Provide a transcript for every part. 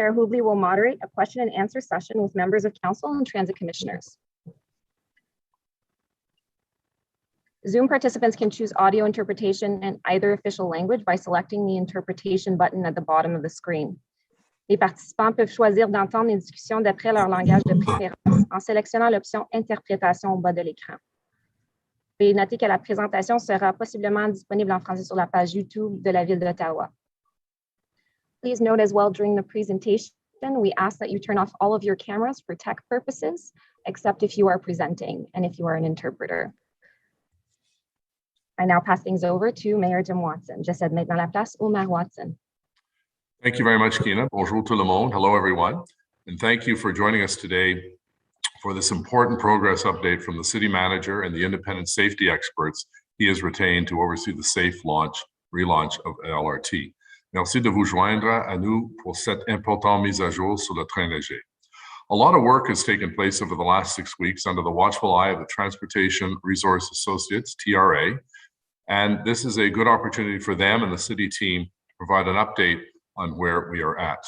Chair Hubley will moderate a question and answer session with members of council and transit commissioners. Zoom participants can choose audio interpretation in either official language by selecting the interpretation button at the bottom of the screen. Les participants peuvent choisir d'entendre les discussions d'après leur langage de préférence en sélectionnant l'option interprétation au bas de l'écran. Veuillez noter que la présentation sera possiblement disponible en français sur la page YouTube de la Ville d'Ottawa. Please note as well during the presentation, we ask that you turn off all of your cameras for tech purposes, except if you are presenting and if you are an interpreter. I now pass things over to Mayor Jim Watson. Je cède maintenant la place au Maire Watson. Thank you very much, Kina. Bonjour tout le monde. Hello, everyone. And thank you for joining us today for this important progress update from the city manager and the independent safety experts he has retained to oversee the safe relaunch of LRT. Merci de vous joindre à nous pour cette importante mise à jour sur le train léger. A lot of work has taken place over the last 6 weeks under the watchful eye of the Transportation Resource Associates, TRA, and this is a good opportunity for them and the city team to provide an update on where we are at.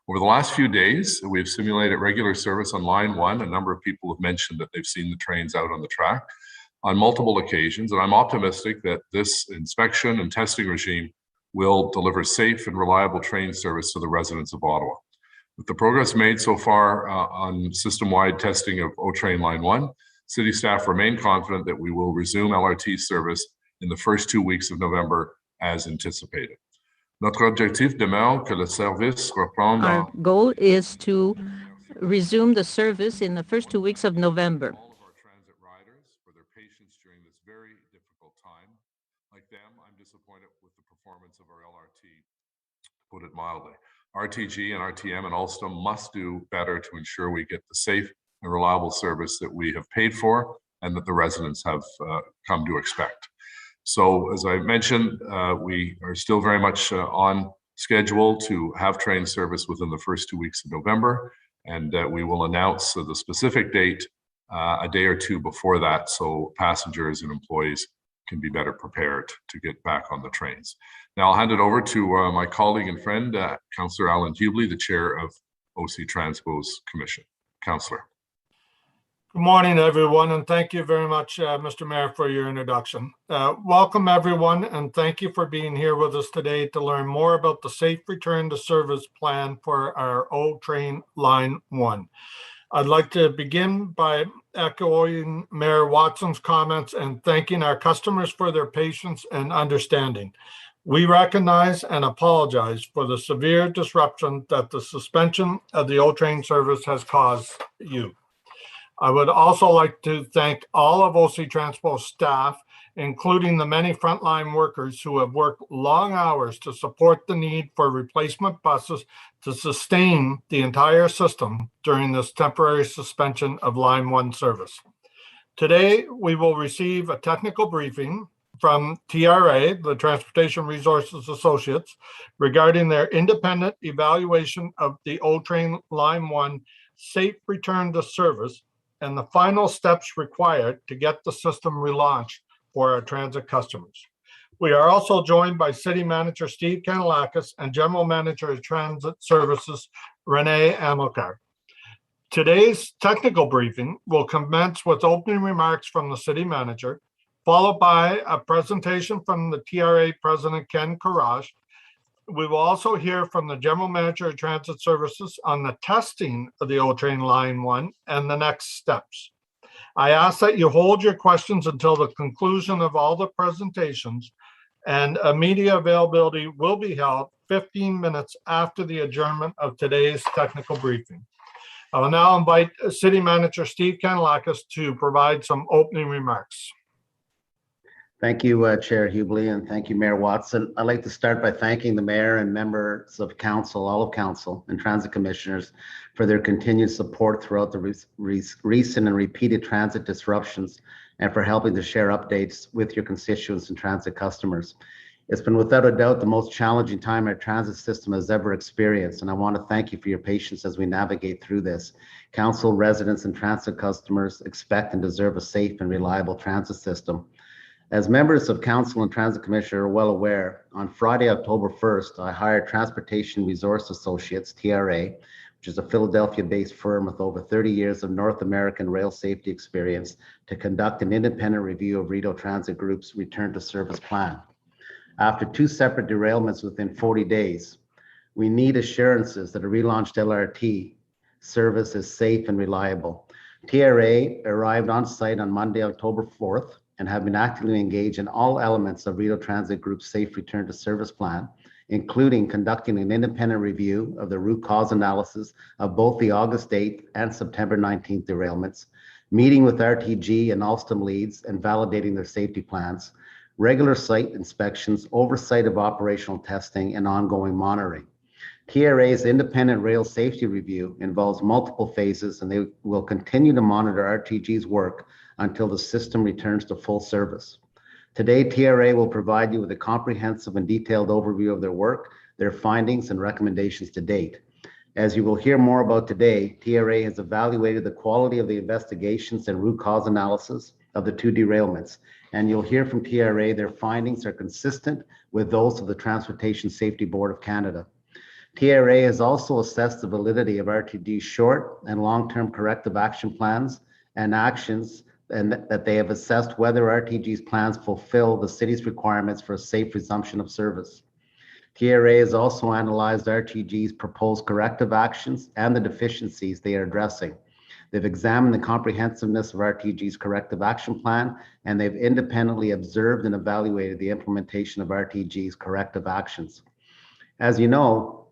Over the last few days, we've simulated regular service on Line 1. A number of people have mentioned that they've seen the trains out on the track on multiple occasions, and I'm optimistic that this inspection and testing regime will deliver safe and reliable train service to the residents of Ottawa. With the progress made so far on system-wide testing of O-Train Line 1, city staff remain confident that we will resume LRT service in the first 2 weeks of November as anticipated. Notre objectif demeure que le service reprenne. Our goal is to resume the service in the first 2 weeks of November. All of our transit riders for their patience during this very difficult time. Like them, I'm disappointed with the performance of our LRT, to put it mildly. RTG and RTM and Alstom must do better to ensure we get the safe and reliable service that we have paid for and that the residents have come to expect. So as I mentioned, we are still very much on schedule to have train service within the first 2 weeks of November, and we will announce the specific date a day or two before that so passengers and employees can be better prepared to get back on the trains. Now I'll hand it over to my colleague and friend, Councillor Allan Hubley, the chair of OC Transpo's Commission. Councillor. Good morning, everyone, and thank you very much, Mr. Mayor, for your introduction. Welcome, everyone, and thank you for being here with us today to learn more about the safe return to service plan for our O-Train Line 1. I'd like to begin by echoing Mayor Watson's comments and thanking our customers for their patience and understanding. We recognize and apologize for the severe disruption that the suspension of the O-Train service has caused you. I would also like to thank all of OC Transpo's staff, including the many frontline workers who have worked long hours to support the need for replacement buses to sustain the entire system during this temporary suspension of Line 1 service. Today, we will receive a technical briefing from TRA, the Transportation Resources Associates, regarding their independent evaluation of the O-Train Line 1 safe return to service and the final steps required to get the system relaunched for our transit customers. We are also joined by City Manager Steve Kanellakos and General Manager of Transit Services, Renée Amilcar. Today's technical briefing will commence with opening remarks from the City Manager, followed by a presentation from the TRA President Ken Courage. We will also hear from the General Manager of Transit Services on the testing of the O-Train Line 1 and the next steps. I ask that you hold your questions until the conclusion of all the presentations, and a media availability will be held 15 minutes after the adjournment of today's technical briefing. I will now invite City Manager Steve Kanellakos to provide some opening remarks. Thank you, Chair Hubley, and thank you, Mayor Watson. I'd like to start by thanking the Mayor and members of Council, all of Council, and Transit Commissioners for their continued support throughout the recent and repeated transit disruptions and for helping to share updates with your constituents and transit customers. It's been without a doubt the most challenging time our transit system has ever experienced, and I want to thank you for your patience as we navigate through this. Council, residents, and transit customers expect and deserve a safe and reliable transit system. As members of Council and Transit Commission are well aware, on Friday, October 1st, I hired Transportation Resource Associates, TRA, which is a Philadelphia-based firm with over 30 years of North American rail safety experience, to conduct an independent review of Rideau Transit Group's return to service plan. After 2 separate derailments within 40 days, we need assurances that a relaunched LRT service is safe and reliable. TRA arrived on site on Monday, October 4th, and have been actively engaged in all elements of Rideau Transit Group's safe return to service plan, including conducting an independent review of the root cause analysis of both the August 8th and September 19th derailments, meeting with RTG and Alstom leads and validating their safety plans, regular site inspections, oversight of operational testing, and ongoing monitoring. TRA's independent rail safety review involves multiple phases, and they will continue to monitor RTG's work until the system returns to full service. Today, TRA will provide you with a comprehensive and detailed overview of their work, their findings, and recommendations to date. As you will hear more about today, TRA has evaluated the quality of the investigations and root cause analysis of the 2 derailments, and you'll hear from TRA their findings are consistent with those of the Transportation Safety Board of Canada. TRA has also assessed the validity of RTD's short and long-term corrective action plans and actions, and that they have assessed whether RTG's plans fulfill the city's requirements for a safe resumption of service. TRA has also analyzed RTG's proposed corrective actions and the deficiencies they are addressing. They've examined the comprehensiveness of RTG's corrective action plan, and they've independently observed and evaluated the implementation of RTG's corrective actions. As you know,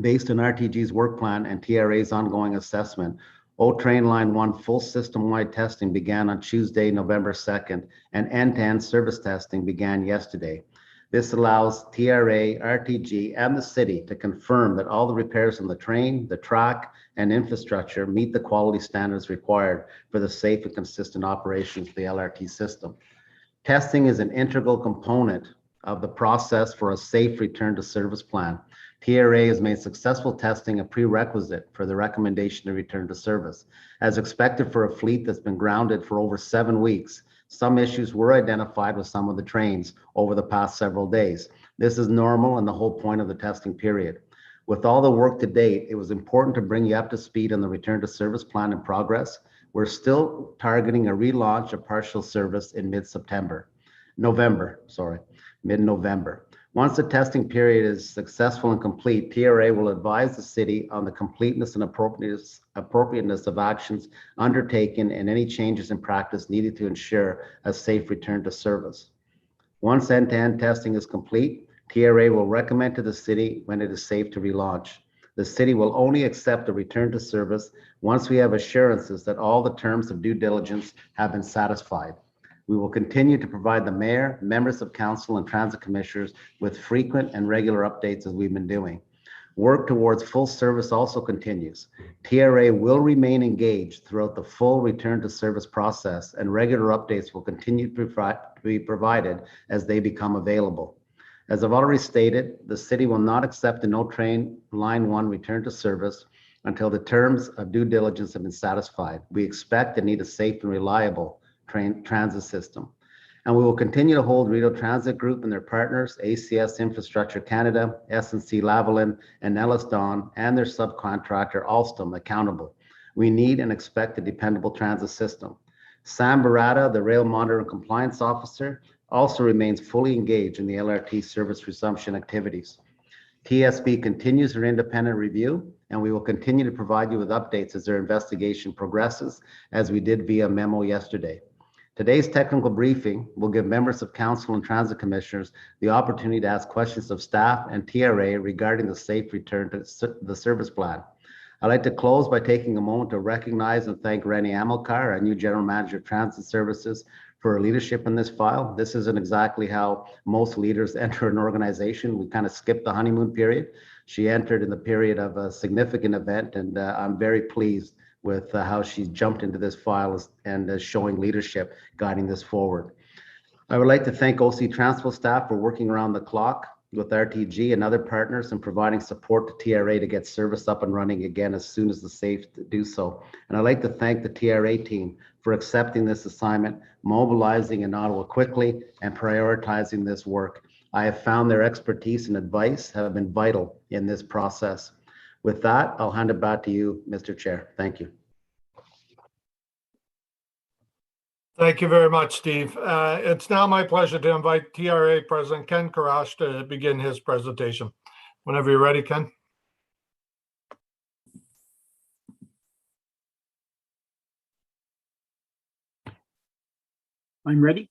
based on RTG's work plan and TRA's ongoing assessment, O-Train Line 1 full system-wide testing began on Tuesday, November 2nd, and end-to-end service testing began yesterday. This allows TRA, RTG, and the city to confirm that all the repairs on the train, the track, and infrastructure meet the quality standards required for the safe and consistent operations of the LRT system. Testing is an integral component of the process for a safe return to service plan. TRA has made successful testing a prerequisite for the recommendation to return to service. As expected for a fleet that's been grounded for over 7 weeks, some issues were identified with some of the trains over the past several days. This is normal and the whole point of the testing period. With all the work to date, it was important to bring you up to speed on the return to service plan in progress. We're still targeting a relaunch of partial service in mid-November. Once the testing period is successful and complete, TRA will advise the city on the completeness and appropriateness of actions undertaken and any changes in practice needed to ensure a safe return to service. Once end-to-end testing is complete, TRA will recommend to the city when it is safe to relaunch. The city will only accept a return to service once we have assurances that all the terms of due diligence have been satisfied. We will continue to provide the mayor, members of council, and transit commissioners with frequent and regular updates as we've been doing. Work towards full service also continues. TRA will remain engaged throughout the full return to service process, and regular updates will continue to be provided as they become available. As I've already stated, the city will not accept an O-Train Line 1 return to service until the terms of due diligence have been satisfied. We expect and need a safe and reliable transit system. And we will continue to hold Rideau Transit Group and their partners, ACS Infrastructure Canada, S&C Lavalin, and Ellis Don, and their subcontractor Alstom accountable. We need and expect a dependable transit system. Sam Barata, the Rail Monitor and Compliance Officer, also remains fully engaged in the LRT service resumption activities. TSB continues their independent review, and we will continue to provide you with updates as their investigation progresses, as we did via memo yesterday. Today's technical briefing will give members of council and transit commissioners the opportunity to ask questions of staff and TRA regarding the safe return to the service plan. I'd like to close by taking a moment to recognize and thank Renée Amilcar, our new General Manager of Transit Services, for her leadership in this file. This isn't exactly how most leaders enter an organization. We kind of skipped the honeymoon period. She entered in the period of a significant event, and I'm very pleased with how she's jumped into this file and showing leadership, guiding this forward. I would like to thank OC Transpo staff for working around the clock with RTG and other partners in providing support to TRA to get service up and running again as soon as it's safe to do so. And I'd like to thank the TRA team for accepting this assignment, mobilizing in Ottawa quickly, and prioritizing this work. I have found their expertise and advice have been vital in this process. With that, I'll hand it back to you, Mr. Chair. Thank you. Thank you very much, Steve. It's now my pleasure to invite TRA President Ken Karash to begin his presentation. Whenever you're ready, Ken. I'm ready.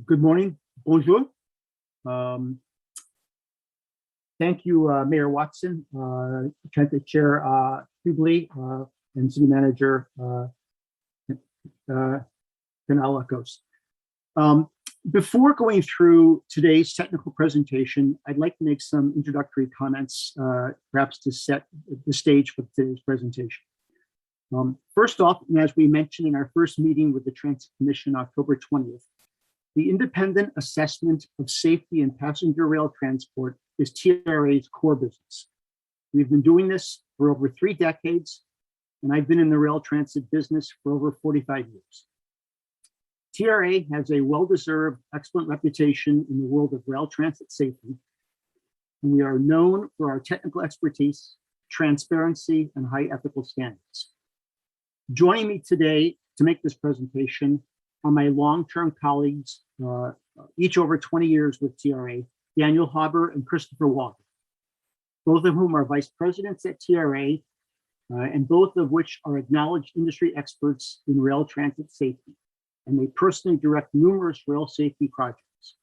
Good morning. Bonjour. Thank you, Mayor Watson, Transit Chair Hubley, and City Manager Kanellakos. Before going through today's technical presentation, I'd like to make some introductory comments, perhaps to set the stage for today's presentation. First off, and as we mentioned in our first meeting with the Transit Commission October 20th, the independent assessment of safety in passenger rail transport is TRA's core business. We've been doing this for over 3 decades, and I've been in the rail transit business for over 45 years. TRA has a well-deserved, excellent reputation in the world of rail transit safety, and we are known for our technical expertise, transparency, and high ethical standards. Joining me today to make this presentation are my long-term colleagues, each over 20 years with TRA, Daniel Haber and Christopher Walker, both of whom are vice presidents at TRA, and both of which are acknowledged industry experts in rail transit safety, and they personally direct numerous rail safety projects.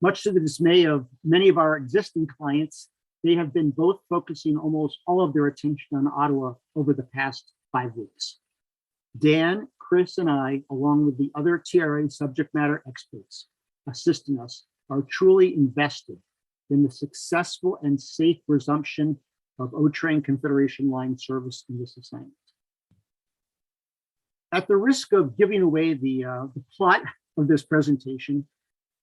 Much to the dismay of many of our existing clients, they have been both focusing almost all of their attention on Ottawa over the past 5 weeks. Dan, Chris, and I, along with the other TRA subject matter experts assisting us, are truly invested in the successful and safe resumption of O-Train Confederation Line service in this assignment. At the risk of giving away the plot of this presentation,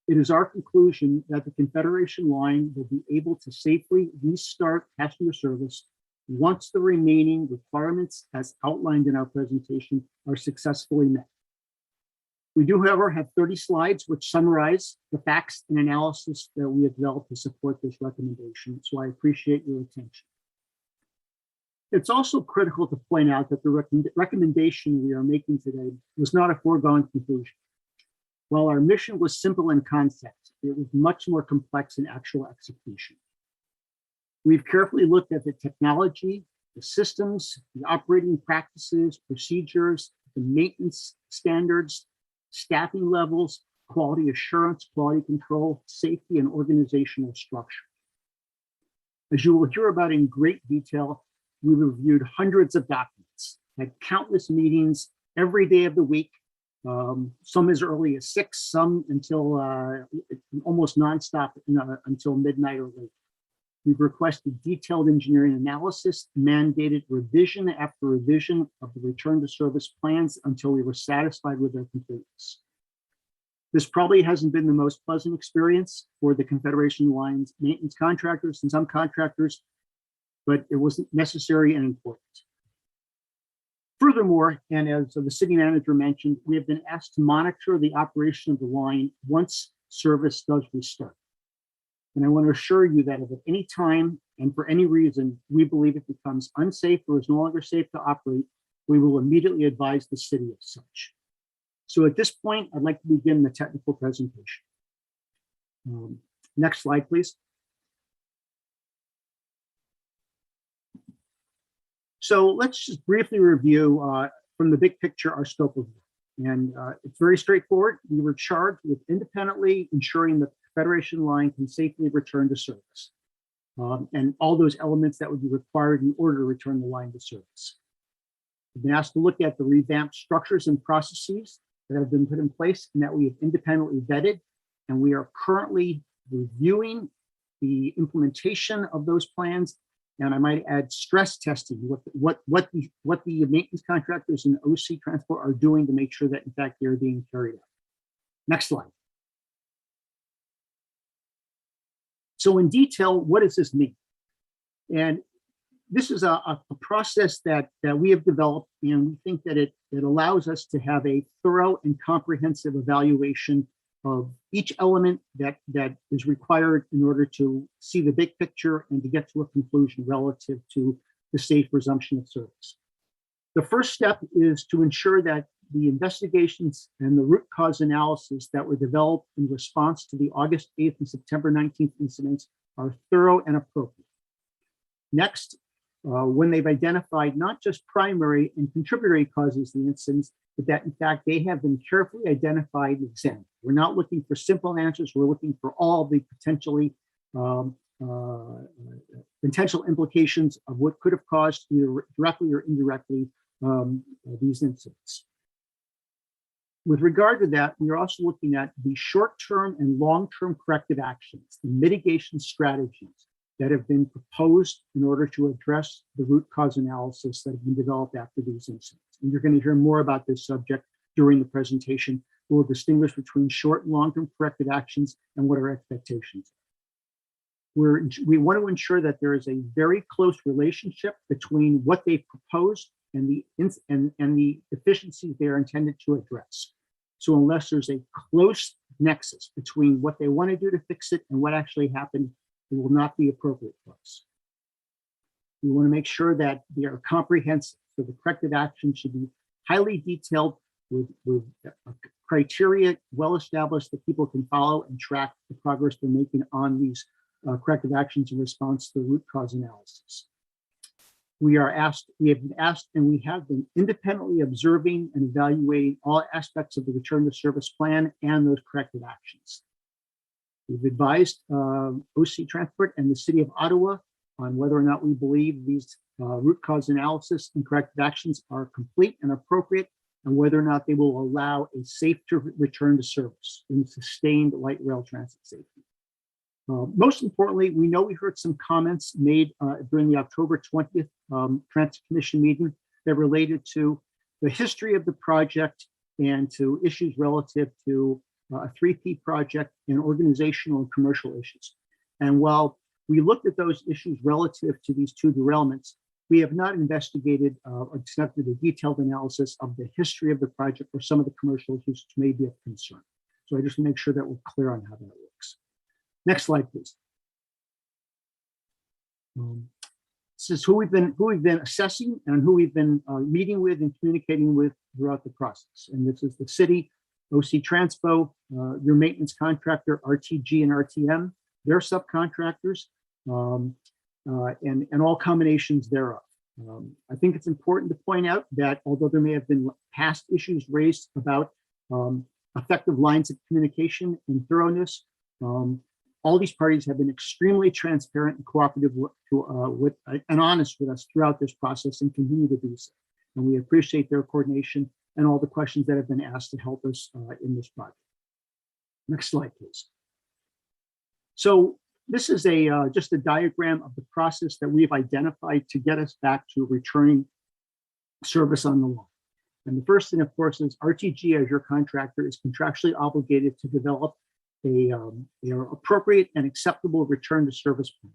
it is our conclusion that the Confederation Line will be able to safely restart passenger service once the remaining requirements as outlined in our presentation are successfully met. We do, however, have 30 slides which summarize the facts and analysis that we have developed to support this recommendation, so I appreciate your attention. It's also critical to point out that the recommendation we are making today was not a foregone conclusion. While our mission was simple in concept, it was much more complex in actual execution. We've carefully looked at the technology, the systems, the operating practices, procedures, the maintenance standards, staffing levels, quality assurance, quality control, safety, and organizational structure. As you will hear about in great detail, we reviewed hundreds of documents, had countless meetings every day of the week, some as early as 6, some until almost nonstop until midnight or later. We've requested detailed engineering analysis, mandated revision after revision of the return to service plans until we were satisfied with their completeness. This probably hasn't been the most pleasant experience for the Confederation Line's maintenance contractors and some contractors, but it was necessary and important. Furthermore, and as the city manager mentioned, we have been asked to monitor the operation of the line once service does restart. And I want to assure you that if at any time and for any reason we believe it becomes unsafe or is no longer safe to operate, we will immediately advise the city of such. So at this point, I'd like to begin the technical presentation. Next slide, please. So let's just briefly review from the big picture our scope of work. And it's very straightforward. We were charged with independently ensuring that the Federation Line can safely return to service and all those elements that would be required in order to return the line to service. We've been asked to look at the revamped structures and processes that have been put in place and that we have independently vetted. And we are currently reviewing the implementation of those plans. And I might add stress testing, what the maintenance contractors and OC Transport are doing to make sure that in fact they're being carried out. Next slide. So in detail, what does this mean? And this is a process that we have developed, and we think that it allows us to have a thorough and comprehensive evaluation of each element that is required in order to see the big picture and to get to a conclusion relative to the safe resumption of service. The first step is to ensure that the investigations and the root cause analysis that were developed in response to the August 8th and September 19th incidents are thorough and appropriate. Next, when they've identified not just primary and contributory causes of the incidents, but that in fact they have been carefully identified and examined. We're not looking for simple answers. We're looking for all the potential implications of what could have caused either directly or indirectly these incidents. With regard to that, we are also looking at the short-term and long-term corrective actions, the mitigation strategies that have been proposed in order to address the root cause analysis that have been developed after these incidents. And you're going to hear more about this subject during the presentation. We'll distinguish between short and long-term corrective actions and what our expectations are. We want to ensure that there is a very close relationship between what they proposed and the deficiencies they are intended to address. So unless there's a close nexus between what they want to do to fix it and what actually happened, it will not be appropriate for us. We want to make sure that they are comprehensive. So the corrective action should be highly detailed with criteria well established that people can follow and track the progress they're making on these corrective actions in response to the root cause analysis. We have been asked, and we have been independently observing and evaluating all aspects of the return to service plan and those corrective actions. We've advised OC Transport and the City of Ottawa on whether or not we believe these root cause analysis and corrective actions are complete and appropriate, and whether or not they will allow a safe return to service in sustained light rail transit safety. Most importantly, we know we heard some comments made during the October 20th Transit Commission meeting that related to the history of the project and to issues relative to a 3P project and organizational and commercial issues. And while we looked at those issues relative to these two derailments, we have not investigated or accepted a detailed analysis of the history of the project or some of the commercial issues which may be of concern. So I just make sure that we're clear on how that works. Next slide, please. This is who we've been assessing and who we've been meeting with and communicating with throughout the process. And this is the city, OC Transpo, your maintenance contractor, RTG and RTM, their subcontractors, and all combinations thereof. I think it's important to point out that although there may have been past issues raised about effective lines of communication and thoroughness, all these parties have been extremely transparent and cooperative and honest with us throughout this process and continue to do so. And we appreciate their coordination and all the questions that have been asked to help us in this project. Next slide, please. So this is just a diagram of the process that we've identified to get us back to returning service on the line. And the first thing, of course, is RTG as your contractor is contractually obligated to develop a appropriate and acceptable return to service plan.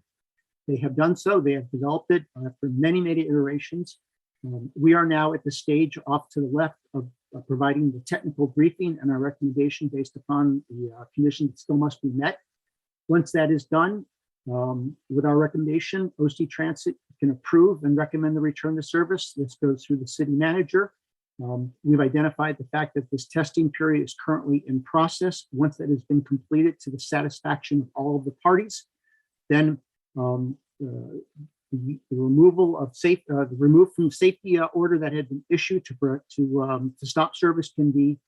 They have done so. They have developed it for many, many iterations. We are now at the stage off to the left of providing the technical briefing and our recommendation based upon the conditions that still must be met. Once that is done, with our recommendation, OC Transit can approve and recommend the return to service. This goes through the city manager. We've identified the fact that this testing period is currently in process. Once that has been completed to the satisfaction of all of the parties, then the removal of the removed from safety order that had been issued to stop service can be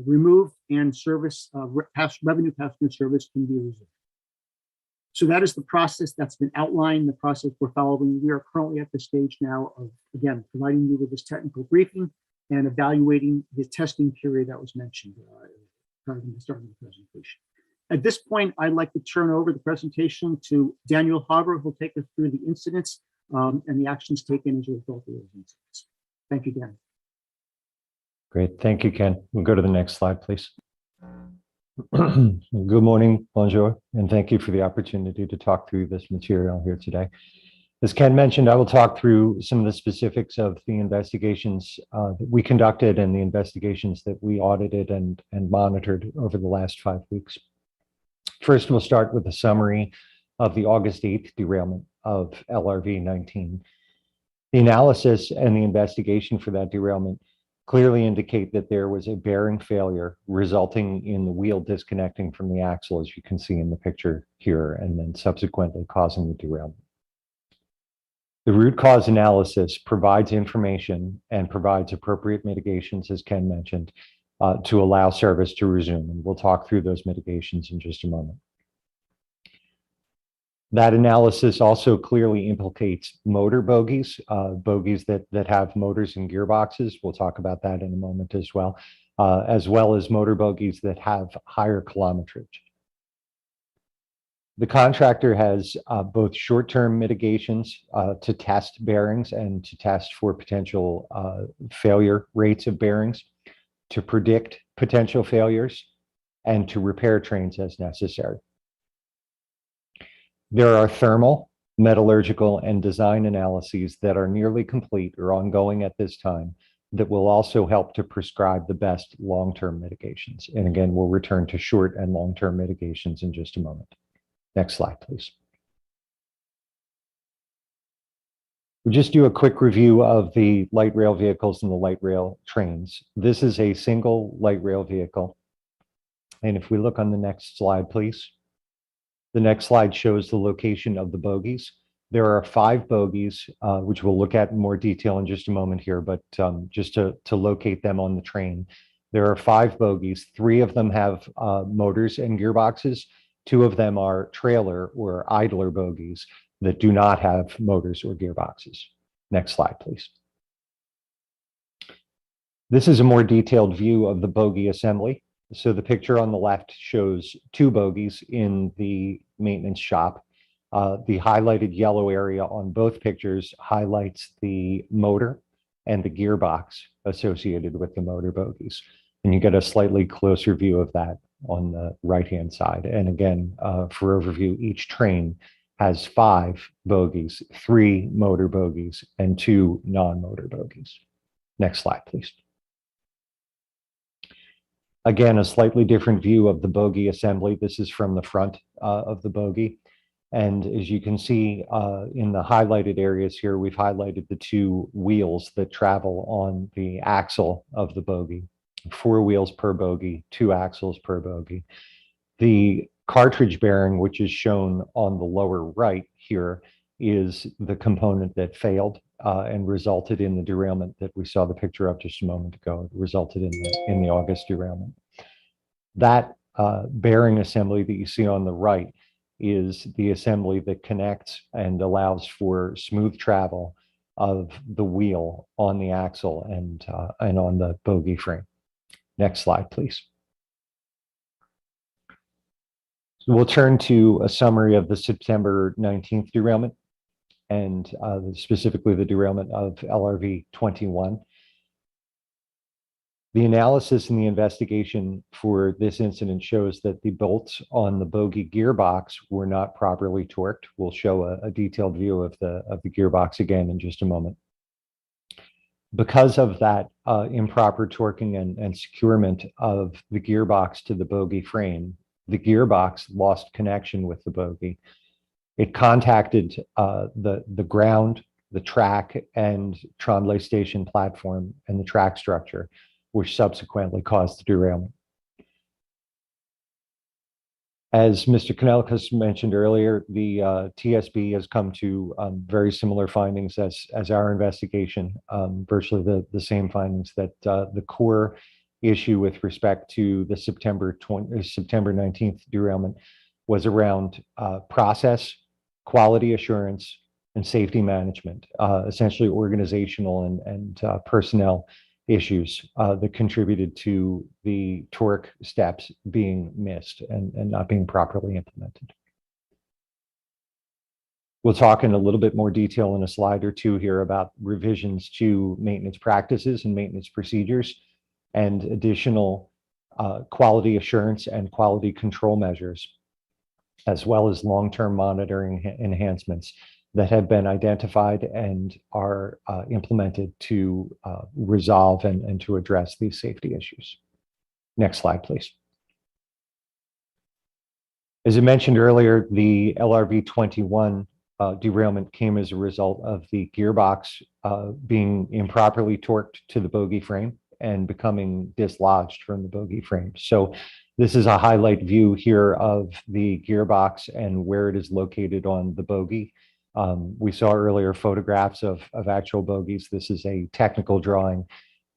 removed, and service revenue passenger service can be resumed. So that is the process that's been outlined, the process we're following. We are currently at the stage now of, again, providing you with this technical briefing and evaluating the testing period that was mentioned prior to starting the presentation. At this point, I'd like to turn over the presentation to Daniel Haber, who will take us through the incidents and the actions taken as a result of those incidents. Thank you, Dan. Great, thank you, Ken. We'll go to the next slide, please. Good morning, bonjour, and thank you for the opportunity to talk through this material here today. As Ken mentioned, I will talk through some of the specifics of the investigations that we conducted and the investigations that we audited and monitored over the last 5 weeks. First, we'll start with a summary of the August 8th derailment of LRV 19. The analysis and the investigation for that derailment clearly indicate that there was a bearing failure resulting in the wheel disconnecting from the axle, as you can see in the picture here, and then subsequently causing the derailment. The root cause analysis provides information and provides appropriate mitigations, as Ken mentioned, to allow service to resume. And we'll talk through those mitigations in just a moment. That analysis also clearly implicates motor bogies, bogies that have motors and gearboxes. We'll talk about that in a moment as well as motor bogies that have higher kilometrage. The contractor has both short-term mitigations to test bearings and to test for potential failure rates of bearings, to predict potential failures, and to repair trains as necessary. There are thermal, metallurgical, and design analyses that are nearly complete or ongoing at this time that will also help to prescribe the best long-term mitigations. And again, we'll return to short and long-term mitigations in just a moment. Next slide, please. We'll just do a quick review of the light rail vehicles and the light rail trains. This is a single light rail vehicle. And if we look on the next slide, please. The next slide shows the location of the bogies. There are 5 bogies, which we'll look at in more detail in just a moment here, but just to locate them on the train. There are 5 bogies. 3 of them have motors and gearboxes. 2 of them are trailer or idler bogies that do not have motors or gearboxes. Next slide, please. This is a more detailed view of the bogie assembly. So the picture on the left shows 2 bogies in the maintenance shop. The highlighted yellow area on both pictures highlights the motor and the gearbox associated with the motor bogies. And you get a slightly closer view of that on the right-hand side. And again, for overview, each train has 5 bogies, 3 motor bogies, and 2 non-motor bogies. Next slide, please. Again, a slightly different view of the bogie assembly. This is from the front of the bogie. And as you can see in the highlighted areas here, we've highlighted the 2 wheels that travel on the axle of the bogie. 4 wheels per bogie, 2 axles per bogie. The cartridge bearing, which is shown on the lower right here, is the component that failed and resulted in the derailment that we saw the picture of just a moment ago. It resulted in the August derailment. That bearing assembly that you see on the right is the assembly that connects and allows for smooth travel of the wheel on the axle and on the bogie frame. Next slide, please. So we'll turn to a summary of the September 19th derailment and specifically the derailment of LRV 21. The analysis and the investigation for this incident shows that the bolts on the bogie gearbox were not properly torqued. We'll show a detailed view of the gearbox again in just a moment. Because of that improper torquing and securement of the gearbox to the bogie frame, the gearbox lost connection with the bogie. It contacted the ground, the track, and Tremblay station platform and the track structure, which subsequently caused the derailment. As Mr. Kanellakos mentioned earlier, the TSB has come to very similar findings as our investigation, virtually the same findings, that the core issue with respect to the September 19th derailment was around process, quality assurance, and safety management, essentially organizational and personnel issues that contributed to the torque steps being missed and not being properly implemented. We'll talk in a little bit more detail in a slide or two here about revisions to maintenance practices and maintenance procedures and additional quality assurance and quality control measures, as well as long-term monitoring enhancements that have been identified and are implemented to resolve and to address these safety issues. Next slide, please. As I mentioned earlier, the LRV 21 derailment came as a result of the gearbox being improperly torqued to the bogie frame and becoming dislodged from the bogie frame. So this is a highlight view here of the gearbox and where it is located on the bogie. We saw earlier photographs of actual bogies. This is a technical drawing.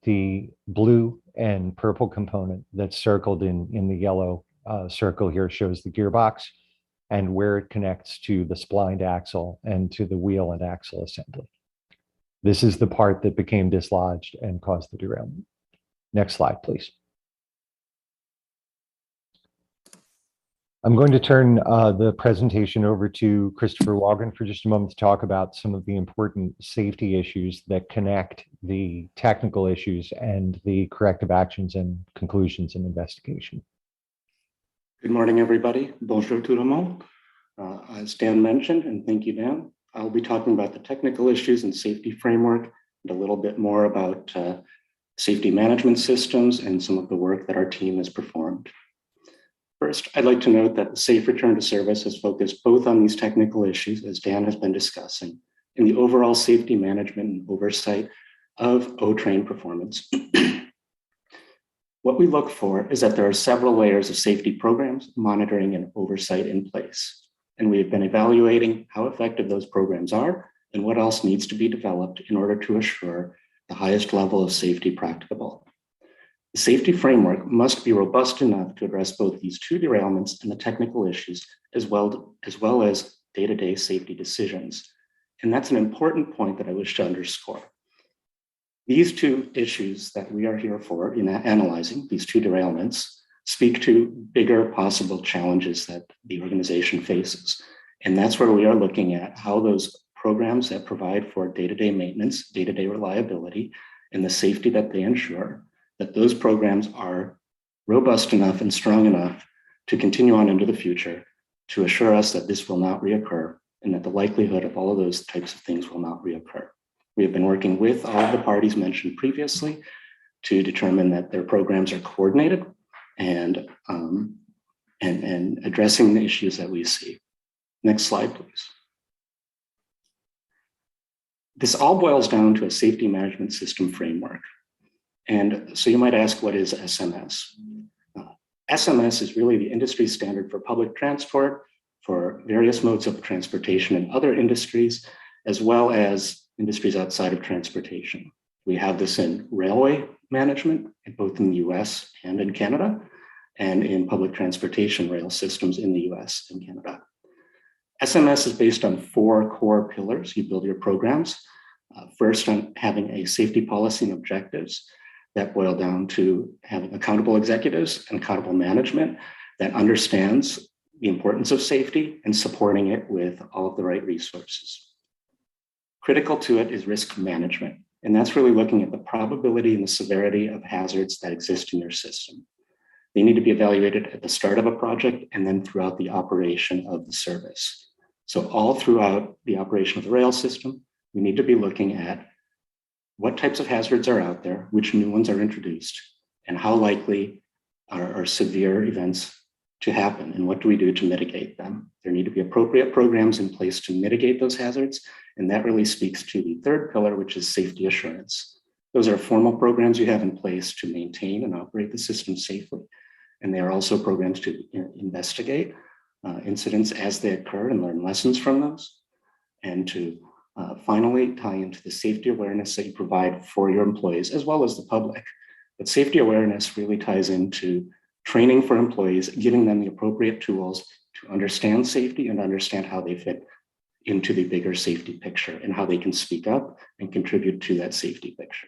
The blue and purple component that's circled in the yellow circle here shows the gearbox and where it connects to the splined axle and to the wheel and axle assembly. This is the part that became dislodged and caused the derailment. Next slide, please. I'm going to turn the presentation over to Christopher Waldron for just a moment to talk about some of the important safety issues that connect the technical issues and the corrective actions and conclusions and investigation. Good morning, everybody. Bonjour tout le monde. As Dan mentioned, and thank you, Dan, I'll be talking about the technical issues and safety framework and a little bit more about safety management systems and some of the work that our team has performed. First, I'd like to note that the Safe Return to Service has focused both on these technical issues, as Dan has been discussing, and the overall safety management and oversight of O-train performance. What we look for is that there are several layers of safety programs, monitoring, and oversight in place. And we have been evaluating how effective those programs are and what else needs to be developed in order to assure the highest level of safety practicable. The safety framework must be robust enough to address both these two derailments and the technical issues, as well as day-to-day safety decisions. And that's an important point that I wish to underscore. These two issues that we are here for in analyzing, these two derailments, speak to bigger possible challenges that the organization faces. And that's where we are looking at how those programs that provide for day-to-day maintenance, day-to-day reliability, and the safety that they ensure, that those programs are robust enough and strong enough to continue on into the future to assure us that this will not reoccur and that the likelihood of all of those types of things will not reoccur. We have been working with all of the parties mentioned previously to determine that their programs are coordinated and addressing the issues that we see. Next slide, please. This all boils down to a safety management system framework. And so you might ask, what is SMS? SMS is really the industry standard for public transport, for various modes of transportation in other industries, as well as industries outside of transportation. We have this in railway management, both in the US and in Canada, and in public transportation rail systems in the US and Canada. SMS is based on 4 core pillars. You build your programs. First, on having a safety policy and objectives that boil down to having accountable executives and accountable management that understands the importance of safety and supporting it with all of the right resources. Critical to it is risk management, and that's really looking at the probability and the severity of hazards that exist in your system. They need to be evaluated at the start of a project and then throughout the operation of the service. So all throughout the operation of the rail system, we need to be looking at what types of hazards are out there, which new ones are introduced, and how likely are severe events to happen, and what do we do to mitigate them. There need to be appropriate programs in place to mitigate those hazards, and that really speaks to the third pillar, which is safety assurance. Those are formal programs you have in place to maintain and operate the system safely, and they are also programs to investigate incidents as they occur and learn lessons from those, and to finally tie into the safety awareness that you provide for your employees as well as the public. But safety awareness really ties into training for employees, giving them the appropriate tools to understand safety and understand how they fit into the bigger safety picture and how they can speak up and contribute to that safety picture.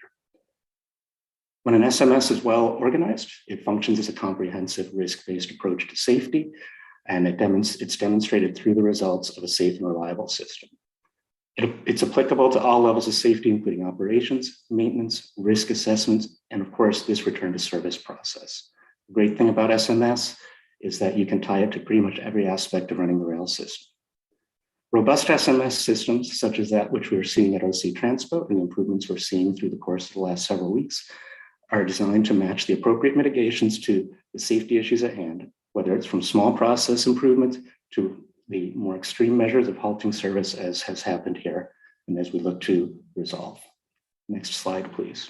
When an SMS is well organized, it functions as a comprehensive risk-based approach to safety, and it's demonstrated through the results of a safe and reliable system. It's applicable to all levels of safety, including operations, maintenance, risk assessments, and of course, this return to service process. The great thing about SMS is that you can tie it to pretty much every aspect of running the rail system. Robust SMS systems, such as that which we're seeing at OC Transpo and the improvements we're seeing through the course of the last several weeks, are designed to match the appropriate mitigations to the safety issues at hand, whether it's from small process improvements to the more extreme measures of halting service, as has happened here, and as we look to resolve. Next slide, please.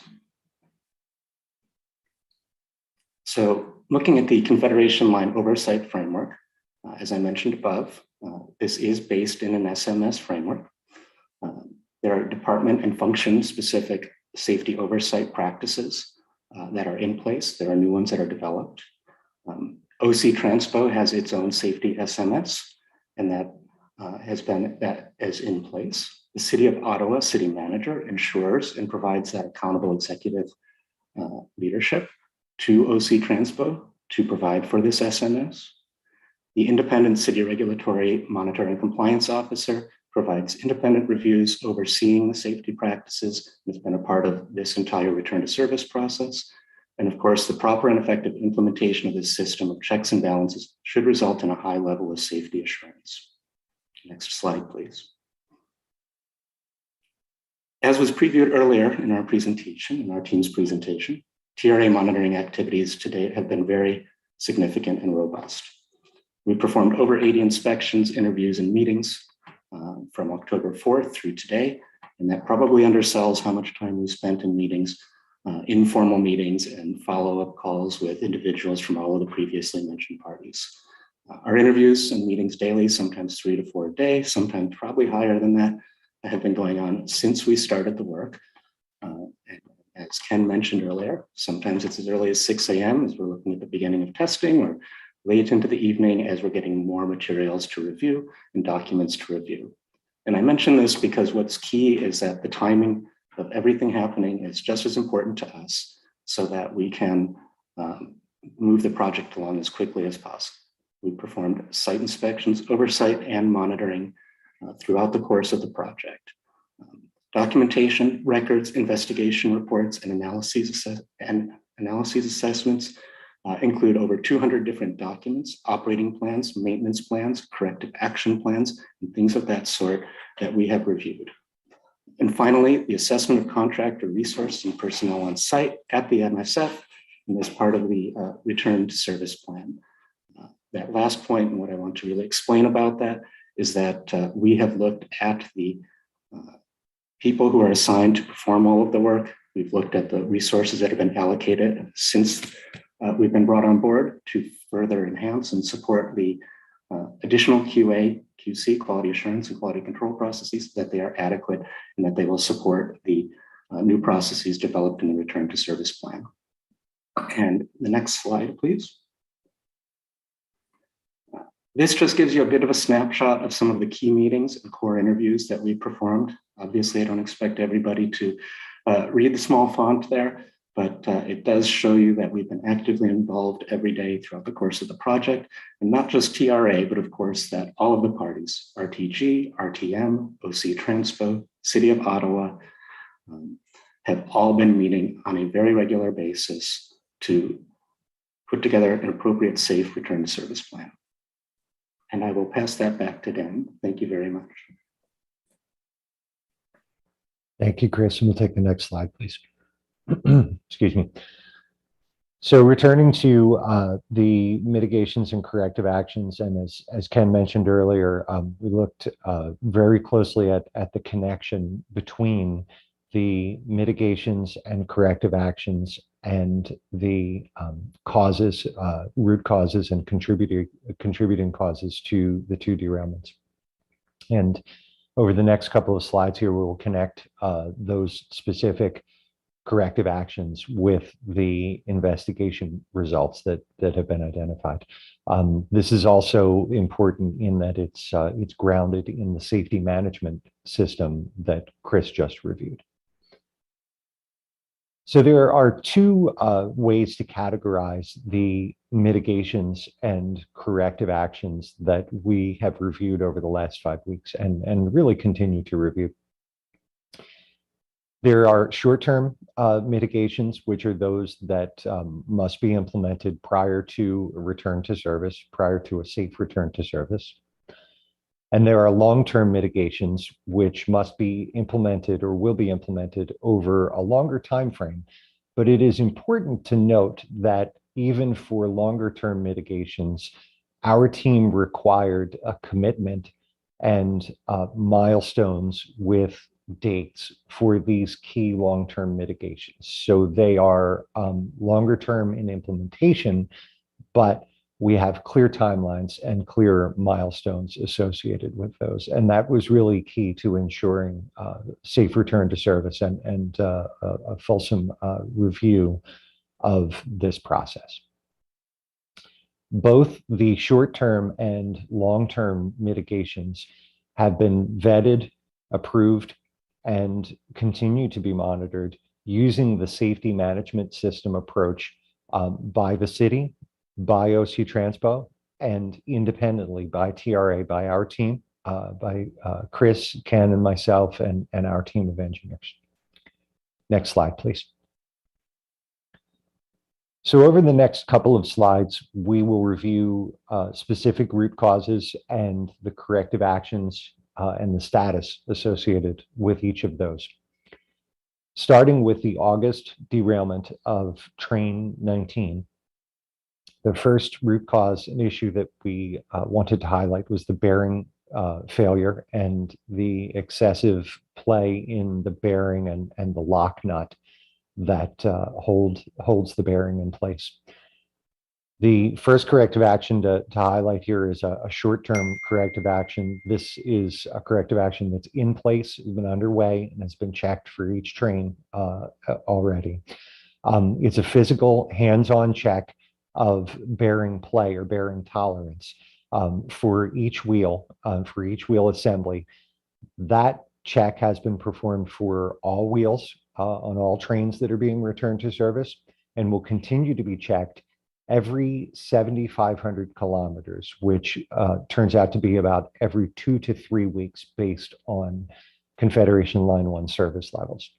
So looking at the Confederation Line Oversight Framework, as I mentioned above, this is based in an SMS framework. There are department and function specific safety oversight practices that are in place. There are new ones that are developed. OC Transpo has its own safety SMS, and that is in place. The City of Ottawa City Manager ensures and provides that accountable executive leadership to OC Transpo to provide for this SMS. The Independent City Regulatory Monitoring and Compliance Officer provides independent reviews overseeing the safety practices. It's been a part of this entire return to service process. And of course, the proper and effective implementation of this system of checks and balances should result in a high level of safety assurance. Next slide, please. As was previewed earlier in our presentation, in our team's presentation, TRA monitoring activities to date have been very significant and robust. We performed over 80 inspections, interviews, and meetings from October 4th through today, and that probably undersells how much time we spent in meetings, informal meetings, and follow-up calls with individuals from all of the previously mentioned parties. Our interviews and meetings daily, sometimes 3 to 4 a day, sometimes probably higher than that, have been going on since we started the work. As Ken mentioned earlier, sometimes it's as early as 6 a.m. as we're looking at the beginning of testing, or late into the evening as we're getting more materials to review and documents to review. And I mention this because what's key is that the timing of everything happening is just as important to us so that we can move the project along as quickly as possible. We performed site inspections, oversight, and monitoring throughout the course of the project. Documentation, records, investigation reports, and analyses assessments include over 200 different documents, operating plans, maintenance plans, corrective action plans, and things of that sort that we have reviewed. And finally, the assessment of contractor resource and personnel on site at the MSF and as part of the return to service plan. That last point, and what I want to really explain about that, is that we have looked at the people who are assigned to perform all of the work. We've looked at the resources that have been allocated since we've been brought on board to further enhance and support the additional QA, QC, quality assurance, and quality control processes, that they are adequate and that they will support the new processes developed in the return to service plan. And the next slide, please. This just gives you a bit of a snapshot of some of the key meetings and core interviews that we performed. Obviously, I don't expect everybody to read the small font there, but it does show you that we've been actively involved every day throughout the course of the project, and not just TRA, but of course that all of the parties, RTG, RTM, OC Transpo, City of Ottawa, have all been meeting on a very regular basis to put together an appropriate safe return to service plan. And I will pass that back to Dan. Thank you very much. Thank you, Chris. And we'll take the next slide, please. Excuse me. So returning to the mitigations and corrective actions, and as Ken mentioned earlier, we looked very closely at the connection between the mitigations and corrective actions and the causes, root causes and contributing causes to the two derailments. And over the next couple of slides here, we will connect those specific corrective actions with the investigation results that have been identified. This is also important in that it's grounded in the safety management system that Chris just reviewed. So there are two ways to categorize the mitigations and corrective actions that we have reviewed over the last 5 weeks and really continue to review. There are short-term mitigations, which are those that must be implemented prior to a return to service, prior to a safe return to service. And there are long-term mitigations, which must be implemented or will be implemented over a longer time frame. But it is important to note that even for longer-term mitigations, our team required a commitment and milestones with dates for these key long-term mitigations. So they are longer term in implementation, but we have clear timelines and clear milestones associated with those. And that was really key to ensuring safe return to service and a fulsome review of this process. Both the short-term and long-term mitigations have been vetted, approved, and continue to be monitored using the safety management system approach by the city, by OC Transpo, and independently by TRA, by our team, by Chris, Ken, and myself, and our team of engineers. Next slide, please. So over the next couple of slides, we will review specific root causes and the corrective actions and the status associated with each of those. Starting with the August derailment of train 19, the first root cause and issue that we wanted to highlight was the bearing failure and the excessive play in the bearing and the lock nut that holds the bearing in place. The first corrective action to highlight here is a short-term corrective action. This is a corrective action that's in place, has been underway, and has been checked for each train already. It's a physical hands-on check of bearing play or bearing tolerance for each wheel assembly. That check has been performed for all wheels on all trains that are being returned to service, and will continue to be checked every 7,500 kilometers, which turns out to be about every 2 to 3 weeks based on Confederation Line 1 service levels.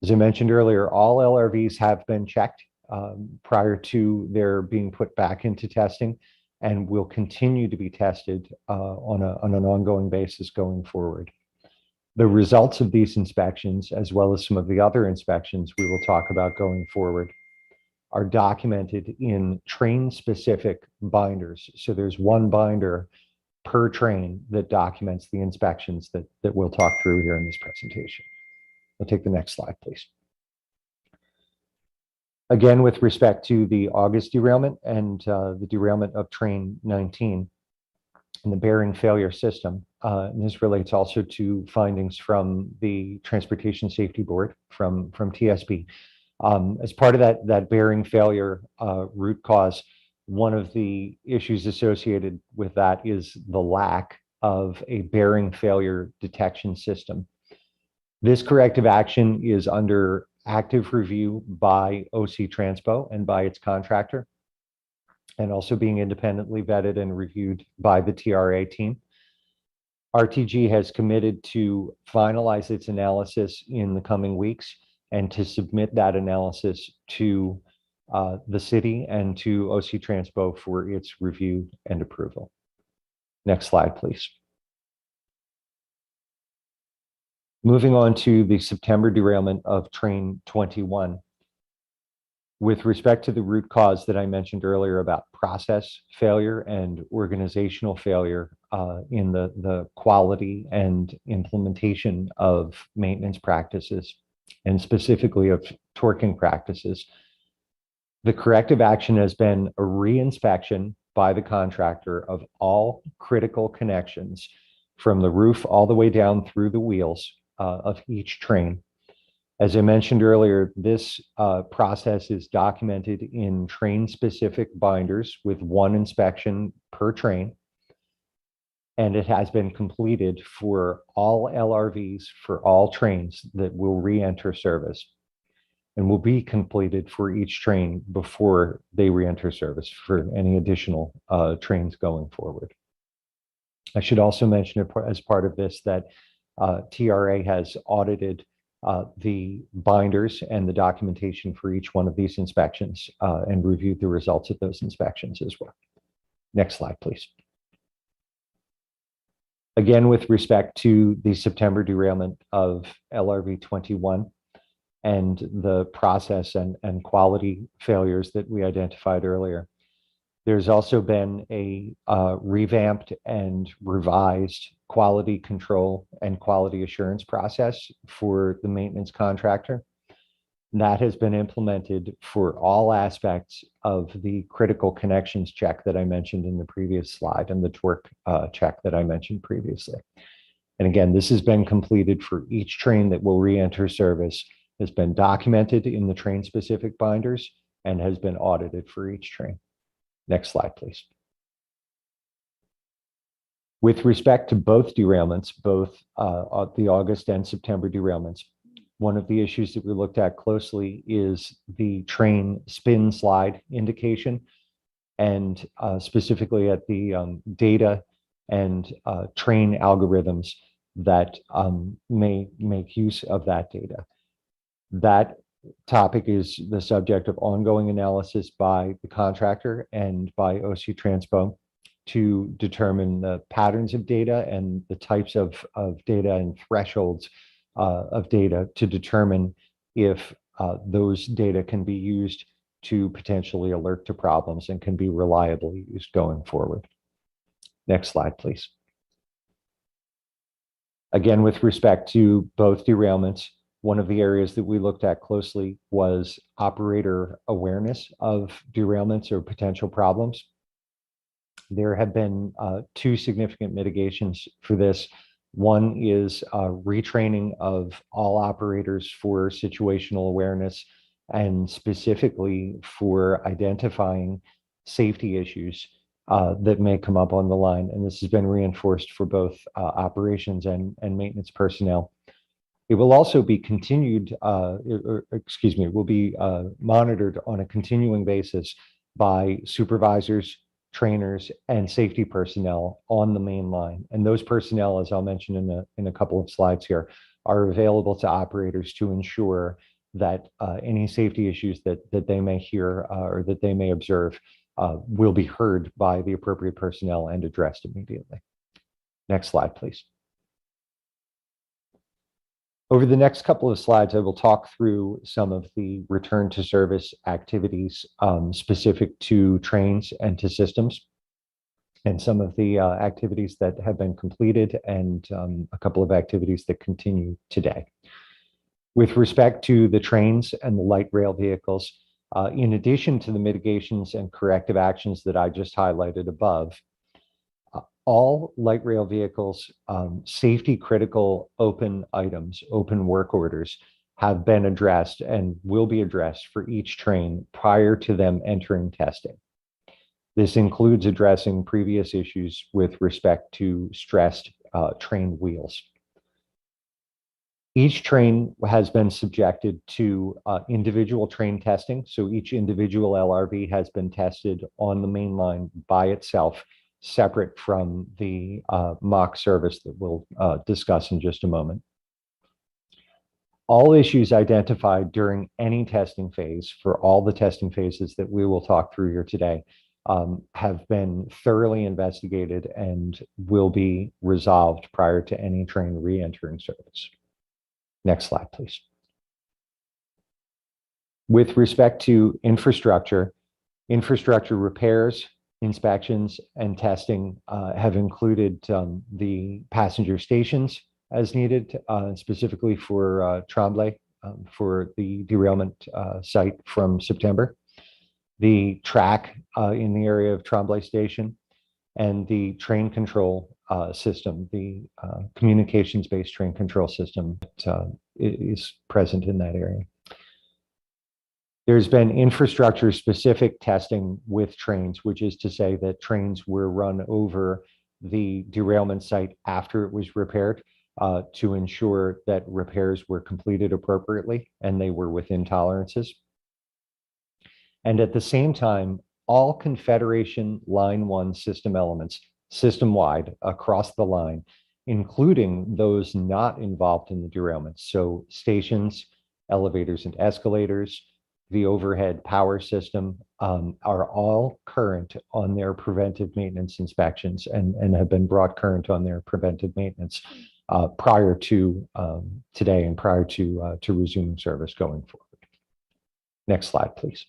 As I mentioned earlier, all LRVs have been checked prior to their being put back into testing, and will continue to be tested on an ongoing basis going forward. The results of these inspections, as well as some of the other inspections we will talk about going forward, are documented in train-specific binders. So there's one binder per train that documents the inspections that we'll talk through here in this presentation. We'll take the next slide, please. Again, with respect to the August derailment and the derailment of train 19 and the bearing failure system, and this relates also to findings from the Transportation Safety Board from TSB. As part of that bearing failure root cause, one of the issues associated with that is the lack of a bearing failure detection system. This corrective action is under active review by OC Transpo and by its contractor, and also being independently vetted and reviewed by the TRA team. RTG has committed to finalize its analysis in the coming weeks and to submit that analysis to the city and to OC Transpo for its review and approval. Next slide, please. Moving on to the September derailment of train 21. With respect to the root cause that I mentioned earlier about process failure and organizational failure in the quality and implementation of maintenance practices, and specifically of torquing practices, the corrective action has been a re-inspection by the contractor of all critical connections from the roof all the way down through the wheels of each train. As I mentioned earlier, this process is documented in train-specific binders with one inspection per train, and it has been completed for all LRVs for all trains that will re-enter service, and will be completed for each train before they re-enter service for any additional trains going forward. I should also mention as part of this that TRA has audited the binders and the documentation for each one of these inspections and reviewed the results of those inspections as well. Next slide, please. Again, with respect to the September derailment of LRV 21 and the process and quality failures that we identified earlier, there's also been a revamped and revised quality control and quality assurance process for the maintenance contractor. That has been implemented for all aspects of the critical connections check that I mentioned in the previous slide and the torque check that I mentioned previously. And again, this has been completed for each train that will re-enter service, has been documented in the train specific binders, and has been audited for each train. Next slide, please. With respect to both derailments, both the August and September derailments, one of the issues that we looked at closely is the train spin slide indication, and specifically at the data and train algorithms that may make use of that data. That topic is the subject of ongoing analysis by the contractor and by OC Transpo to determine the patterns of data and the types of data and thresholds of data to determine if those data can be used to potentially alert to problems and can be reliably used going forward. Next slide, please. Again, with respect to both derailments, one of the areas that we looked at closely was operator awareness of derailments or potential problems. There have been two significant mitigations for this. One is retraining of all operators for situational awareness and specifically for identifying safety issues that may come up on the line. And this has been reinforced for both operations and maintenance personnel. It will also be continued, it will be monitored on a continuing basis by supervisors, trainers, and safety personnel on the main line. And those personnel, as I'll mention in a couple of slides here, are available to operators to ensure that any safety issues that they may hear or that they may observe will be heard by the appropriate personnel and addressed immediately. Next slide, please. Over the next couple of slides, I will talk through some of the return to service activities specific to trains and to systems, and some of the activities that have been completed and a couple of activities that continue today. With respect to the trains and the light rail vehicles, in addition to the mitigations and corrective actions that I just highlighted above, all light rail vehicles, safety critical open items, open work orders have been addressed and will be addressed for each train prior to them entering testing. This includes addressing previous issues with respect to stressed train wheels. Each train has been subjected to individual train testing. So each individual LRV has been tested on the main line by itself, separate from the mock service that we'll discuss in just a moment. All issues identified during any testing phase for all the testing phases that we will talk through here today have been thoroughly investigated and will be resolved prior to any train re-entering service. Next slide, please. With respect to infrastructure repairs, inspections, and testing have included the passenger stations as needed, specifically for Tremblay, for the derailment site from September, the track in the area of Tremblay Station, and the train control system, the communications-based train control system that is present in that area. There's been infrastructure-specific testing with trains, which is to say that trains were run over the derailment site after it was repaired to ensure that repairs were completed appropriately and they were within tolerances. And at the same time, all Confederation Line 1 system elements, system-wide across the line, including those not involved in the derailments. So stations, elevators and escalators, the overhead power system are all current on their preventive maintenance inspections and have been brought current on their preventive maintenance prior to today and prior to resuming service going forward. Next slide, please.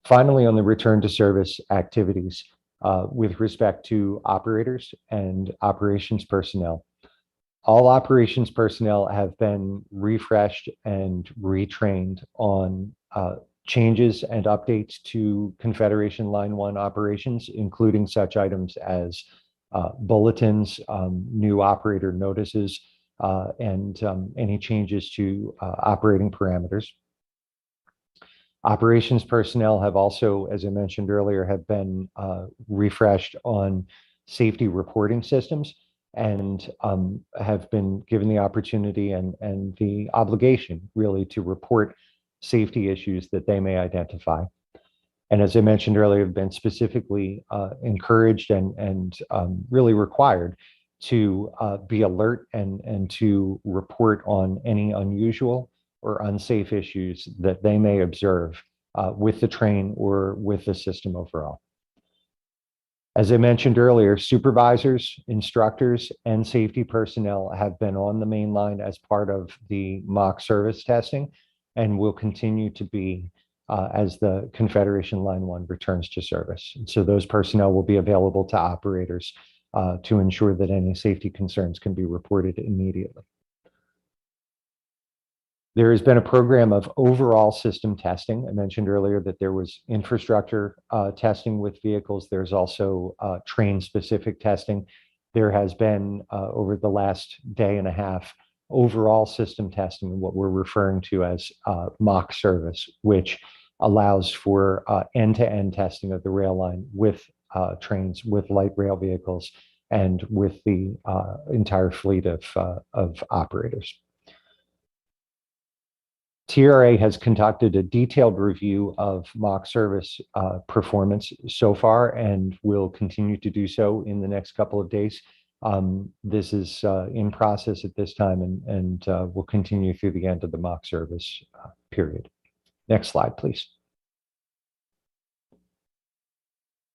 Finally, on the return to service activities with respect to operators and operations personnel, all operations personnel have been refreshed and retrained on changes and updates to Confederation Line 1 operations, including such items as bulletins, new operator notices, and any changes to operating parameters. Operations personnel have also, as I mentioned earlier, have been refreshed on safety reporting systems and have been given the opportunity and the obligation really to report safety issues that they may identify. And as I mentioned earlier, have been specifically encouraged and really required to be alert and to report on any unusual or unsafe issues that they may observe with the train or with the system overall. As I mentioned earlier, supervisors, instructors, and safety personnel have been on the main line as part of the mock service testing and will continue to be as the Confederation Line 1 returns to service. And so those personnel will be available to operators to ensure that any safety concerns can be reported immediately. There has been a program of overall system testing. I mentioned earlier that there was infrastructure testing with vehicles. There's also train-specific testing. There has been, over the last day and a half, overall system testing, what we're referring to as mock service, which allows for end-to-end testing of the rail line with trains, with light rail vehicles, and with the entire fleet of operators. TRA has conducted a detailed review of mock service performance so far and will continue to do so in the next couple of days. This is in process at this time and will continue through the end of the mock service period. Next slide, please.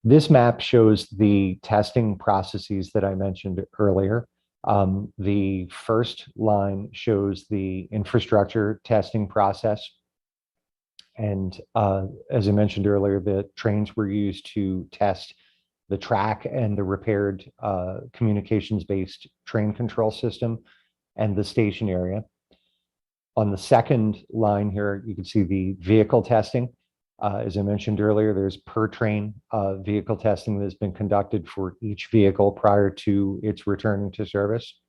This map shows the testing processes that I mentioned earlier. The first line shows the infrastructure testing process. And as I mentioned earlier, the trains were used to test the track and the repaired communications-based train control system and the station area. On the second line here, you can see the vehicle testing. As I mentioned earlier, there's per train vehicle testing that has been conducted for each vehicle prior to its returning to service.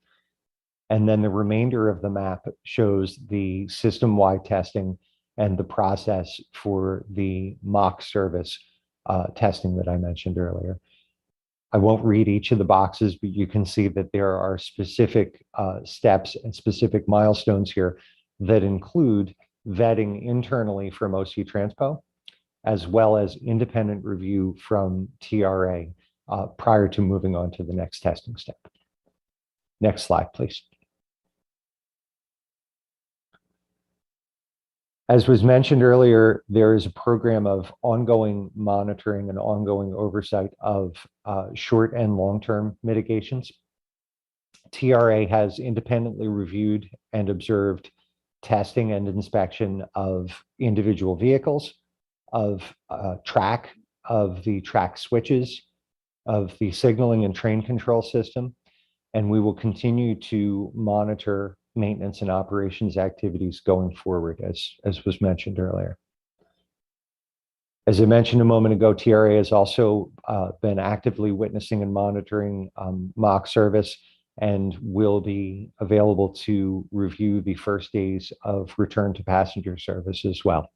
And then the remainder of the map shows the system-wide testing and the process for the mock service testing that I mentioned earlier. I won't read each of the boxes, but you can see that there are specific steps and specific milestones here that include vetting internally from OC Transpo, as well as independent review from TRA prior to moving on to the next testing step. Next slide, please. As was mentioned earlier, there is a program of ongoing monitoring and ongoing oversight of short and long-term mitigations. TRA has independently reviewed and observed testing and inspection of individual vehicles, of track, of the track switches, of the signaling and train control system, and we will continue to monitor maintenance and operations activities going forward, as was mentioned earlier. As I mentioned a moment ago, TRA has also been actively witnessing and monitoring mock service and will be available to review the first days of return to passenger service as well.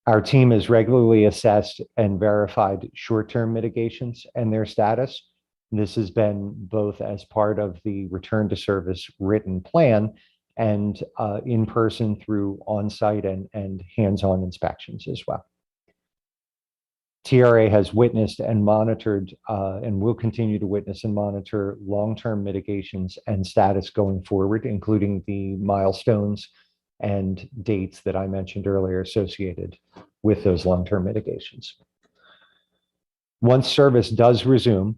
Our team has regularly assessed and verified short-term mitigations and their status. This has been both as part of the return to service written plan and in person through on-site and hands-on inspections as well. TRA has witnessed and monitored and will continue to witness and monitor long-term mitigations and status going forward, including the milestones and dates that I mentioned earlier associated with those long-term mitigations. Once service does resume,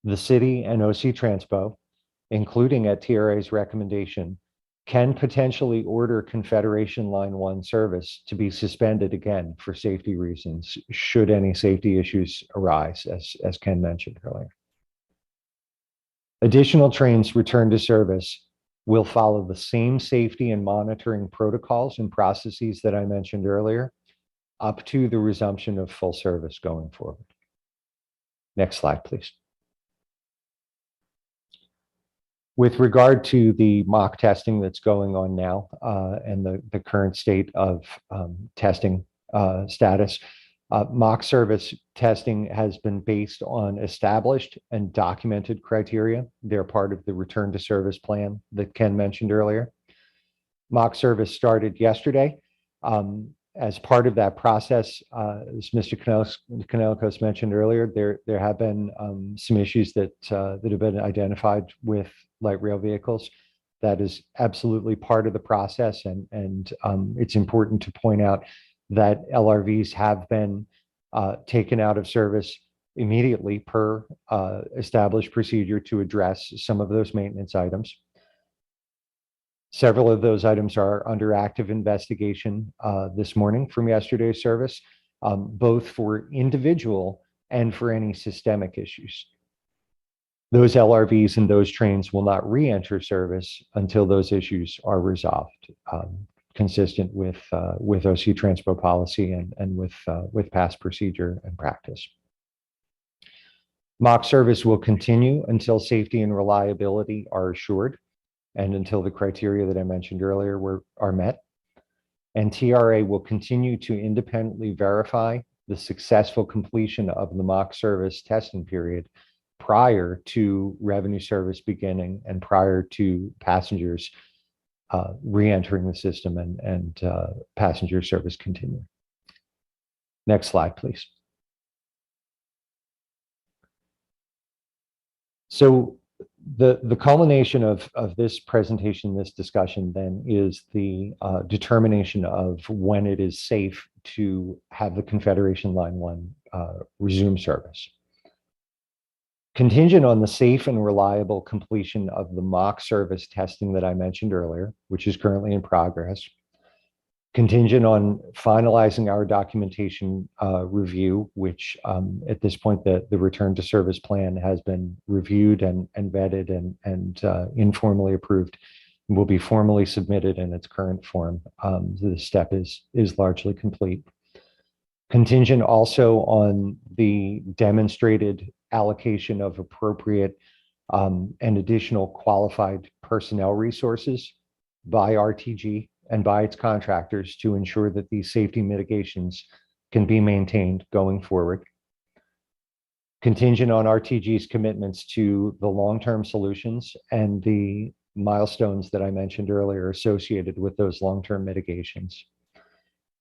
the city and OC Transpo, including at TRA's recommendation, can potentially order Confederation Line 1 service to be suspended again for safety reasons, should any safety issues arise, as Ken mentioned earlier. Additional trains return to service will follow the same safety and monitoring protocols and processes that I mentioned earlier, up to the resumption of full service going forward. Next slide, please. With regard to the mock testing that's going on now and the current state of testing status, mock service testing has been based on established and documented criteria. They're part of the return to service plan that Ken mentioned earlier. Mock service started yesterday. As part of that process, as Mr. Kanellakos mentioned earlier, there have been some issues that have been identified with light rail vehicles. That is absolutely part of the process, and it's important to point out that LRVs have been taken out of service immediately per established procedure to address some of those maintenance items. Several of those items are under active investigation this morning from yesterday's service, both for individual and for any systemic issues. Those LRVs and those trains will not re-enter service until those issues are resolved, consistent with OC Transpo policy and with past procedure and practice. Mock service will continue until safety and reliability are assured, and until the criteria that I mentioned earlier are met. And TRA will continue to independently verify the successful completion of the mock service testing period prior to revenue service beginning and prior to passengers re-entering the system and passenger service continuing. Next slide, please. So the culmination of this presentation, this discussion then is the determination of when it is safe to have the Confederation Line 1 resume service. Contingent on the safe and reliable completion of the mock service testing that I mentioned earlier, which is currently in progress, contingent on finalizing our documentation review, which at this point the return to service plan has been reviewed and vetted and informally approved, will be formally submitted in its current form. This step is largely complete. Contingent also on the demonstrated allocation of appropriate and additional qualified personnel resources by RTG and by its contractors to ensure that these safety mitigations can be maintained going forward. Contingent on RTG's commitments to the long-term solutions and the milestones that I mentioned earlier associated with those long-term mitigations.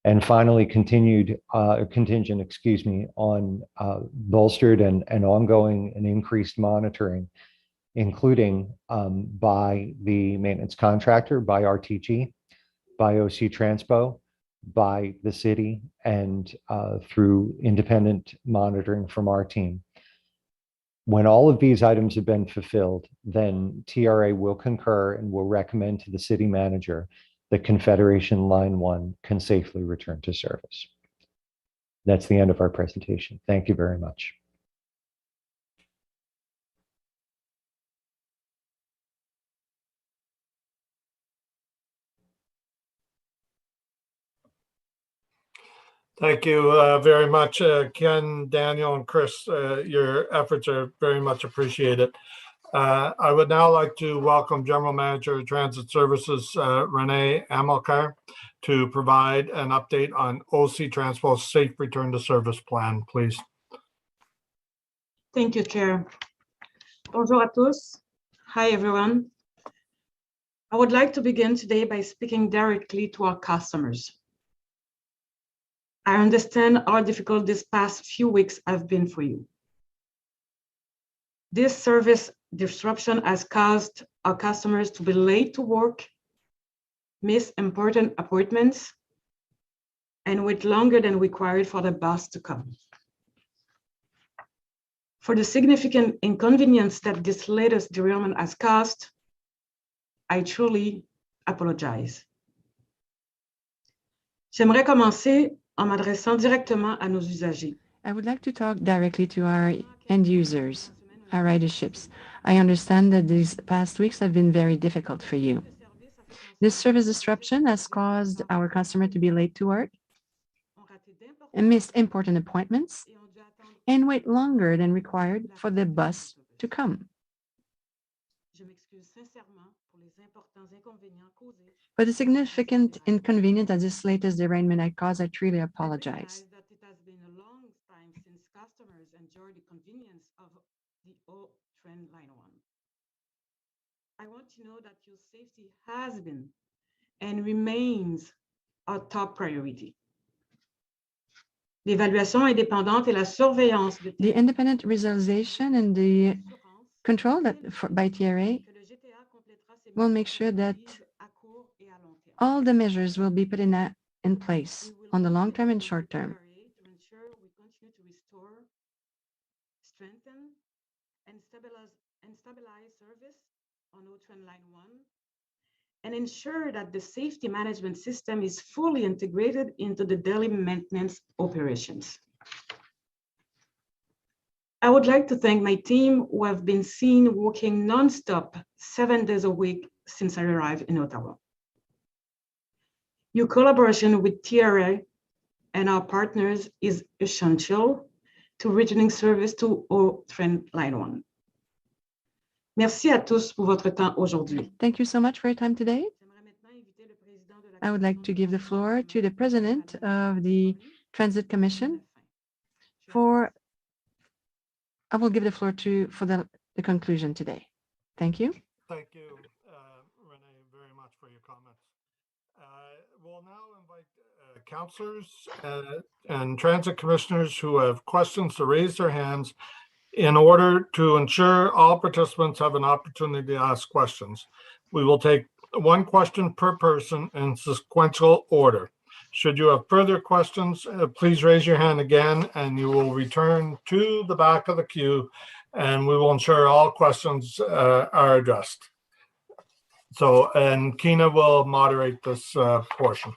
And finally, contingent, on bolstered and ongoing and increased monitoring, including by the maintenance contractor, by RTG, by OC Transpo, by the city, and through independent monitoring from our team. When all of these items have been fulfilled, then TRA will concur and will recommend to the city manager that Confederation Line 1 can safely return to service. That's the end of our presentation. Thank you very much. Thank you very much, Ken, Daniel, and Chris. Your efforts are very much appreciated. I would now like to welcome General Manager of Transit Services, Renée Amilcar, to provide an update on OC Transpo's Safe Return to Service plan, please. Thank you, Chair. Bonjour à tous. Hi, everyone. I would like to begin today by speaking directly to our customers. I understand how difficult these past few weeks have been for you. This service disruption has caused our customers to be late to work, miss important appointments, and wait longer than required for the bus to come. For the significant inconvenience that this latest derailment has caused, I truly apologize. J'aimerais commencer en m'adressant directement à nos usagers. I would like to talk directly to our end users, our riderships. I understand that these past weeks have been very difficult for you. This service disruption has caused our customer to be late to work and missed important appointments and wait longer than required for the bus to come. For the significant inconvenience that this latest derailment had caused, I truly apologize. That it has been a long time since customers enjoy the convenience of the old train line 1. I want to know that your safety has been and remains our top priority. L'évaluation indépendante et la surveillance de The independent realization and the control that by TRA will make sure that all the measures will be put in place on the long term and short term. To ensure we continue to restore, strengthen, and stabilize service on O Train Line 1, and ensure that the safety management system is fully integrated into the daily maintenance operations. I would like to thank my team who have been seen working non-stop 7 days a week since I arrived in Ottawa. Your collaboration with TRA and our partners is essential to returning service to O Train Line 1. Merci à tous pour votre temps aujourd'hui. Thank you so much for your time today. I would like to give the floor to the President of the Transit Commission I will give the floor for the conclusion today. Thank you. Thank you, Renee, very much for your comments. We'll now invite councillors and transit commissioners who have questions to raise their hands in order to ensure all participants have an opportunity to ask questions. We will take one question per person in sequential order. Should you have further questions, please raise your hand again and you will return to the back of the queue and we will ensure all questions are addressed. So, and Kina will moderate this portion.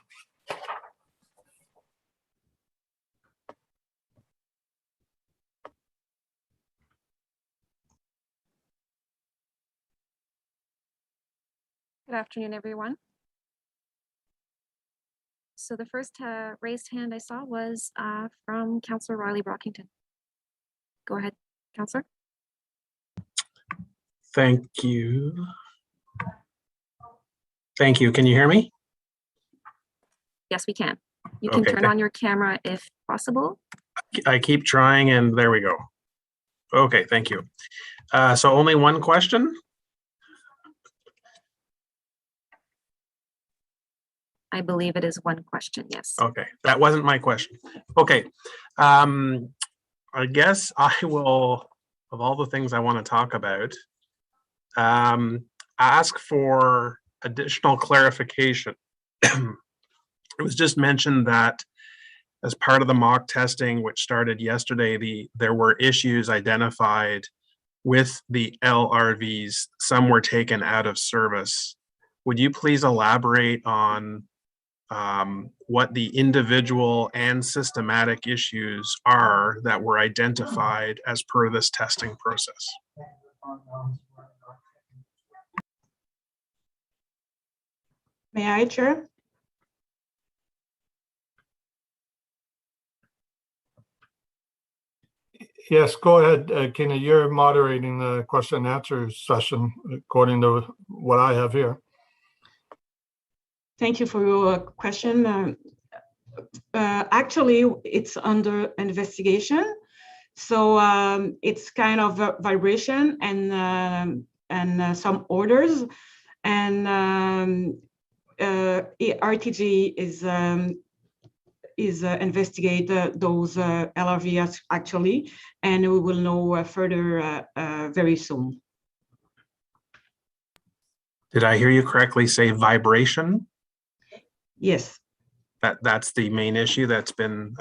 Good afternoon, everyone. So the first raised hand I saw was from Councillor Riley Brockington. Go ahead, Councillor. Thank you. Thank you. Can you hear me? Yes, we can. You can turn on your camera if possible. I keep trying and there we go. Okay, thank you. So only one question? I believe it is one question, yes. Okay, that wasn't my question. Okay, I guess I will, of all the things I want to talk about, ask for additional clarification. It was just mentioned that as part of the mock testing, which started yesterday, there were issues identified with the LRVs. Some were taken out of service. Would you please elaborate on what the individual and systematic issues are that were identified as per this testing process? May I, Chair? Yes, go ahead, Kina. You're moderating the question and answer session according to what I have here. Thank you for your question. Actually, it's under investigation. So it's kind of a vibration and some orders. And RTG investigate those LRVs actually, and we will know further very soon. Did I hear you correctly say vibration? Yes. That's the main issue that's been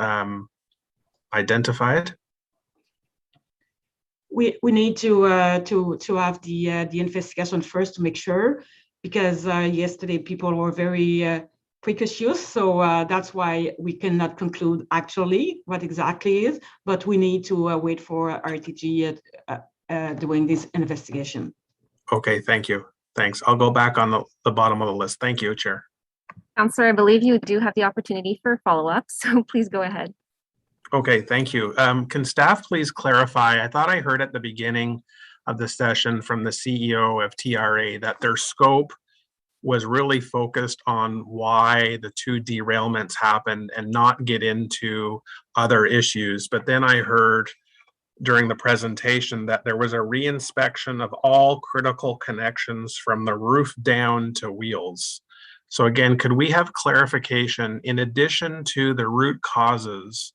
identified. We need to have the investigation first to make sure, because yesterday people were very precocious, so that's why we cannot conclude actually what exactly is, but we need to wait for RTG doing this investigation. Okay, thank you. Thanks. I'll go back on the bottom of the list. Thank you, Chair. Councillor, I believe you do have the opportunity for follow-up, so please go ahead. Okay, thank you. Can staff please clarify? I thought I heard at the beginning of the session from the CEO of TRA that their scope was really focused on why the 2 derailments happened and not get into other issues. But then I heard during the presentation that there was a reinspection of all critical connections from the roof down to wheels. So again, could we have clarification, in addition to the root causes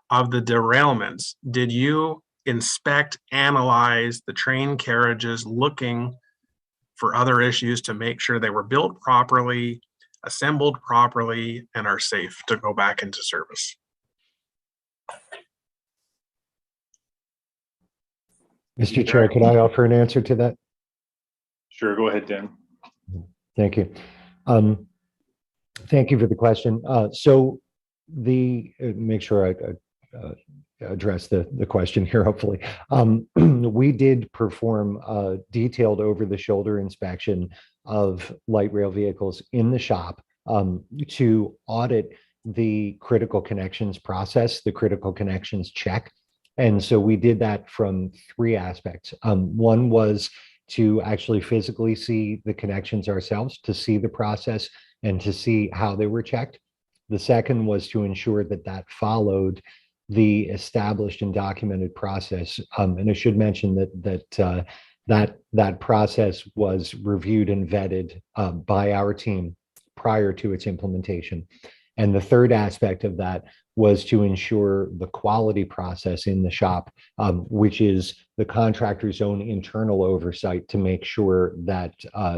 of the derailments, did you inspect, analyze the train carriages, looking for other issues to make sure they were built properly, assembled properly, and are safe to go back into service? Mr. Chair, can I offer an answer to that? Sure, go ahead, Dan. Thank you. Thank you for the question. So make sure I address the question here, hopefully. We did perform a detailed over-the-shoulder inspection of light rail vehicles in the shop to audit the critical connections process, the critical connections check. And so we did that from 3 aspects. One was to actually physically see the connections ourselves, to see the process and to see how they were checked. The second was to ensure that that followed the established and documented process. And I should mention that process was reviewed and vetted by our team prior to its implementation. And the third aspect of that was to ensure the quality process in the shop, which is the contractor's own internal oversight to make sure that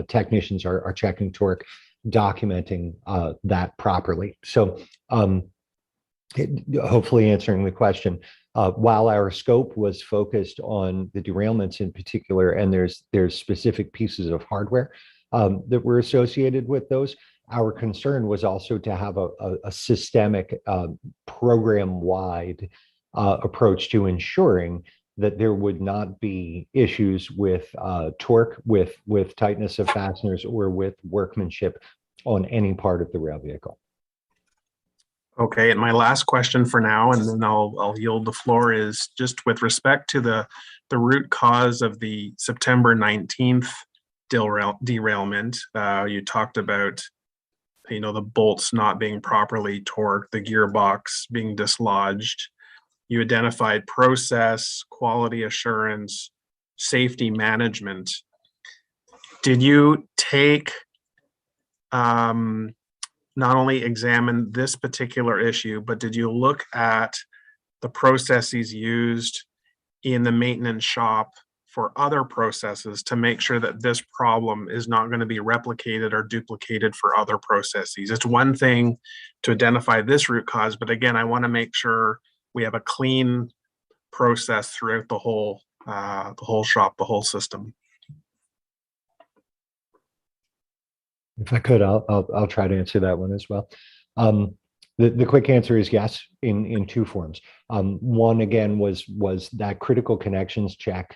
technicians are checking torque, documenting that properly. So hopefully answering the question, while our scope was focused on the derailments in particular, and there's specific pieces of hardware that were associated with those, our concern was also to have a systemic program-wide approach to ensuring that there would not be issues with torque, with tightness of fasteners, or with workmanship on any part of the rail vehicle. Okay, and my last question for now, and then I'll yield the floor, is just with respect to the root cause of the September 19th derailment. You talked about, the bolts not being properly torqued, the gearbox being dislodged. You identified process, quality assurance, safety management. Did you take, not only examine this particular issue, but did you look at the processes used in the maintenance shop for other processes to make sure that this problem is not going to be replicated or duplicated for other processes? It's one thing to identify this root cause, but again, I want to make sure we have a clean process throughout the whole shop, the whole system. If I could, I'll try to answer that one as well. The quick answer is yes, in 2 forms. One, again, was that critical connections check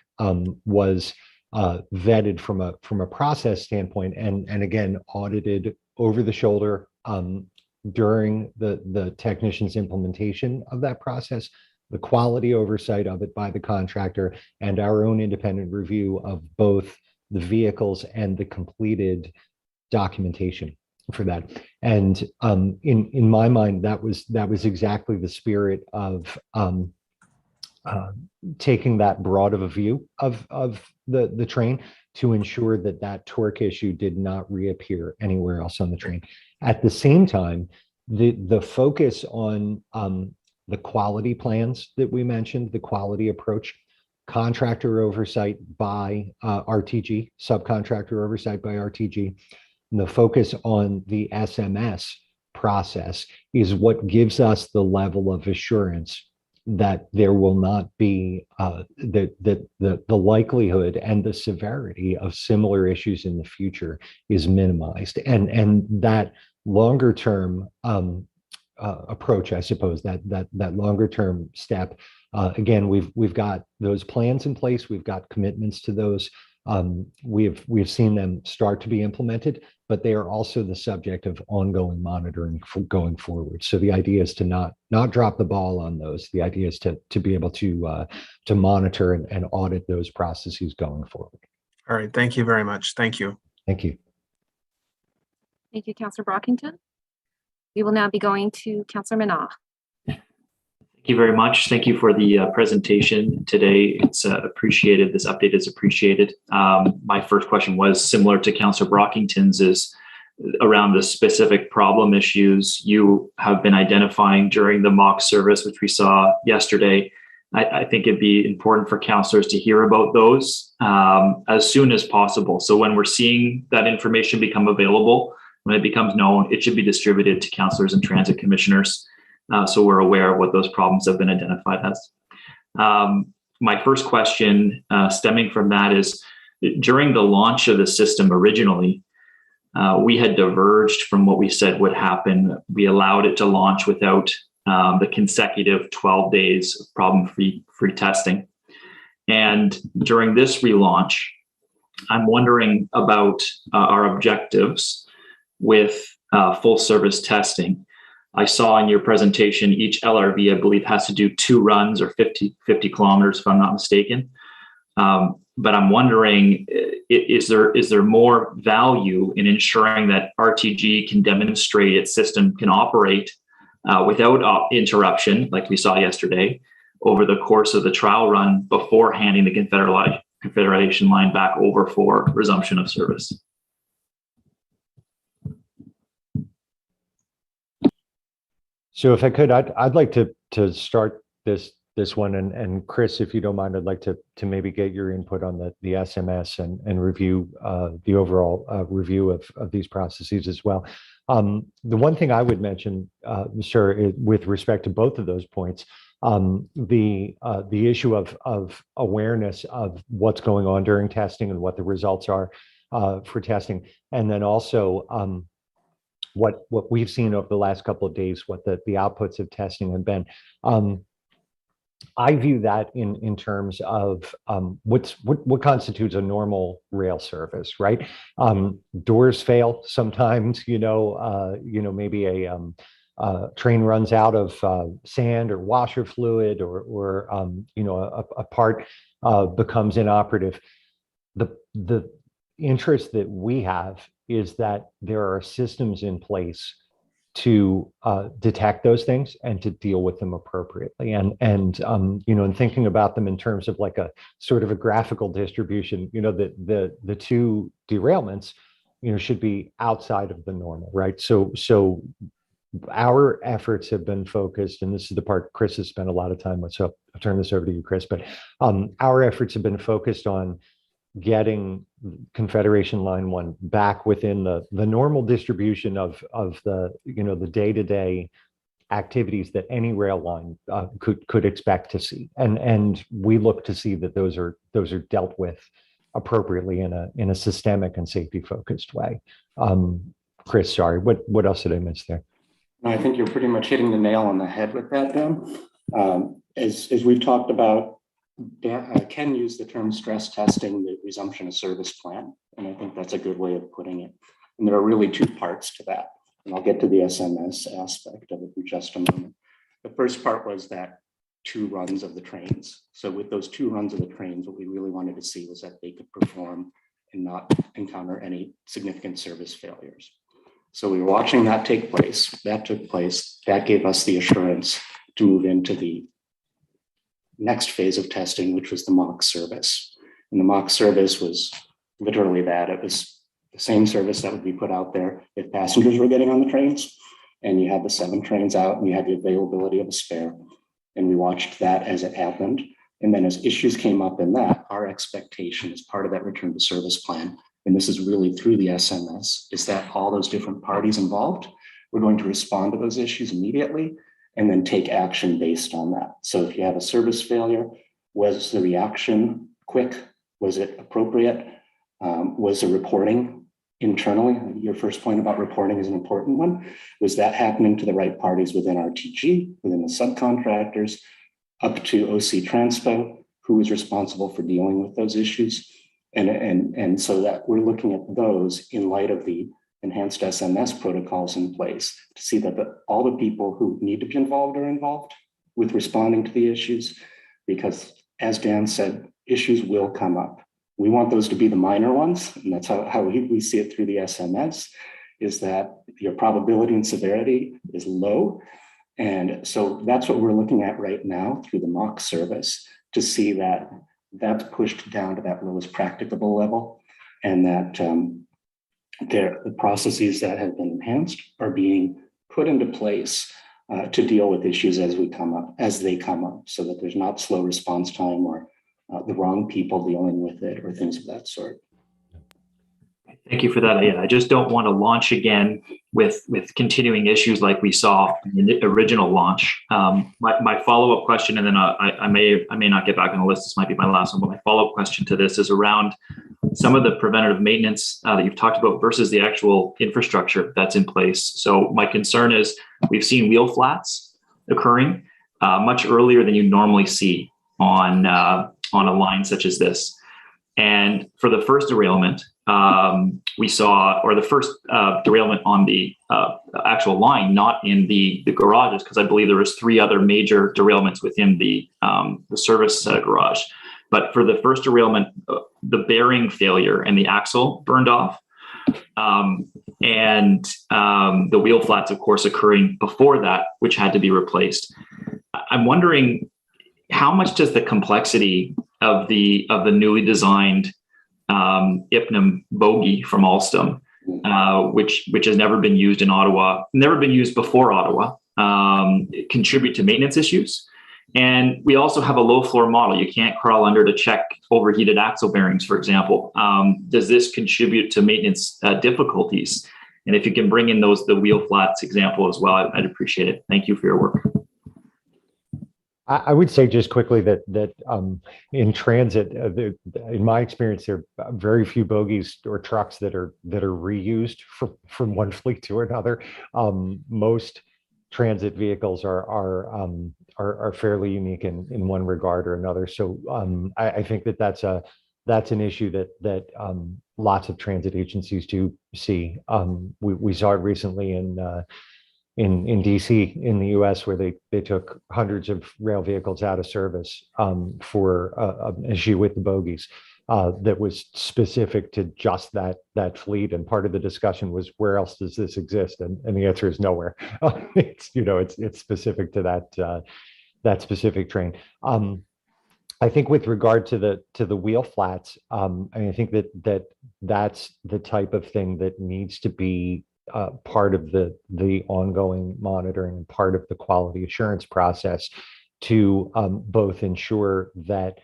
was vetted from a process standpoint, and again audited over the shoulder during the technician's implementation of that process, the quality oversight of it by the contractor, and our own independent review of both the vehicles and the completed documentation for that. And in my mind, that was exactly the spirit of taking that broad of a view of the train to ensure that torque issue did not reappear anywhere else on the train. At the same time, the focus on the quality plans that we mentioned, the quality approach, contractor oversight by RTG, subcontractor oversight by RTG, and the focus on the SMS process is what gives us the level of assurance that there will not be the likelihood and the severity of similar issues in the future is minimized, and that longer term approach, I suppose, that longer term step. Again, we've got those plans in place. We've got commitments to those. We've seen them start to be implemented, but they are also the subject of ongoing monitoring going forward. So the idea is to not drop the ball on those. The idea is to be able to monitor and audit those processes going forward. All right. Thank you very much. Thank you. Thank you. Thank you, Councillor Brockington. We will now be going to Councillor Minard. Thank you very much. Thank you for the presentation today. It's appreciated. This update is appreciated. My first question was similar to Councillor Brockington's, is around the specific problem issues you have been identifying during the mock service, which we saw yesterday. I think it'd be important for councillors to hear about those as soon as possible. So when we're seeing that information become available, when it becomes known, it should be distributed to councillors and transit commissioners, so we're aware of what those problems have been identified as. My first question stemming from that is, during the launch of the system originally, we had diverged from what we said would happen. We allowed it to launch without the consecutive 12 days of problem-free testing. And during this relaunch, I'm wondering about our objectives with full service testing. I saw in your presentation, each LRV, I believe, has to do 2 runs or 50 kilometers, if I'm not mistaken. But I'm wondering, is there more value in ensuring that RTG can demonstrate its system can operate without interruption, like we saw yesterday, over the course of the trial run before handing the Confederation line back over for resumption of service? So if I could, I'd like to start this one, and Chris, if you don't mind, I'd like to maybe get your input on the SMS and review the overall review of these processes as well. The one thing I would mention, sir, with respect to both of those points, the issue of awareness of what's going on during testing and what the results are for testing, and then also what we've seen over the last couple of days, what the outputs of testing have been. I view that in terms of what constitutes a normal rail service, right? Doors fail sometimes, maybe a train runs out of sand or washer fluid, or a part becomes inoperative. The interest that we have is that there are systems in place to detect those things and to deal with them appropriately. And in thinking about them in terms of like a sort of a graphical distribution, the 2 derailments, should be outside of the normal, right? So our efforts have been focused, and this is the part Chris has spent a lot of time with, so I'll turn this over to you, Chris, but our efforts have been focused on getting Confederation Line 1 back within the normal distribution of the day-to-day activities that any rail line could expect to see, and we look to see that those are dealt with appropriately in a systemic and safety focused way. Chris, sorry, what else did I miss there? I think you're pretty much hitting the nail on the head with that, Ben. As we've talked about, Ken used the term stress testing the resumption of service plan, and I think that's a good way of putting it. And there are really 2 parts to that, and I'll get to the SMS aspect of it in just a moment. The first part was that 2 runs of the trains. So with those 2 runs of the trains, what we really wanted to see was that they could perform and not encounter any significant service failures. So we were watching that take place. That took place. That gave us the assurance to move into the next phase of testing, which was the mock service. And the mock service was literally that. It was the same service that would be put out there if passengers were getting on the trains. and you had the 7 trains out and you had the availability of a spare. And we watched that as it happened. And then as issues came up in that, our expectation as part of that return to service plan, and this is really through the SMS, is that all those different parties involved, we're going to respond to those issues immediately and then take action based on that. So if you have a service failure, was the reaction quick? Was it appropriate? Was the reporting internally? Your first point about reporting is an important one. Was that happening to the right parties within RTG, within the subcontractors, up to OC Transpo, who was responsible for dealing with those issues? And so that we're looking at those in light of the enhanced SMS protocols in place to see that all the people who need to be involved are involved with responding to the issues, because as Dan said, issues will come up. We want those to be the minor ones, and that's how we see it through the SMS, is that your probability and severity is low. And so that's what we're looking at right now through the mock service, to see that that's pushed down to that lowest practicable level, and that the processes that have been enhanced are being put into place to deal with issues as they come up, so that there's not slow response time or the wrong people dealing with it or things of that sort. Thank you for that. Yeah, I just don't want to launch again with continuing issues like we saw in the original launch. My follow-up question, and then I may not get back on the list. This might be my last one, but my follow-up question to this is around some of the preventative maintenance that you've talked about versus the actual infrastructure that's in place. So my concern is we've seen wheel flats occurring much earlier than you normally see on a line such as this. And for the first derailment, we saw, or the first derailment on the actual line, not in the garages, because I believe there was 3 other major derailments within the service garage. But for the first derailment, the bearing failure and the axle burned off. And the wheel flats, of course, occurring before that, which had to be replaced. I'm wondering, how much does the complexity of the newly designed IPNM bogie from Alstom, which has never been used in Ottawa, never been used before Ottawa, contribute to maintenance issues? And we also have a low floor model. You can't crawl under to check overheated axle bearings, for example. Does this contribute to maintenance difficulties? And if you can bring in the wheel flats example as well, I'd appreciate it. Thank you for your work. I would say just quickly that in transit, in my experience, there are very few bogies or trucks that are reused from one fleet to another. Most transit vehicles are fairly unique in one regard or another. So I think that's an issue that lots of transit agencies do see. We saw it recently in DC in the US, where they took hundreds of rail vehicles out of service for an issue with the bogies that was specific to just that fleet. And part of the discussion was, where else does this exist? And the answer is nowhere. It's specific to that specific train. I think with regard to the wheel flats, I think that's the type of thing that needs to be part of the ongoing monitoring and part of the quality assurance process to both ensure that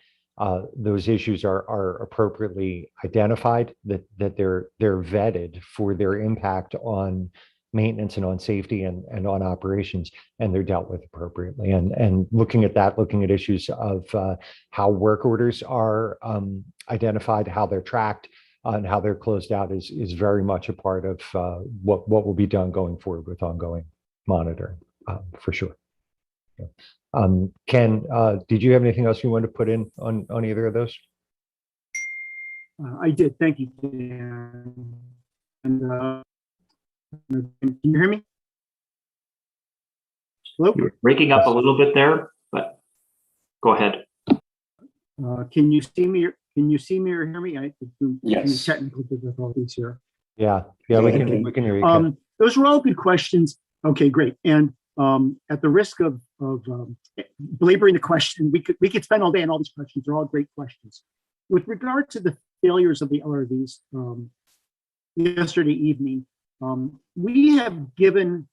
those issues are appropriately identified, that they're vetted for their impact on maintenance and on safety and on operations, and they're dealt with appropriately. And looking at issues of how work orders are identified, how they're tracked, and how they're closed out is very much a part of what will be done going forward with ongoing monitoring, for sure. Ken, did you have anything else you wanted to put in on either of those? I did. Thank you, Dan. And can you hear me? Hello? You're breaking up a little bit there, but go ahead. Can you see me? Can you see me or hear me? Yes. Technical difficulties here. Yeah, we can hear you. Those were all good questions. Okay, great. And at the risk of belaboring the question, we could spend all day on all these questions. They're all great questions. With regard to the failures of the LRVs yesterday evening, We have given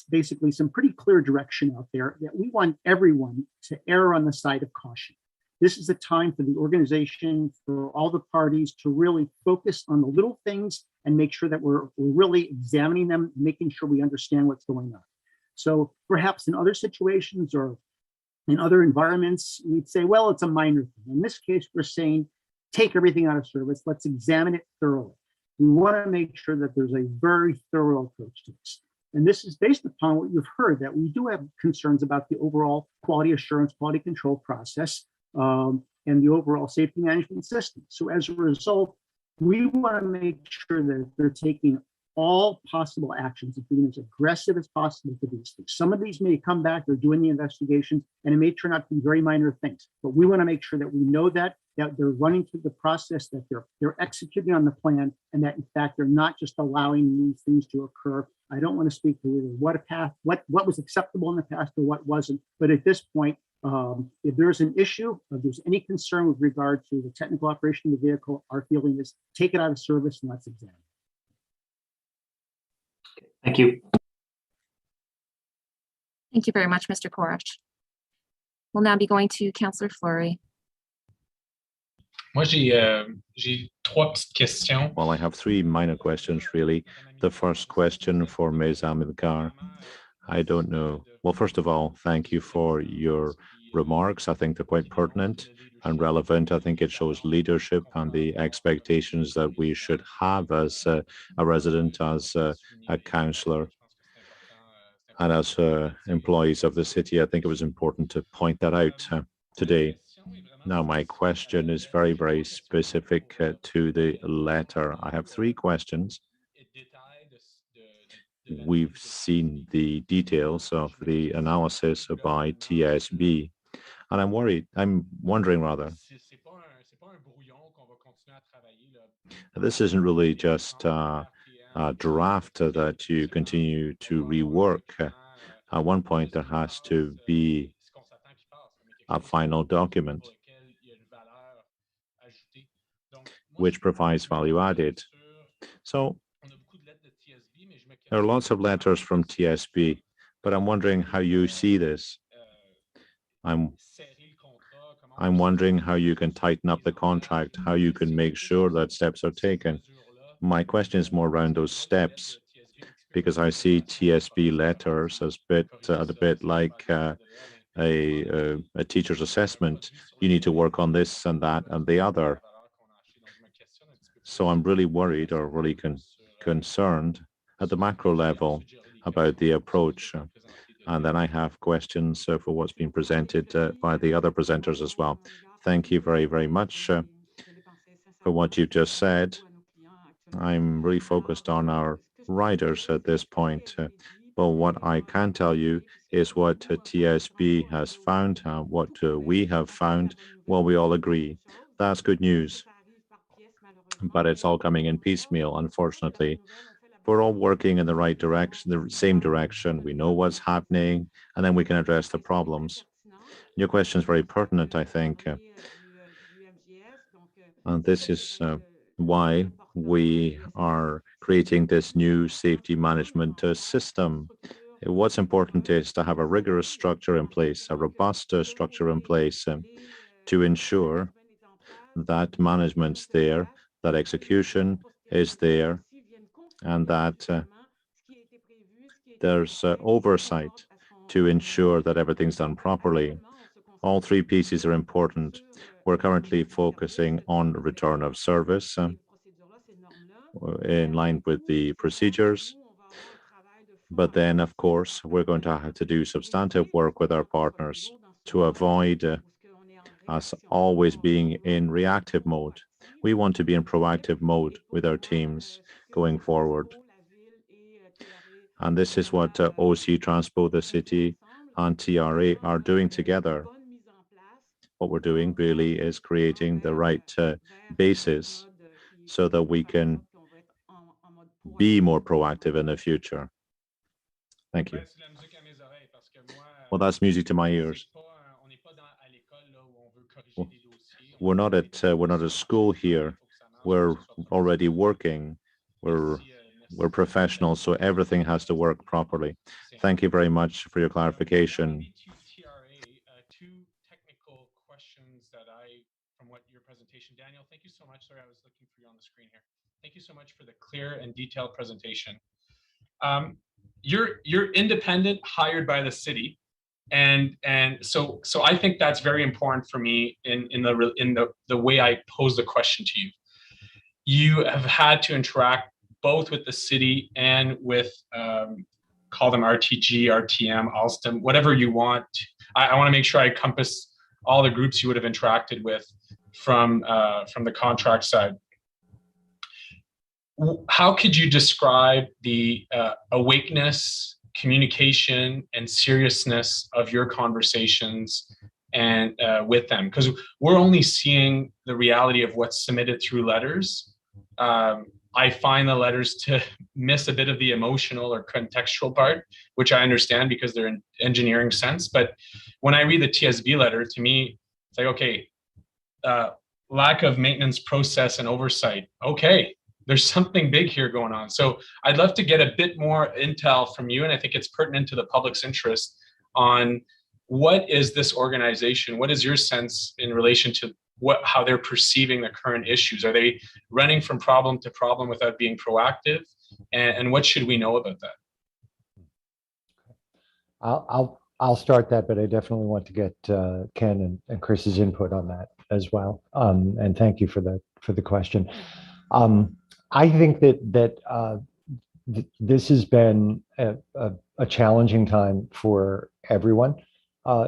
basically some pretty clear direction out there that we want everyone to err on the side of caution. This is a time for the organization, for all the parties to really focus on the little things and make sure that we're really examining them, making sure we understand what's going on. So perhaps in other situations or in other environments, we'd say, well, it's a minor thing. In this case, we're saying, take everything out of service. Let's examine it thoroughly. We want to make sure that there's a very thorough approach to this. And this is based upon what you've heard, that we do have concerns about the overall quality assurance, quality control process, and the overall safety management system. So as a result, we want to make sure that they're taking all possible actions and being as aggressive as possible to these things. Some of these may come back, they're doing the investigations, and it may turn out to be very minor things. But we want to make sure that we know that they're running through the process, that they're executing on the plan, and that in fact they're not just allowing these things to occur. I don't want to speak to what was acceptable in the past or what wasn't, but at this point, if there's an issue, if there's any concern with regard to the technical operation of the vehicle, our feeling is take it out of service and let's examine it. Thank you. Thank you very much, Mr. Koresh. We'll now be going to Councillor Fleury. Moi, j'ai trois petites questions. Well, I have three minor questions, really. The first question for Ms. Amilcar. I don't know. Well, first of all, thank you for your remarks. I think they're quite pertinent and relevant. I think it shows leadership and the expectations that we should have as a resident, as a councillor, and as employees of the city. I think it was important to point that out today. Now, my question is very, very specific to the letter. I have three questions. We've seen the details of the analysis by TSB, and I'm wondering rather, this isn't really just a draft that you continue to rework. At one point, there has to be a final document which provides value added. So there are lots of letters from TSB, but I'm wondering how you see this. I'm wondering how you can tighten up the contract, how you can make sure that steps are taken. My question is more around those steps, because I see TSB letters as a bit like a teacher's assessment. You need to work on this and that and the other. So I'm really worried or really concerned at the macro level about the approach. And then I have questions for what's been presented by the other presenters as well. Thank you very, very much for what you've just said. I'm really focused on our riders at this point. But what I can tell you is what TSB has found, what we have found. Well, we all agree. That's good news. But it's all coming in piecemeal, unfortunately. We're all working in the right direction, the same direction. We know what's happening, and then we can address the problems. Your question is very pertinent, I think. And this is why we are creating this new safety management system. What's important is to have a rigorous structure in place, a robust structure in place to ensure that management's there, that execution is there, and that there's oversight to ensure that everything's done properly. All three pieces are important. We're currently focusing on return of service in line with the procedures. But then, of course, we're going to have to do substantive work with our partners to avoid us always being in reactive mode. We want to be in proactive mode with our teams going forward. And this is what OC Transpo, the city, and TRA are doing together. What we're doing really is creating the right basis so that we can be more proactive in the future. Thank you. Well, that's music to my ears. We're not at school here. We're already working. We're We're professionals, so everything has to work properly. Thank you very much for your clarification. Two technical questions that from what your presentation, Daniel, thank you so much. Sorry, I was looking for you on the screen here. Thank you so much for the clear and detailed presentation. You're independent, hired by the city, and so I think that's very important for me in the way I pose the question to you. You have had to interact both with the city and with call them RTG, RTM, Alstom, whatever you want. I want to make sure I encompass all the groups you would have interacted with from the contract side. How could you describe the awakeness, communication, and seriousness of your conversations and with them? Because we're only seeing the reality of what's submitted through letters. I find the letters to miss a bit of the emotional or contextual part, which I understand because they're in engineering sense. But when I read the TSB letter, to me, it's like, okay, lack of maintenance process and oversight. Okay, there's something big here going on. So I'd love to get a bit more intel from you, and I think it's pertinent to the public's interest on what is this organization? What is your sense in relation to how they're perceiving the current issues? Are they running from problem to problem without being proactive? And what should we know about that? I'll start that, but I definitely want to get Ken and Chris's input on that as well. And thank you for the question. I think that this has been a challenging time for everyone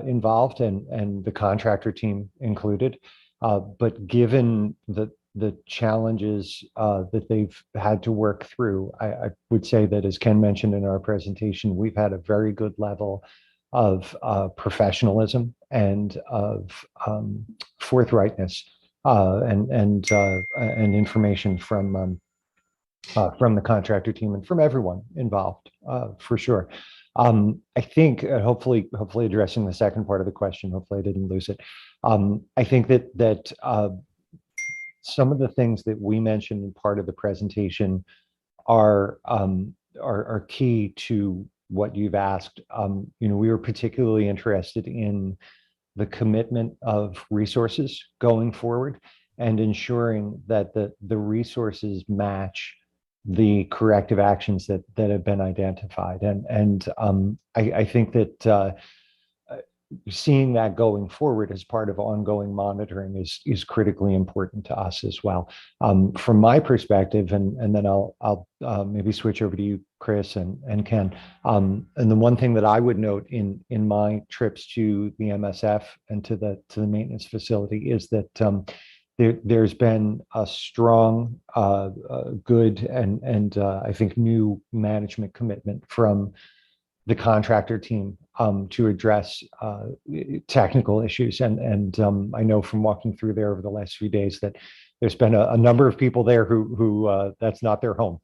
involved, and the contractor team included. But given the challenges that they've had to work through, I would say that, as Ken mentioned in our presentation, we've had a very good level of professionalism and of forthrightness and information from the contractor team and from everyone involved, for sure. I think hopefully addressing the second part of the question, hopefully I didn't lose it. I think that some of the things that we mentioned in part of the presentation are key to what you've asked. We were particularly interested in the commitment of resources going forward and ensuring that the resources match the corrective actions that have been identified. And I think that seeing that going forward as part of ongoing monitoring is critically important to us as well. From my perspective, and then I'll maybe switch over to you, Chris and Ken. And the one thing that I would note in my trips to the MSF and to the maintenance facility is that there's been a strong, good, and I think new management commitment from the contractor team to address technical issues. And I know from walking through there over the last few days that there's been a number of people there who that's not their home.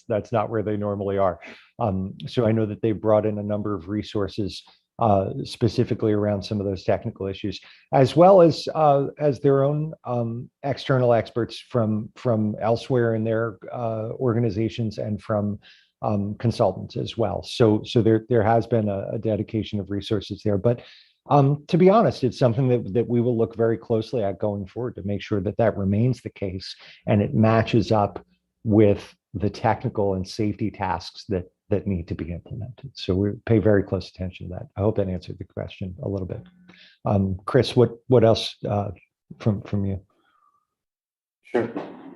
that's not where they normally are. So I know that they brought in a number of resources specifically around some of those technical issues, as well as their own external experts from elsewhere in their organizations and from consultants as well. So there has been a dedication of resources there. But to be honest, it's something that we will look very closely at going forward to make sure that remains the case and it matches up with the technical and safety tasks that need to be implemented. So we pay very close attention to that. I hope that answered the question a little bit. Chris, what else from you? Sure.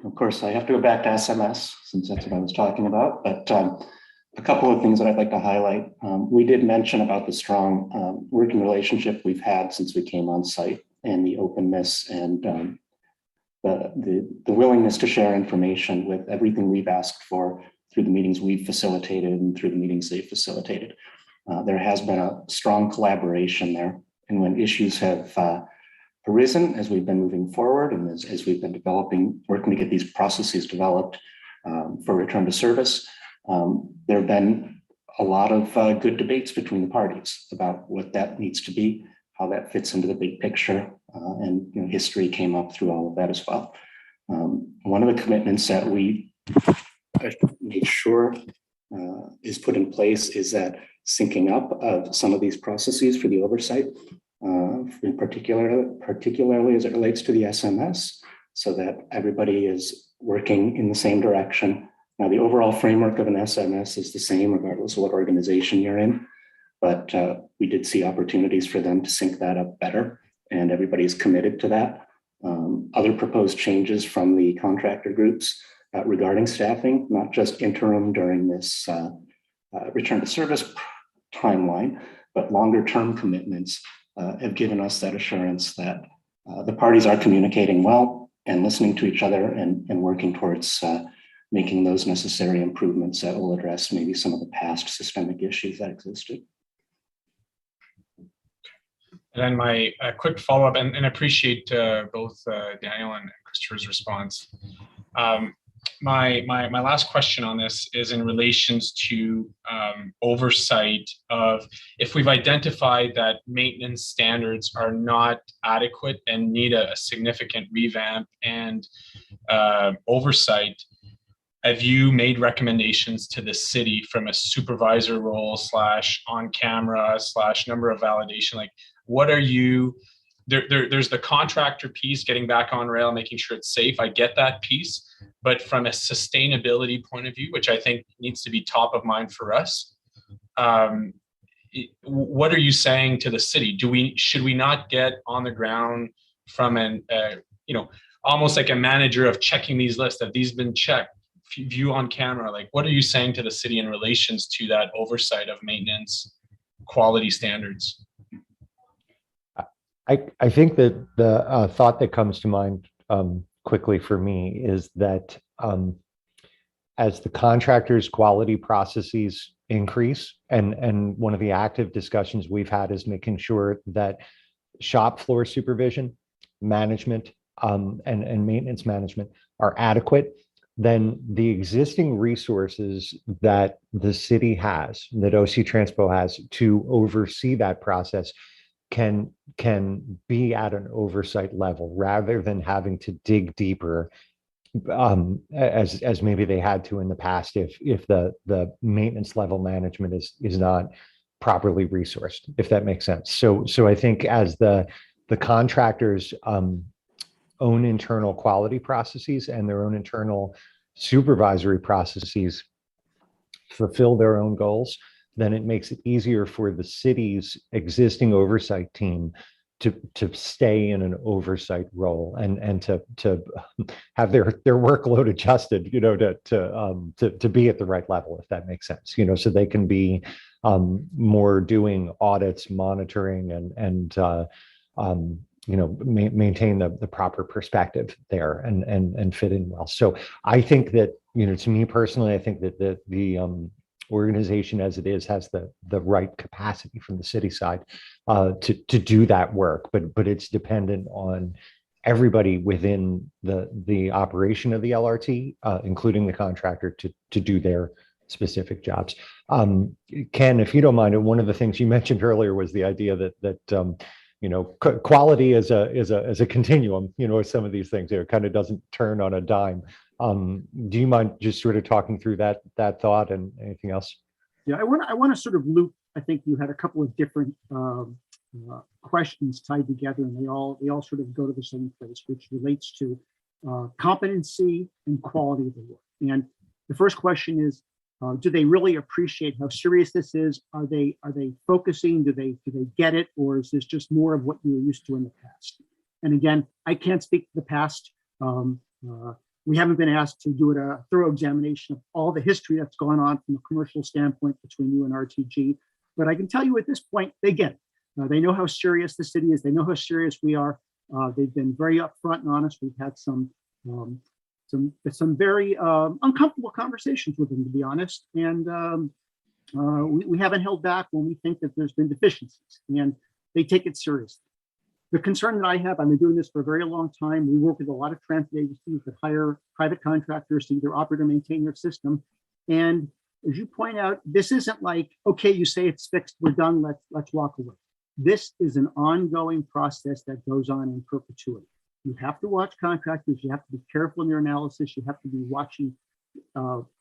Of course, I have to go back to SMS since that's what I was talking about. But a couple of things that I'd like to highlight. We did mention about the strong working relationship we've had since we came on site, and the openness and the willingness to share information with everything we've asked for through the meetings we've facilitated and through the meetings they've facilitated. There has been a strong collaboration there. And when issues have arisen as we've been moving forward and as we've been working to get these processes developed for return to service, there have been a lot of good debates between the parties about what that needs to be, how that fits into the big picture, and history came up through all of that as well. One of the commitments that we made sure is put in place is that syncing up of some of these processes for the oversight, in particularly as it relates to the SMS, so that everybody is working in the same direction. Now, the overall framework of an SMS is the same regardless of what organization you're in, but we did see opportunities for them to sync that up better, and everybody's committed to that. Other proposed changes from the contractor groups regarding staffing, not just interim during this return to service timeline, but longer term commitments have given us that assurance that the parties are communicating well and listening to each other and working towards making those necessary improvements that will address maybe some of the past systemic issues that existed. And then my quick follow-up, and appreciate both Daniel and Christopher's response. My last question on this is in relations to oversight of if we've identified that maintenance standards are not adequate and need a significant revamp and oversight. Have you made recommendations to the city from a supervisor role / on camera / number of validation? Like, what are you, there's the contractor piece, getting back on rail, making sure it's safe. I get that piece, but from a sustainability point of view, which I think needs to be top of mind for us, what are you saying to the city? Should we not get on the ground from an, almost like a manager of checking these lists? Have these been checked? View on camera, like what are you saying to the city in relations to that oversight of maintenance quality standards? I think that the thought that comes to mind quickly for me is that as the contractors' quality processes increase, and one of the active discussions we've had is making sure that shop floor supervision, management, and maintenance management are adequate, then the existing resources that the city has, that OC Transpo has to oversee that process can be at an oversight level rather than having to dig deeper as maybe they had to in the past if the maintenance level management is not properly resourced, if that makes sense. So I think as the contractors own internal quality processes and their own internal supervisory processes fulfill their own goals, then it makes it easier for the city's existing oversight team to stay in an oversight role and to have their workload adjusted, to be at the right level, if that makes sense, so they can be more doing audits, monitoring, and maintain the proper perspective there and fit in well. So I think that, to me personally, I think that the organization as it is has the right capacity from the city side to do that work, but it's dependent on everybody within the operation of the LRT, including the contractor, to do their specific jobs. Ken, if you don't mind, one of the things you mentioned earlier was the idea that quality is a continuum, some of these things it kind of doesn't turn on a dime. Do you mind just sort of talking through that thought and anything else? Yeah, I want to sort of loop. I think you had a couple of different questions tied together, and they all sort of go to the same place, which relates to competency and quality of the work. And the first question is, do they really appreciate how serious this is? Are they focusing? Do they get it, or is this just more of what you were used to in the past? And again, I can't speak to the past. We haven't been asked to do a thorough examination of all the history that's gone on from a commercial standpoint between you and RTG, but I can tell you at this point, they get it. They know how serious the city is. They know how serious we are. They've been very upfront and honest. We've had some very uncomfortable conversations with them, to be honest. And we haven't held back when we think that there's been deficiencies, and they take it seriously. The concern that I have, I've been doing this for a very long time. We work with a lot of transit agencies that hire private contractors to either operate or maintain their system. And as you point out, this isn't like, okay, you say it's fixed, we're done, let's walk away. This is an ongoing process that goes on in perpetuity. You have to watch contractors. You have to be careful in your analysis. You have to be watching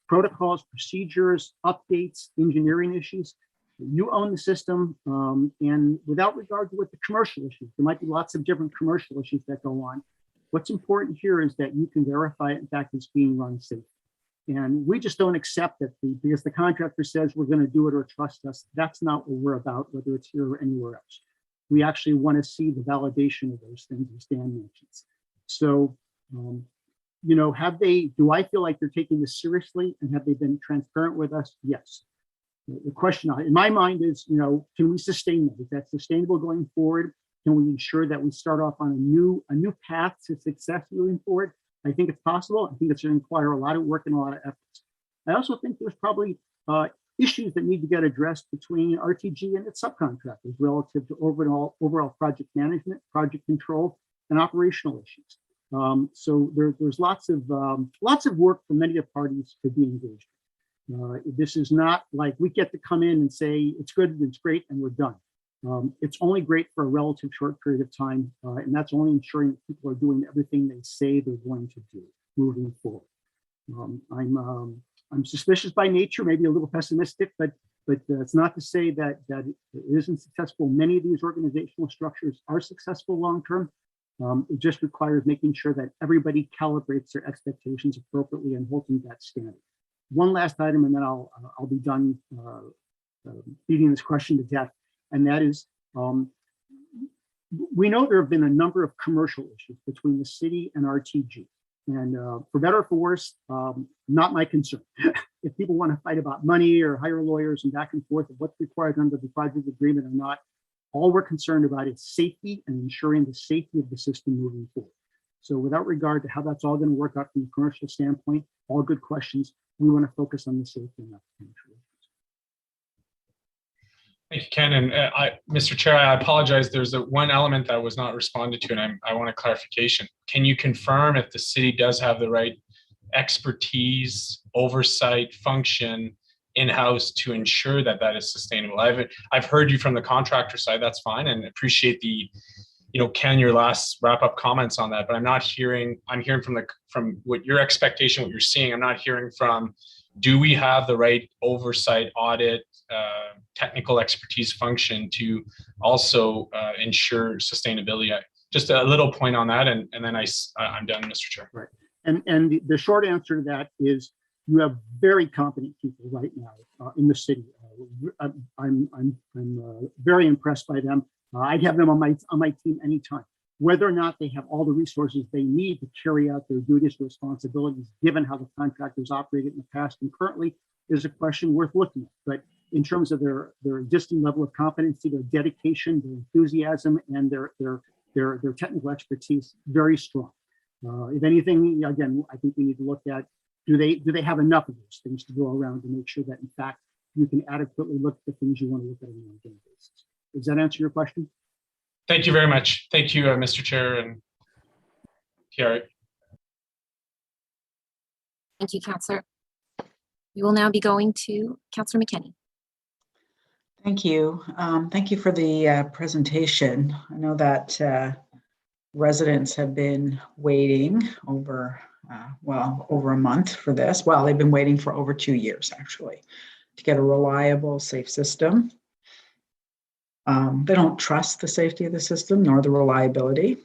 protocols, procedures, updates, engineering issues. You own the system, and without regard to what the commercial issues, there might be lots of different commercial issues that go on. What's important here is that you can verify, in fact, it's being run safe. And we just don't accept that because the contractor says we're going to do it or trust us. That's not what we're about, whether it's here or anywhere else. We actually want to see the validation of those things, as Dan mentions. So, you know, do I feel like they're taking this seriously, and have they been transparent with us? Yes. The question in my mind is, you know, can we sustain that? Is that sustainable going forward? Can we ensure that we start off on a new path to success moving forward? I think it's possible. I think it's going to require a lot of work and a lot of efforts. I also think there's probably issues that need to get addressed between RTG and its subcontractors relative to overall project management, project control, and operational issues. So there's lots of work for many of the parties to be engaged. This is not like we get to come in and say it's good, it's great, and we're done. It's only great for a relative short period of time, and that's only ensuring that people are doing everything they say they're going to do moving forward. I'm suspicious by nature, maybe a little pessimistic, but it's not to say that it isn't successful. Many of these organizational structures are successful long term. It just requires making sure that everybody calibrates their expectations appropriately and holding that standard. One last item, and then I'll be done beating this question to death. And that is, we know there have been a number of commercial issues between the city and RTG. And for better or for worse, not my concern. If people want to fight about money or hire lawyers and back and forth of what's required under the project agreement or not, all we're concerned about is safety and ensuring the safety of the system moving forward. So without regard to how that's all going to work out from a commercial standpoint, all good questions. We want to focus on the safety and not the commercial issues. Thank you, Ken. And Mr. Chair, I apologize. There's one element that was not responded to, and I want a clarification. Can you confirm if the city does have the right expertise, oversight, function in-house to ensure that that is sustainable? I've heard you from the contractor side. That's fine, and appreciate the, you know, Ken, your last wrap-up comments on that. But I'm hearing from what your expectation, what you're seeing. I'm not hearing from, do we have the right oversight, audit, technical expertise function to also ensure sustainability? Just a little point on that, and then I'm done, Mr. Chair. Right. And the short answer to that is you have very competent people right now in the city. I'm very impressed by them. I'd have them on my team anytime. Whether or not they have all the resources they need to carry out their duties and responsibilities, given how the contractors operated in the past and currently, is a question worth looking at. But in terms of their existing level of competency, their dedication, their enthusiasm, and their technical expertise, very strong. If anything, again, I think we need to look at, do they have enough of those things to go around to make sure that, in fact, you can adequately look at the things you want to look at on an ongoing basis. Does that answer your question? Thank you very much. Thank you, Mr. Chair and Thierry. Thank you, Councillor. We will now be going to Councillor McKenney. Thank you. Thank you for the presentation. I know that residents have been waiting over a month for this. Well, they've been waiting for over 2 years, actually, to get a reliable, safe system. They don't trust the safety of the system nor the reliability,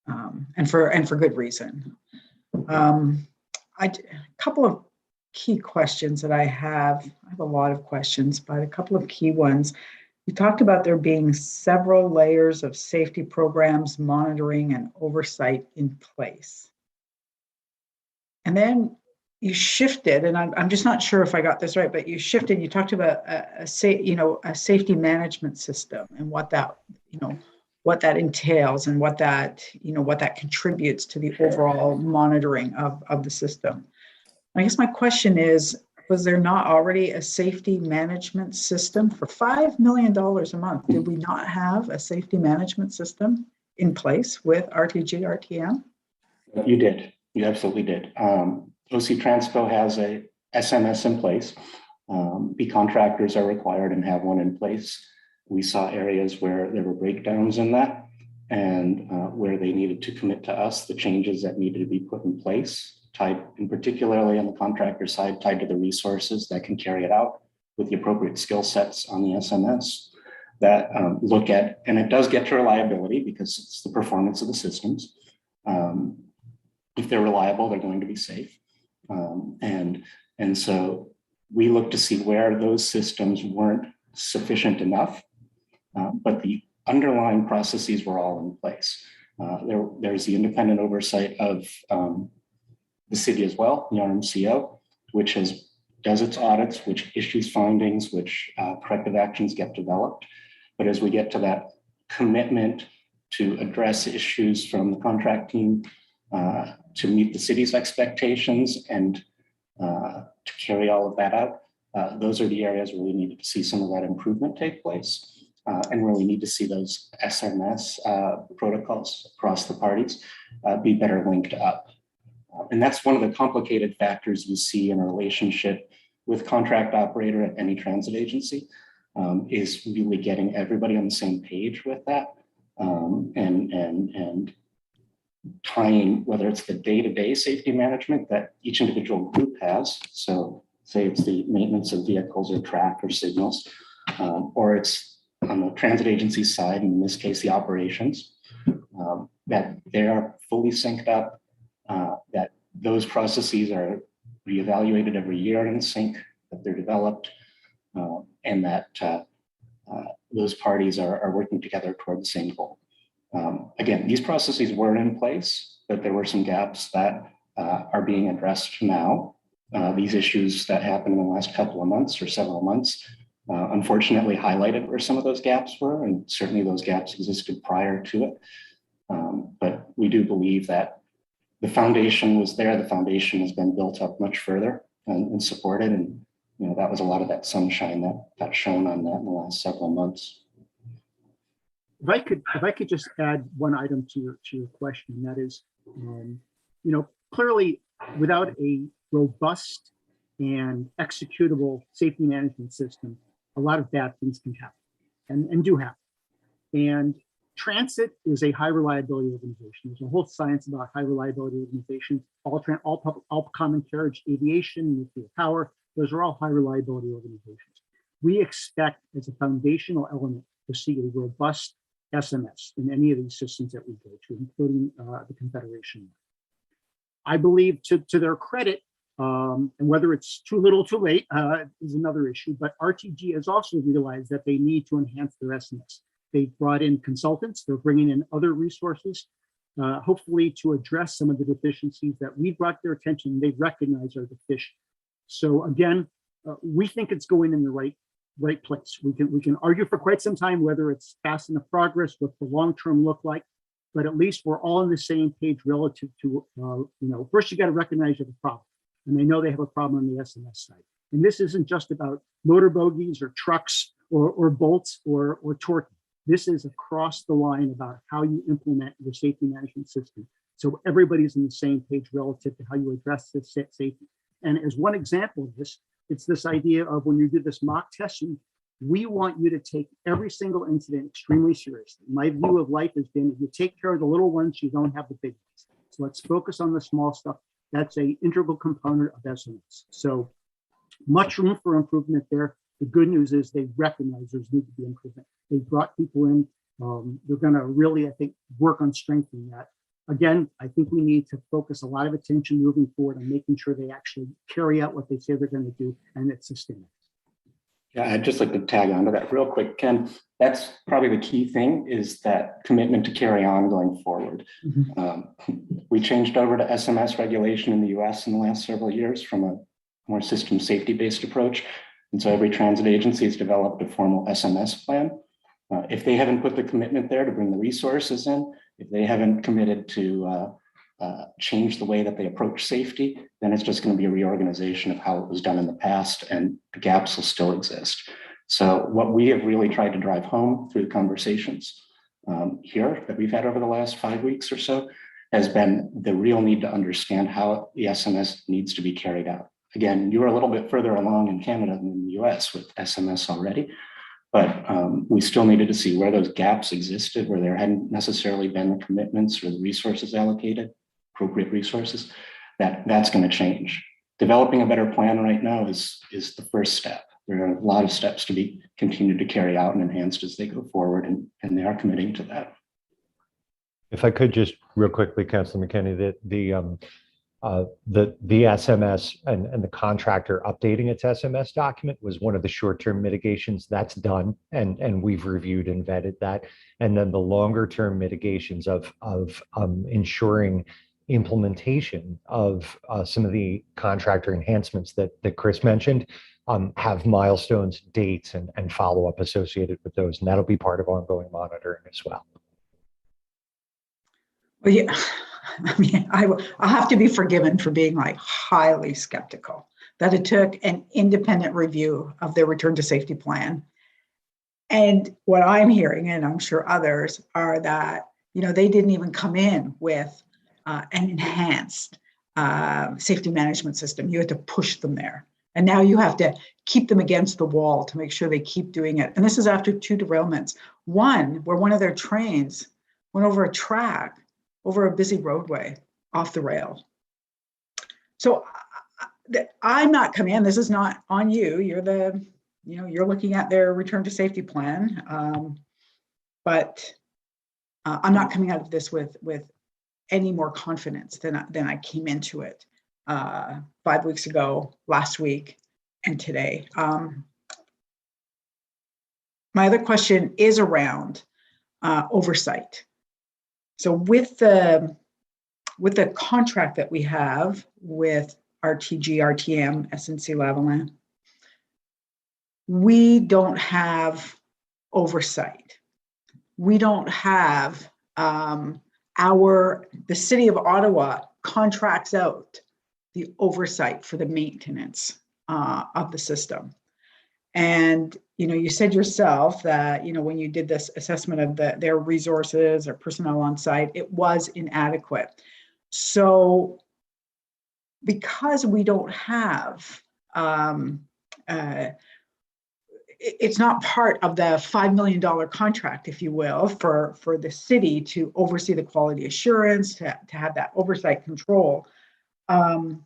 and for good reason. A couple of key questions that I have a lot of questions, but a couple of key ones. You talked about there being several layers of safety programs, monitoring, and oversight in place. And then you shifted, and I'm just not sure if I got this right, but you shifted. You talked about a safety management system and what that entails and what that contributes to the overall monitoring of the system. I guess my question is, was there not already a safety management system for $5 million a month? Did we not have a safety management system in place with RTG RTM? You did. You absolutely did. OC Transco has a SMS in place. The contractors are required and have one in place. We saw areas where there were breakdowns in that, and where they needed to commit to us the changes that needed to be put in place. tied, and particularly on the contractor side, tied to the resources that can carry it out with the appropriate skill sets on the SMS that look at, and it does get to reliability because it's the performance of the systems. If they're reliable, they're going to be safe. And so we look to see where those systems weren't sufficient enough, but the underlying processes were all in place. There's the independent oversight of the city as well, the RMCO, which does its audits, which issues findings, which corrective actions get developed. But as we get to that commitment to address issues from the contract team, to meet the city's expectations and to carry all of that out, those are the areas where we needed to see some of that improvement take place, and where we need to see those SMS protocols across the parties be better linked up. And that's one of the complicated factors you see in a relationship with contract operator at any transit agency, is really getting everybody on the same page with that, and tying, whether it's the day-to-day safety management that each individual group has. So say it's the maintenance of vehicles or track or signals, or it's on the transit agency side, and in this case, the operations, that they are fully synced up, that those processes are reevaluated every year in sync, that they're developed, and that those parties are working together toward the same goal. Again, these processes were in place, but there were some gaps that are being addressed now. These issues that happened in the last couple of months or several months, unfortunately highlighted where some of those gaps were, and certainly those gaps existed prior to it. But we do believe that the foundation was there. The foundation has been built up much further and supported, and that was a lot of that sunshine that shone on that in the last several months. If I could just add one item to your question, and that is, clearly without a robust and executable safety management system, a lot of bad things can happen and do happen. And transit is a high reliability organization. There's a whole science about high reliability organizations. All common carriage, aviation, nuclear power, those are all high reliability organizations. We expect as a foundational element to see a robust SMS in any of these systems that we go to, including the Confederation. I believe to their credit, and whether it's too little too late is another issue, but RTG has also realized that they need to enhance their SMS. They've brought in consultants, they're bringing in other resources, hopefully to address some of the deficiencies that we brought to their attention, they recognize are deficient. So again, we think it's going in the right place. We can argue for quite some time whether it's fast enough progress, what the long-term look like, but at least we're all on the same page relative to, first you got to recognize you have a problem. And they know they have a problem on the SMS side. And this isn't just about motor bogies or trucks or bolts or torque. This is across the line about how you implement your safety management system. So everybody's on the same page relative to how you address this safety. And as one example of this, it's this idea of when you do this mock testing, we want you to take every single incident extremely seriously. My view of life has been, if you take care of the little ones, you don't have the big ones. So let's focus on the small stuff. That's an integral component of SMS. So much room for improvement there. The good news is they recognize there's need to be improvement. They brought people in. They're going to really, I think, work on strengthening that. Again, I think we need to focus a lot of attention moving forward on making sure they actually carry out what they say they're going to do, and it's sustainable. Yeah, I'd just like to tag on to that real quick, Ken. That's probably the key thing, is that commitment to carry on going forward. Mm-hmm. We changed over to SMS regulation in the US in the last several years from a more system safety-based approach. And so every transit agency has developed a formal SMS plan. If they haven't put the commitment there to bring the resources in, if they haven't committed to change the way that they approach safety, then it's just going to be a reorganization of how it was done in the past, and the gaps will still exist. So what we have really tried to drive home through the conversations here that we've had over the last 5 weeks or so has been the real need to understand how the SMS needs to be carried out. Again, you are a little bit further along in Canada than in the US with SMS already, but we still needed to see where those gaps existed, where there hadn't necessarily been the commitments or the resources allocated, appropriate resources, that's going to change. Developing a better plan right now is the first step. There are a lot of steps to be continued to carry out and enhanced as they go forward, and they are committing to that. If I could just real quickly, Councillor McKenney, that the SMS and the contractor updating its SMS document was one of the short-term mitigations. That's done, and we've reviewed and vetted that. And then the longer-term mitigations of ensuring implementation of some of the contractor enhancements that Chris mentioned have milestones, dates, and follow-up associated with those, and that'll be part of ongoing monitoring as well. Well, yeah, I mean, I'll have to be forgiven for being like highly skeptical that it took an independent review of their return to safety plan. And what I'm hearing, and I'm sure others, are that, you know, they didn't even come in with an enhanced safety management system. You had to push them there. And now you have to keep them against the wall to make sure they keep doing it. And this is after 2 derailments. One, where one of their trains went over a track, over a busy roadway, off the rail. So I'm not coming in, this is not on you. You're looking at their return to safety plan. But I'm not coming out of this with any more confidence than I came into it 5 weeks ago, last week, and today. My other question is around oversight. So with the contract that we have with RTG, RTM, SNC-Lavalin, we don't have oversight. We don't have the city of Ottawa contracts out the oversight for the maintenance of the system. And, you know, you said yourself that, you know, when you did this assessment of their resources or personnel on site, it was inadequate. So because we don't have, it's not part of the $5 million contract, if you will, for the city to oversee the quality assurance, to have that oversight control. Do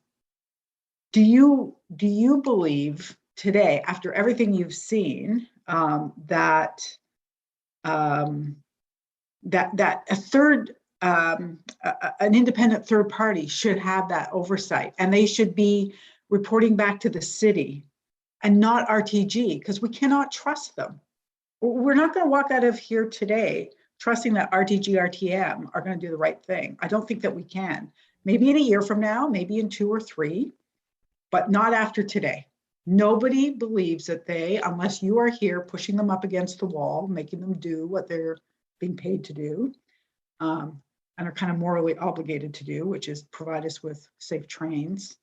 you believe today, after everything you've seen, that an independent third party should have that oversight, and they should be reporting back to the city and not RTG, because we cannot trust them? We're not going to walk out of here today trusting that RTG, RTM are going to do the right thing. I don't think that we can. Maybe in a year from now, maybe in 2 or 3, but not after today. Nobody believes that they, unless you are here pushing them up against the wall, making them do what they're being paid to do, and are kind of morally obligated to do, which is provide us with safe trains.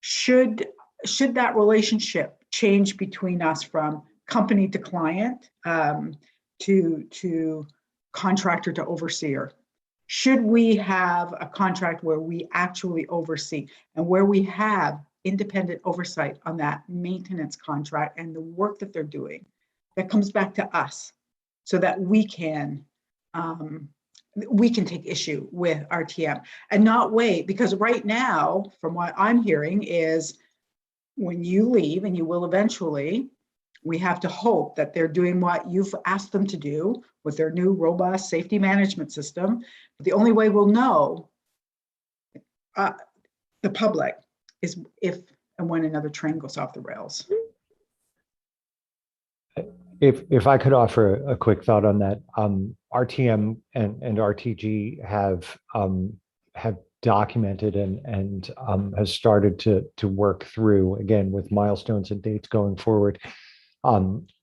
Should that relationship change between us from company to client to contractor to overseer? Should we have a contract where we actually oversee and where we have independent oversight on that maintenance contract and the work that they're doing that comes back to us, so that we can take issue with RTM and not wait? Because right now, from what I'm hearing, is when you leave, and you will eventually, we have to hope that they're doing what you've asked them to do with their new robust safety management system. But the only way we'll know, the public, is if and when another train goes off the rails. If I could offer a quick thought on that, RTM and RTG have documented and has started to work through, again, with milestones and dates going forward,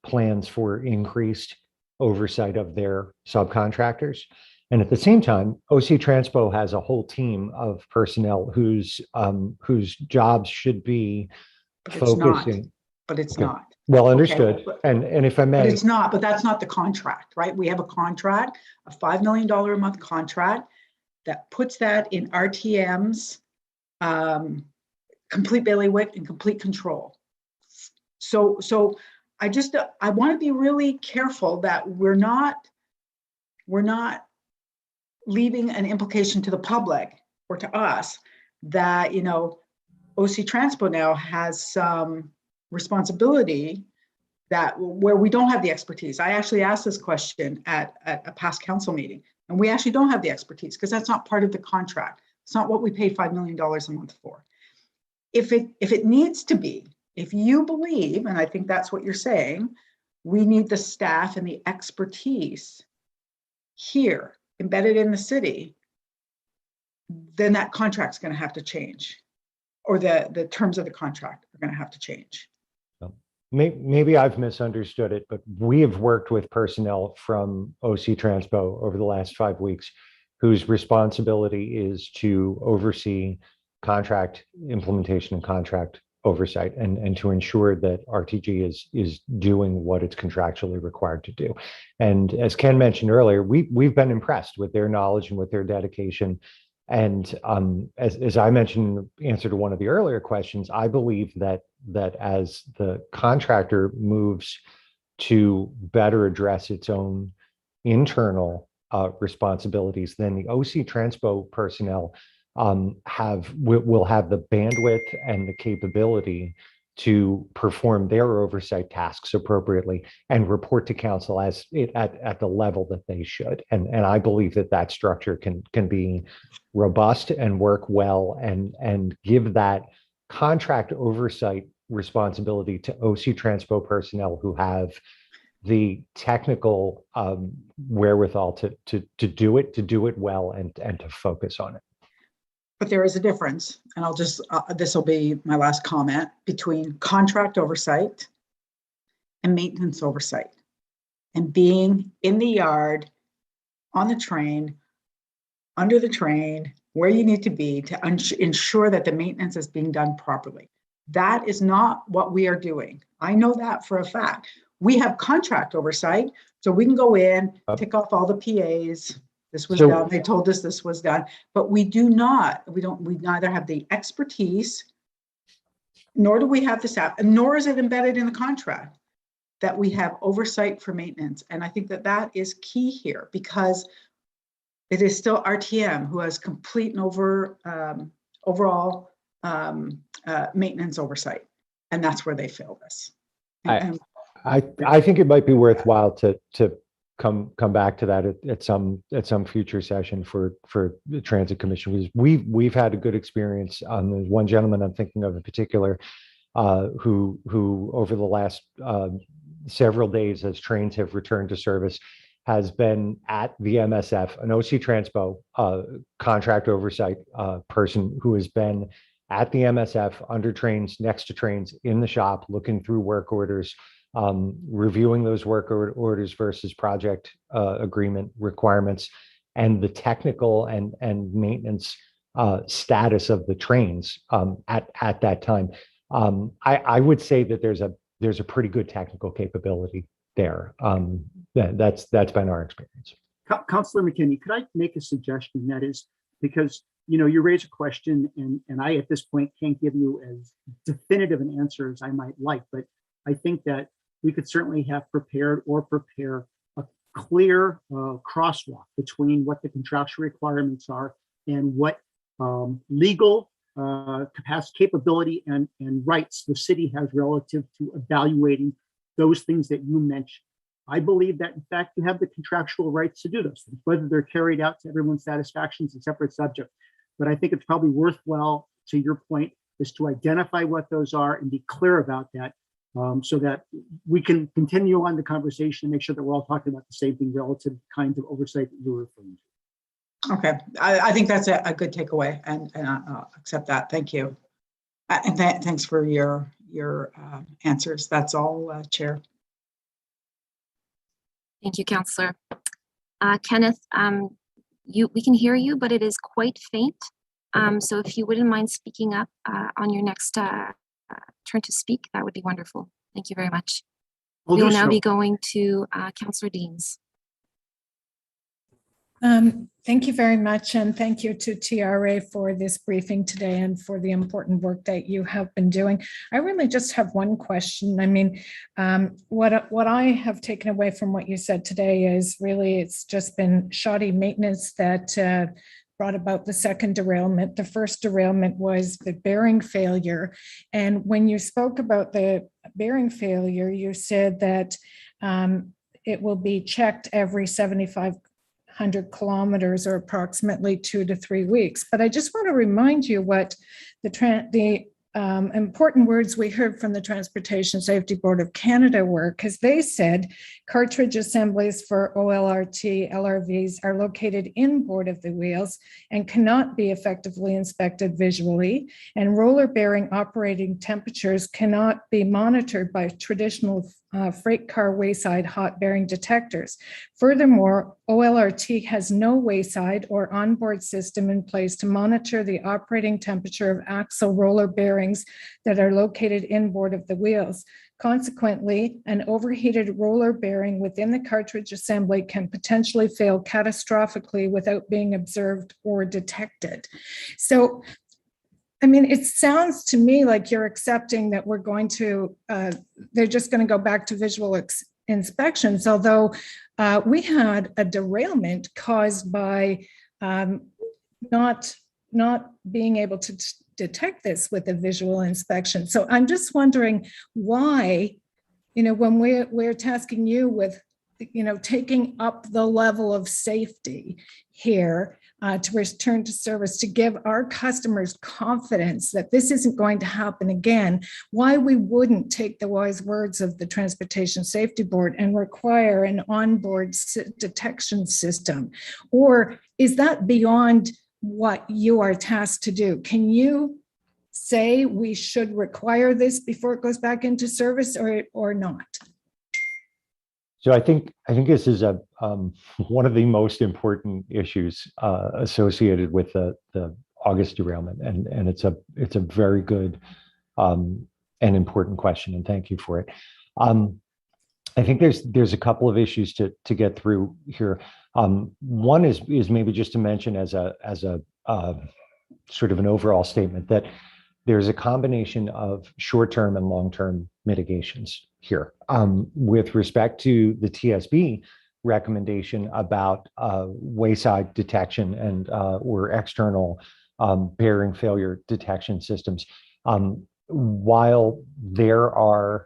plans for increased oversight of their subcontractors. And at the same time, OC Transpo has a whole team of personnel whose jobs should be focusing. But it's not. Well understood. Okay. And if I may. But it's not, but that's not the contract, right? We have a contract, a $5 million a month contract that puts that in RTM's complete bailiwick and complete control. So I want to be really careful that we're not leaving an implication to the public or to us that, you know, OC Transpo now has some responsibility that where we don't have the expertise. I actually asked this question at a past council meeting, and we actually don't have the expertise because that's not part of the contract. It's not what we pay $5 million a month for. If it needs to be, if you believe, and I think that's what you're saying, we need the staff and the expertise here embedded in the city, then that contract's going to have to change, or the terms of the contract are going to have to change. Maybe I've misunderstood it, but we have worked with personnel from OC Transpo over the last 5 weeks whose responsibility is to oversee contract implementation and contract oversight and to ensure that RTG is doing what it's contractually required to do. And as Ken mentioned earlier, we've been impressed with their knowledge and with their dedication. And as I mentioned in answer to one of the earlier questions, I believe that as the contractor moves to better address its own internal responsibilities, then the OC Transpo personnel will have the bandwidth and the capability to perform their oversight tasks appropriately and report to council at the level that they should. And I believe that structure can be robust and work well and give that contract oversight responsibility to OC Transpo personnel who have the technical wherewithal to do it well and to focus on it. But there is a difference, and I'll just, this will be my last comment, between contract oversight and maintenance oversight, and being in the yard, on the train, under the train, where you need to be to ensure that the maintenance is being done properly. That is not what we are doing. I know that for a fact. We have contract oversight, so we can go in, tick off all the PAs. This was done. They told us this was done, but we neither have the expertise, nor do we have the staff, and nor is it embedded in the contract that we have oversight for maintenance. And I think that is key here, because it is still RTM who has complete and overall maintenance oversight, and that's where they failed us. I think it might be worthwhile to come back to that at some future session for the Transit Commission, because we've had a good experience. There's one gentleman I'm thinking of in particular who over the last several days, as trains have returned to service, has been at the MSF, an OC Transpo contract oversight person who has been at the MSF under trains, next to trains, in the shop, looking through work orders, reviewing those work orders versus project agreement requirements, and the technical and maintenance status of the trains at that time. I would say that there's a pretty good technical capability there. That's been our experience. Councillor McKinney, could I make a suggestion? That is, because you raise a question, and I at this point can't give you as definitive an answer as I might like, but I think that we could certainly have prepare a clear crosswalk between what the contractual requirements are and what legal capacity, capability, and rights the city has relative to evaluating those things that you mentioned. I believe that, in fact, you have the contractual rights to do those things. Whether they're carried out to everyone's satisfaction is a separate subject. But I think it's probably worthwhile, to your point, is to identify what those are and be clear about that, so that we can continue on the conversation and make sure that we're all talking about the same thing relative to kinds of oversight that you're referring to. Okay, I think that's a good takeaway, and I'll accept that. Thank you. And thanks for your answers. That's all, Chair. Thank you, Councillor. Kenneth, we can hear you, but it is quite faint. So if you wouldn't mind speaking up on your next turn to speak, that would be wonderful. Thank you very much. We will now be going to Councillor Deans. Thank you very much, and thank you to TRA for this briefing today and for the important work that you have been doing. I really just have one question. I mean, what I have taken away from what you said today is really it's just been shoddy maintenance that brought about the second derailment. The first derailment was the bearing failure. And when you spoke about the bearing failure, you said that it will be checked every 7,500 kilometers, or approximately 2 to 3 weeks. But I just want to remind you what the important words we heard from the Transportation Safety Board of Canada were, because they said cartridge assemblies for OLRT LRVs are located inboard of the wheels and cannot be effectively inspected visually, and roller bearing operating temperatures cannot be monitored by traditional freight car wayside hot bearing detectors. Furthermore, OLRT has no wayside or onboard system in place to monitor the operating temperature of axle roller bearings that are located inboard of the wheels. Consequently, an overheated roller bearing within the cartridge assembly can potentially fail catastrophically without being observed or detected. So, I mean, it sounds to me like you're accepting that we're going to, they're just going to go back to visual inspections, although we had a derailment caused by not being able to detect this with a visual inspection. So I'm just wondering why, when we're tasking you with, taking up the level of safety here, to return to service, to give our customers confidence that this isn't going to happen again, why we wouldn't take the wise words of the Transportation Safety Board and require an onboard detection system? Or is that beyond what you are tasked to do? Can you say we should require this before it goes back into service, or not? So I think this is one of the most important issues associated with the August derailment, and it's a very good and important question, and thank you for it. I think there's a couple of issues to get through here. One is maybe just to mention as a sort of an overall statement that there's a combination of short-term and long-term mitigations here. With respect to the TSB recommendation about wayside detection and or external bearing failure detection systems, while there are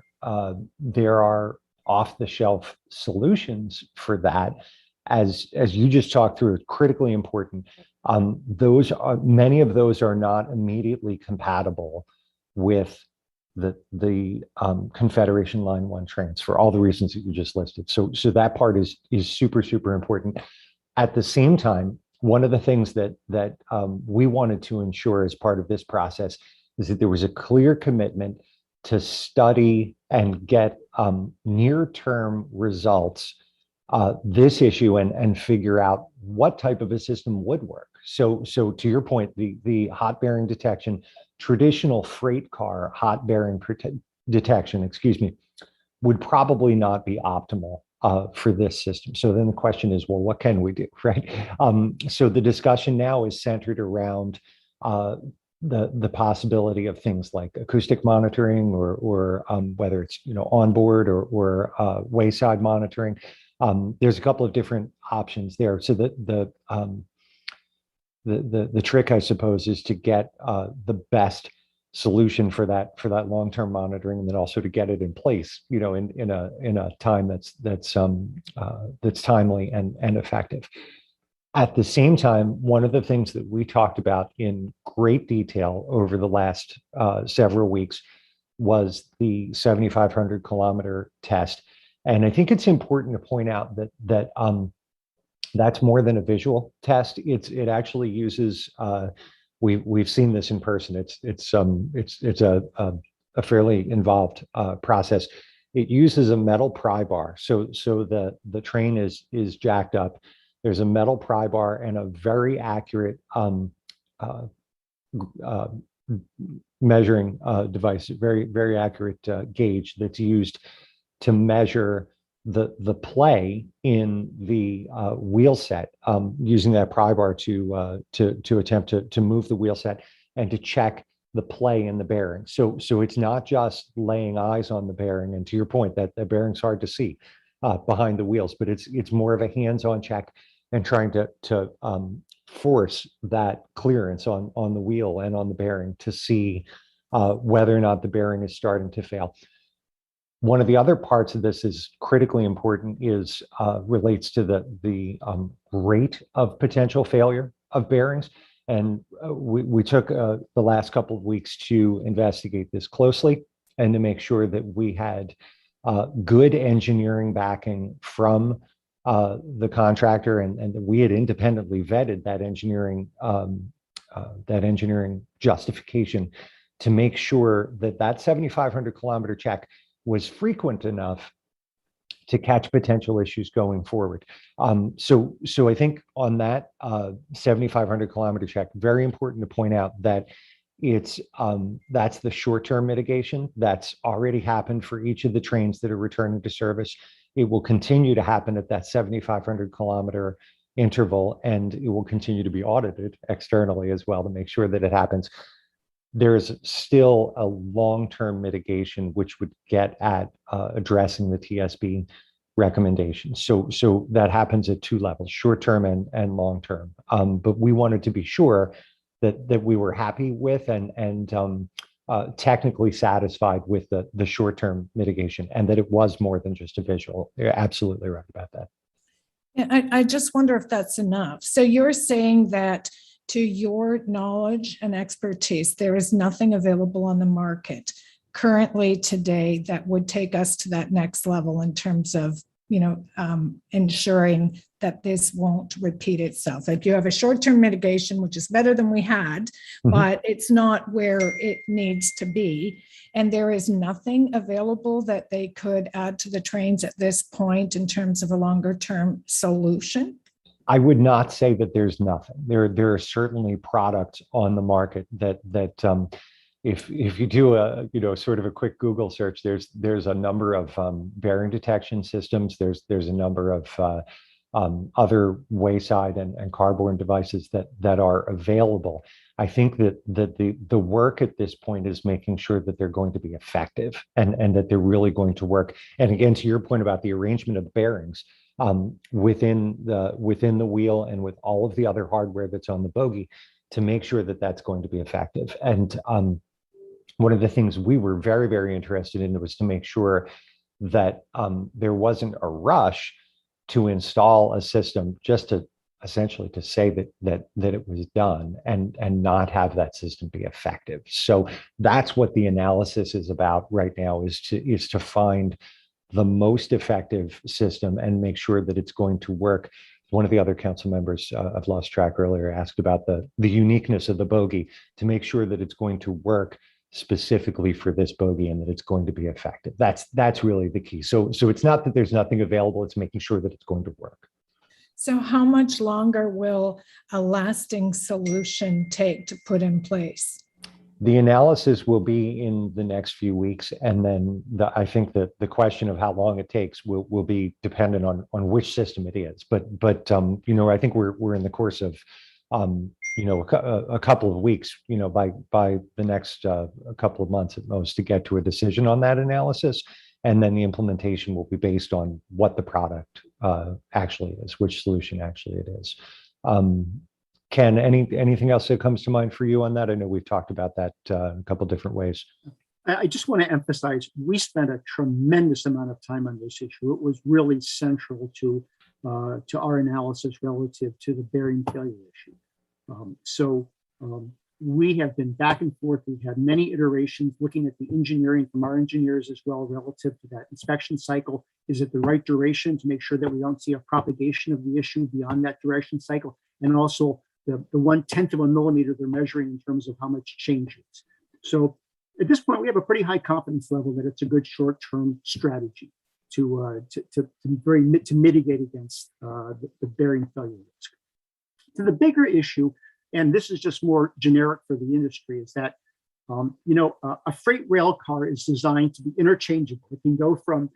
off-the-shelf solutions for that, as you just talked through, critically important. Many of those are not immediately compatible with the Confederation Line 1 trains for all the reasons that you just listed. So that part is super, super important. At the same time, one of the things that we wanted to ensure as part of this process is that there was a clear commitment to study and get near-term results this issue and figure out what type of a system would work. So to your point, the hot bearing detection, traditional freight car hot bearing detection, would probably not be optimal for this system. So then the question is, well, what can we do, right? So the discussion now is centered around the possibility of things like acoustic monitoring or whether it's onboard or wayside monitoring. There's a couple of different options there. So the trick, I suppose, is to get the best solution for that long-term monitoring, and then also to get it in place, in a time that's timely and effective. At the same time, one of the things that we talked about in great detail over the last several weeks was the 7,500 kilometer test. And I think it's important to point out that that's more than a visual test. It actually uses, we've seen this in person. It's a fairly involved process. It uses a metal pry bar. So the train is jacked up. There's a metal pry bar and a very accurate measuring device, very, very accurate gauge that's used to measure the play in the wheel set, using that pry bar to attempt to move the wheel set and to check the play in the bearing. So it's not just laying eyes on the bearing, and to your point, that the bearing's hard to see behind the wheels, but it's more of a hands-on check and trying to force that clearance on the wheel and on the bearing to see whether or not the bearing is starting to fail. One of the other parts of this is critically important is relates to the rate of potential failure of bearings. And we took the last couple of weeks to investigate this closely and to make sure that we had good engineering backing from the contractor, and that we had independently vetted that engineering justification to make sure that that 7,500 kilometer check was frequent enough to catch potential issues going forward. So I think on that 7,500 kilometer check, very important to point out that that's the short-term mitigation that's already happened for each of the trains that are returning to service. It will continue to happen at that 7,500 kilometer interval, and it will continue to be audited externally as well to make sure that it happens. There's still a long-term mitigation which would get at addressing the TSB recommendations. So that happens at two levels, short-term and long-term. But we wanted to be sure that we were happy with and technically satisfied with the short-term mitigation, and that it was more than just a visual. You're absolutely right about that. Yeah, I just wonder if that's enough. So you're saying that to your knowledge and expertise, there is nothing available on the market currently today that would take us to that next level in terms of, ensuring that this won't repeat itself. Like you have a short-term mitigation, which is better than we had, but it's not where it needs to be. And there is nothing available that they could add to the trains at this point in terms of a longer-term solution. I would not say that there's nothing. There are certainly products on the market that if you do a sort of a quick Google search, there's a number of bearing detection systems. There's a number of other wayside and cardboard devices that are available. I think that the work at this point is making sure that they're going to be effective and that they're really going to work. And again, to your point about the arrangement of the bearings, within the wheel and with all of the other hardware that's on the bogie, to make sure that that's going to be effective. And one of the things we were very, very interested in was to make sure that there wasn't a rush to install a system just to essentially to say that it was done and not have that system be effective. So that's what the analysis is about right now, is to find the most effective system and make sure that it's going to work. One of the other council members, I've lost track earlier, asked about the uniqueness of the bogie, to make sure that it's going to work specifically for this bogie and that it's going to be effective. That's really the key. So it's not that there's nothing available, it's making sure that it's going to work. So how much longer will a lasting solution take to put in place? The analysis will be in the next few weeks, and then I think that the question of how long it takes will be dependent on which system it is. But I think we're in the course of a couple of weeks, by the next couple of months at most, to get to a decision on that analysis, and then the implementation will be based on what the product actually is, which solution actually it is. Ken, anything else that comes to mind for you on that? I know we've talked about that in a couple different ways. I just want to emphasize, we spent a tremendous amount of time on this issue. It was really central to our analysis relative to the bearing failure issue. We have been back and forth. We've had many iterations looking at the engineering from our engineers as well relative to that inspection cycle. Is it the right duration to make sure that we don't see a propagation of the issue beyond that duration cycle? And also the 1/10 of a millimeter they're measuring in terms of how much changes. So at this point, we have a pretty high confidence level that it's a good short-term strategy to mitigate against the bearing failure risk. To the bigger issue, and this is just more generic for the industry, is that a freight rail car is designed to be interchangeable. It can go from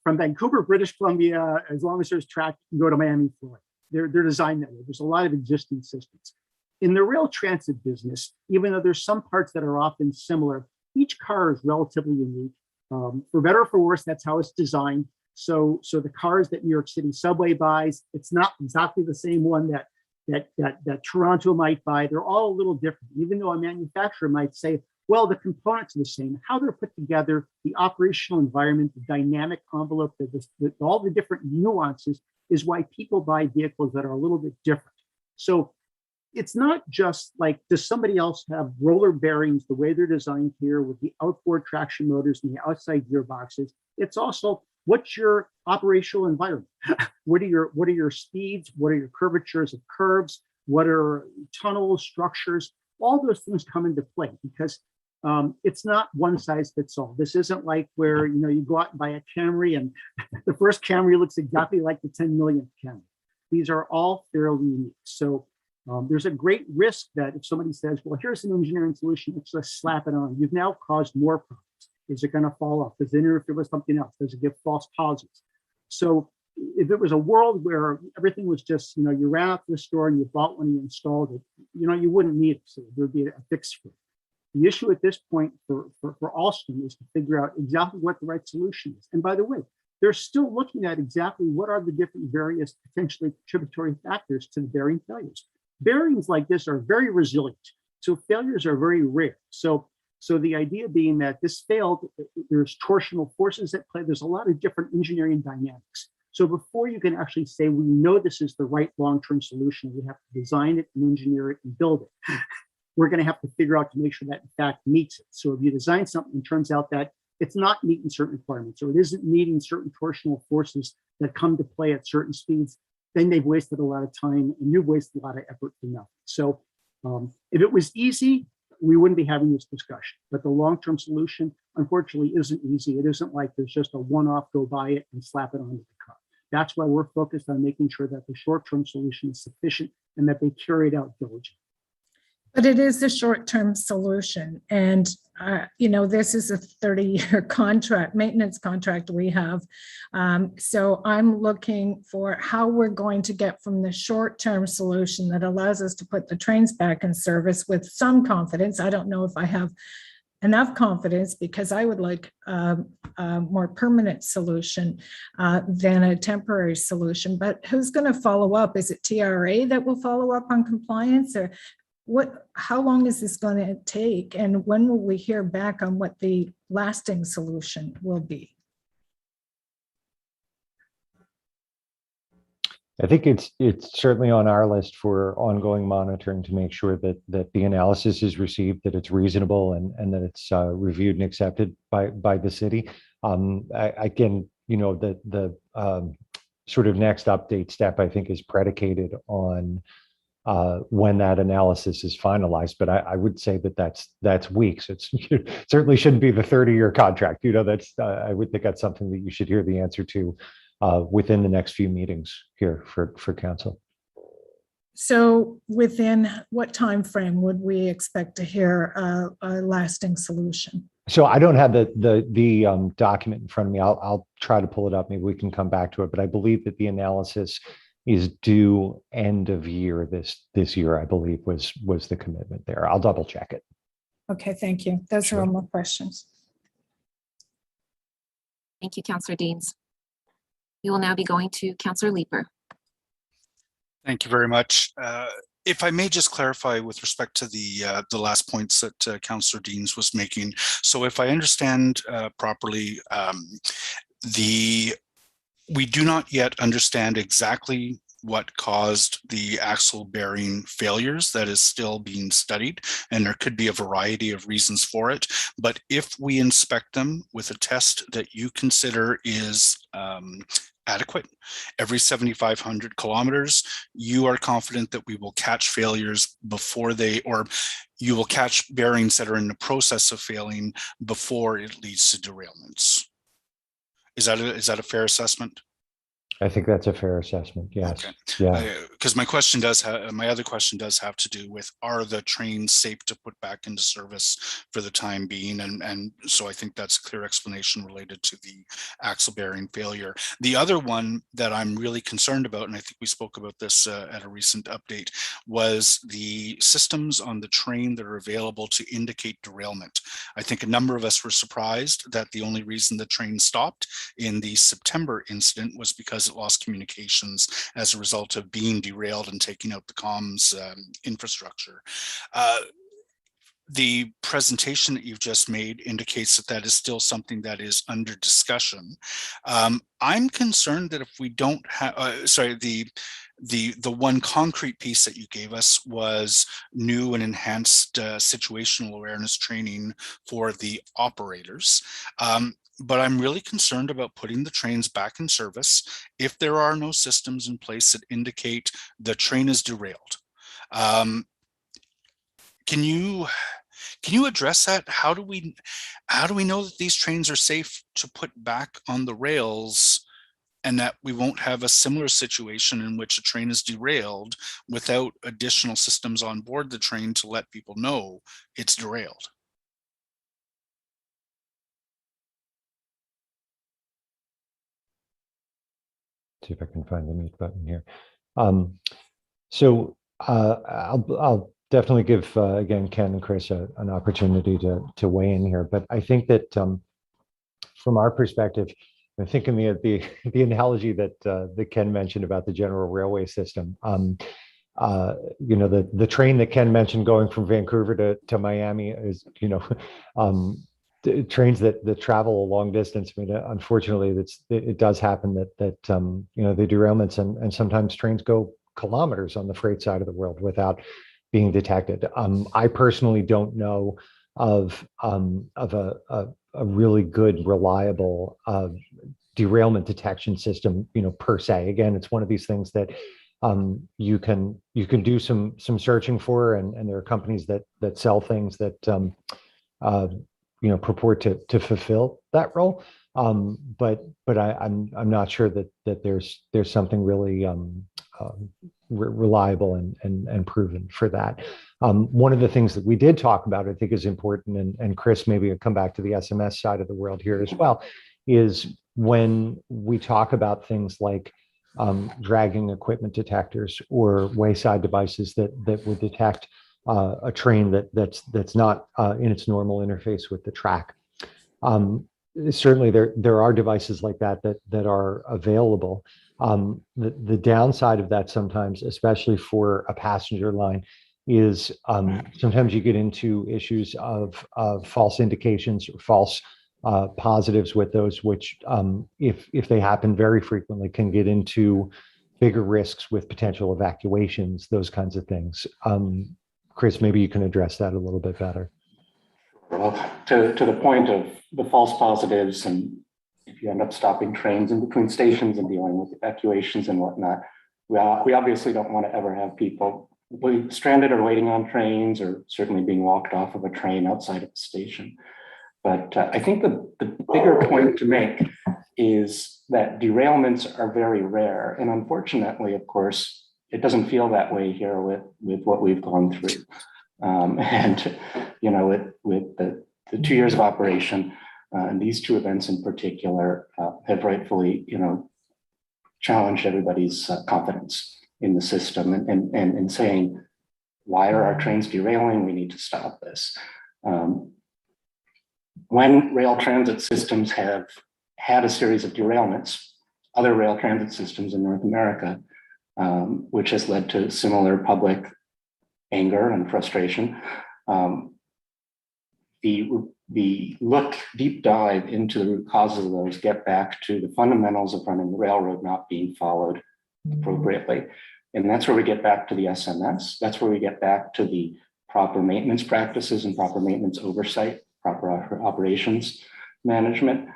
Vancouver, British Columbia, as long as there's track, you can go to Miami, Florida. They're designed that way. There's a lot of existing systems. In the rail transit business, even though there's some parts that are often similar, each car is relatively unique. For better or for worse, that's how it's designed. So the cars that New York City subway buys, it's not exactly the same one that that Toronto might buy. They're all a little different, even though a manufacturer might say, well, the components are the same. How they're put together, the operational environment, the dynamic envelope, all the different nuances is why people buy vehicles that are a little bit different. So it's not just like, does somebody else have roller bearings the way they're designed here with the outboard traction motors and the outside gearboxes? It's also, what's your operational environment? What are your speeds? What are your curvatures of curves? What are tunnels, structures? All those things come into play because it's not one size fits all. This isn't like where you go out and buy a Camry and the first Camry looks exactly like the 10 millionth Camry. These are all fairly unique. So there's a great risk that if somebody says, well, here's an engineering solution, let's just slap it on. You've now caused more problems. Is it going to fall off? Does it interfere with something else? Does it give false positives? So if it was a world where everything was just, you ran out to the store and you bought one and you installed it, you wouldn't need it. So there'd be a fix for it. The issue at this point for Alstom is to figure out exactly what the right solution is. And by the way, they're still looking at exactly what are the different various potentially contributory factors to the bearing failures. Bearings like this are very resilient. So failures are very rare. So the idea being that this failed, there's torsional forces at play. There's a lot of different engineering dynamics. So before you can actually say, we know this is the right long-term solution, we have to design it and engineer it and build it. We're going to have to figure out to make sure that in fact meets it. So if you design something and turns out that it's not meeting certain requirements or it isn't meeting certain torsional forces that come to play at certain speeds, then they've wasted a lot of time and you've wasted a lot of effort for nothing. So if it was easy, we wouldn't be having this discussion. But the long-term solution, unfortunately, isn't easy. It isn't like there's just a one-off, go buy it and slap it onto the car. That's why we're focused on making sure that the short-term solution is sufficient and that they carry it out diligently. But it is a short-term solution. And, this is a 30-year contract, maintenance contract we have. So I'm looking for how we're going to get from the short-term solution that allows us to put the trains back in service with some confidence. I don't know if I have enough confidence because I would like a more permanent solution than a temporary solution. But who's going to follow up? Is it TRA that will follow up on compliance, or how long is this going to take, and when will we hear back on what the lasting solution will be? I think it's certainly on our list for ongoing monitoring to make sure that the analysis is received, that it's reasonable, and that it's reviewed and accepted by the city. Again, the sort of next update step, I think, is predicated on when that analysis is finalized. But I would say that's weeks. It certainly shouldn't be the 30-year contract. I would think that's something that you should hear the answer to within the next few meetings here for council. So within what time frame would we expect to hear a lasting solution? So I don't have the document in front of me. I'll try to pull it up. Maybe we can come back to it. But I believe that the analysis is due end of year this year, I believe was the commitment there. I'll double check it. Okay, thank you. Those are all my questions. Thank you, Councillor Deans. We will now be going to Councillor Leeper. Thank you very much. If I may just clarify with respect to the last points that Councillor Deans was making. So if I understand properly, we do not yet understand exactly what caused the axle bearing failures. That is still being studied, and there could be a variety of reasons for it. But if we inspect them with a test that you consider is adequate every 7,500 kilometers, you are confident that we will catch failures before you will catch bearings that are in the process of failing before it leads to derailments. Is that a fair assessment? I think that's a fair assessment. Yes. Okay. Yeah. Because my other question does have to do with, are the trains safe to put back into service for the time being? And so I think that's a clear explanation related to the axle bearing failure. The other one that I'm really concerned about, and I think we spoke about this at a recent update, was the systems on the train that are available to indicate derailment. I think a number of us were surprised that the only reason the train stopped in the September incident was because it lost communications as a result of being derailed and taking out the comms infrastructure. The presentation that you've just made indicates that that is still something that is under discussion. I'm concerned that if we don't have, the one concrete piece that you gave us was new and enhanced situational awareness training for the operators. But I'm really concerned about putting the trains back in service if there are no systems in place that indicate the train is derailed. Can you address that? How do we know that these trains are safe to put back on the rails, and that we won't have a similar situation in which a train is derailed without additional systems on board the train to let people know it's derailed? See if I can find the mute button here. I'll definitely give again Ken and Chris an opportunity to weigh in here. But I think that from our perspective, I'm thinking the analogy that Ken mentioned about the general railway system. You know, the train that Ken mentioned going from Vancouver to Miami is, you know, trains that travel a long distance. I mean, unfortunately, it does happen that you know, the derailments and sometimes trains go kilometers on the freight side of the world without being detected. I personally don't know of a really good, reliable derailment detection system, you know, per se. Again, it's one of these things that you can do some searching for, and there are companies that sell things that you know, purport to fulfill that role. But I'm not sure that there's something really reliable and proven for that. One of the things that we did talk about, I think, is important, and Chris, maybe I'll come back to the SMS side of the world here as well, is when we talk about things like dragging equipment detectors or wayside devices that would detect a train that's not in its normal interface with the track. Certainly there are devices like that are available. The downside of that sometimes, especially for a passenger line, is sometimes you get into issues of false indications or false positives with those, which if they happen very frequently, can get into bigger risks with potential evacuations, those kinds of things. Chris, maybe you can address that a little bit better. Well, to the point of the false positives, and if you end up stopping trains in between stations and dealing with evacuations and whatnot, we obviously don't want to ever have people stranded or waiting on trains, or certainly being walked off of a train outside of the station. But I think the bigger point to make is that derailments are very rare. And unfortunately, of course, it doesn't feel that way here with what we've gone through. And, you know, with the 2 years of operation, and these two events in particular have rightfully, you know, challenged everybody's confidence in the system and saying, why are our trains derailing? We need to stop this. When rail transit systems have had a series of derailments, other rail transit systems in North America, which has led to similar public anger and frustration, the deep dive into the root causes of those get back to the fundamentals of running the railroad not being followed appropriately. And that's where we get back to the SMS. That's where we get back to the proper maintenance practices and proper maintenance oversight, proper operations management.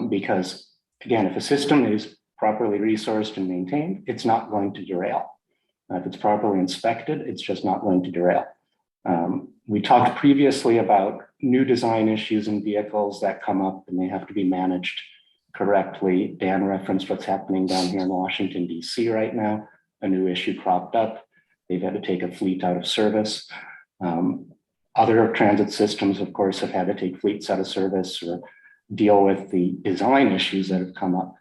Because again, if a system is properly resourced and maintained, it's not going to derail. If it's properly inspected, it's just not going to derail. We talked previously about new design issues in vehicles that come up and they have to be managed correctly. Dan referenced what's happening down here in Washington, DC right now. A new issue cropped up. They've had to take a fleet out of service. Other transit systems, of course, have had to take fleets out of service or deal with the design issues that have come up.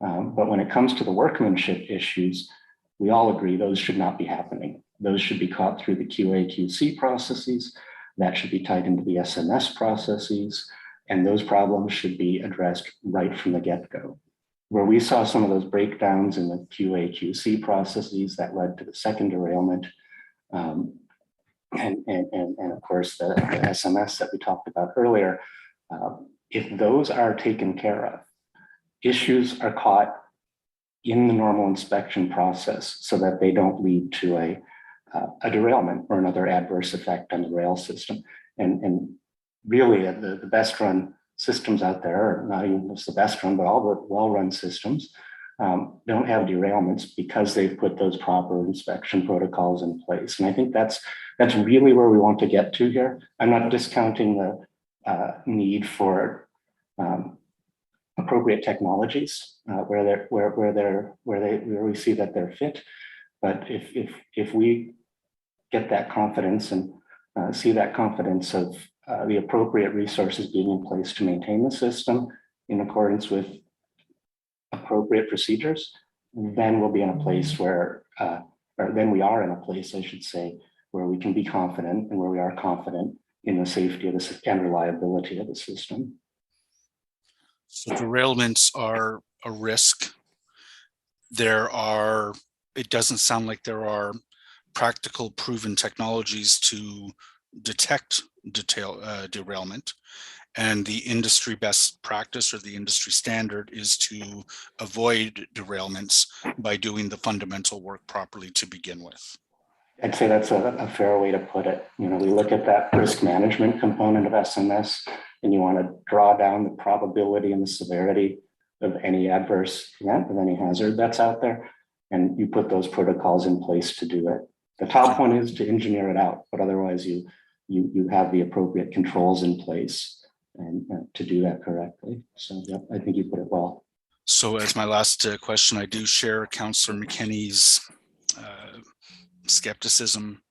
But when it comes to the workmanship issues, we all agree those should not be happening. Those should be caught through the QA/QC processes. That should be tied into the SMS processes. And those problems should be addressed right from the get-go. where we saw some of those breakdowns in the QA/QC processes that led to the second derailment, and of course the SMS that we talked about earlier. If those are taken care of, issues are caught in the normal inspection process so that they don't lead to a derailment or another adverse effect on the rail system. And really the best run systems out there, or not even just the best run, but all the well-run systems don't have derailments because they've put those proper inspection protocols in place. And I think that's really where we want to get to here. I'm not discounting the need for appropriate technologies where we see that they're fit. But if we get that confidence and see that confidence of the appropriate resources being in place to maintain the system in accordance with appropriate procedures, then we'll be in a place where, or then we are in a place, I should say, where we can be confident and where we are confident in the safety of the and reliability of the system. So derailments are a risk. It doesn't sound like there are practical proven technologies to detect derailment. And the industry best practice or the industry standard is to avoid derailments by doing the fundamental work properly to begin with. I'd say that's a fair way to put it. You know, we look at that risk management component of SMS, and you want to draw down the probability and the severity of any adverse event, of any hazard that's out there, and you put those protocols in place to do it. The top one is to engineer it out, but otherwise you have the appropriate controls in place and to do that correctly. So yeah, I think you put it well. So as my last question, I do share Councillor McKinney's skepticism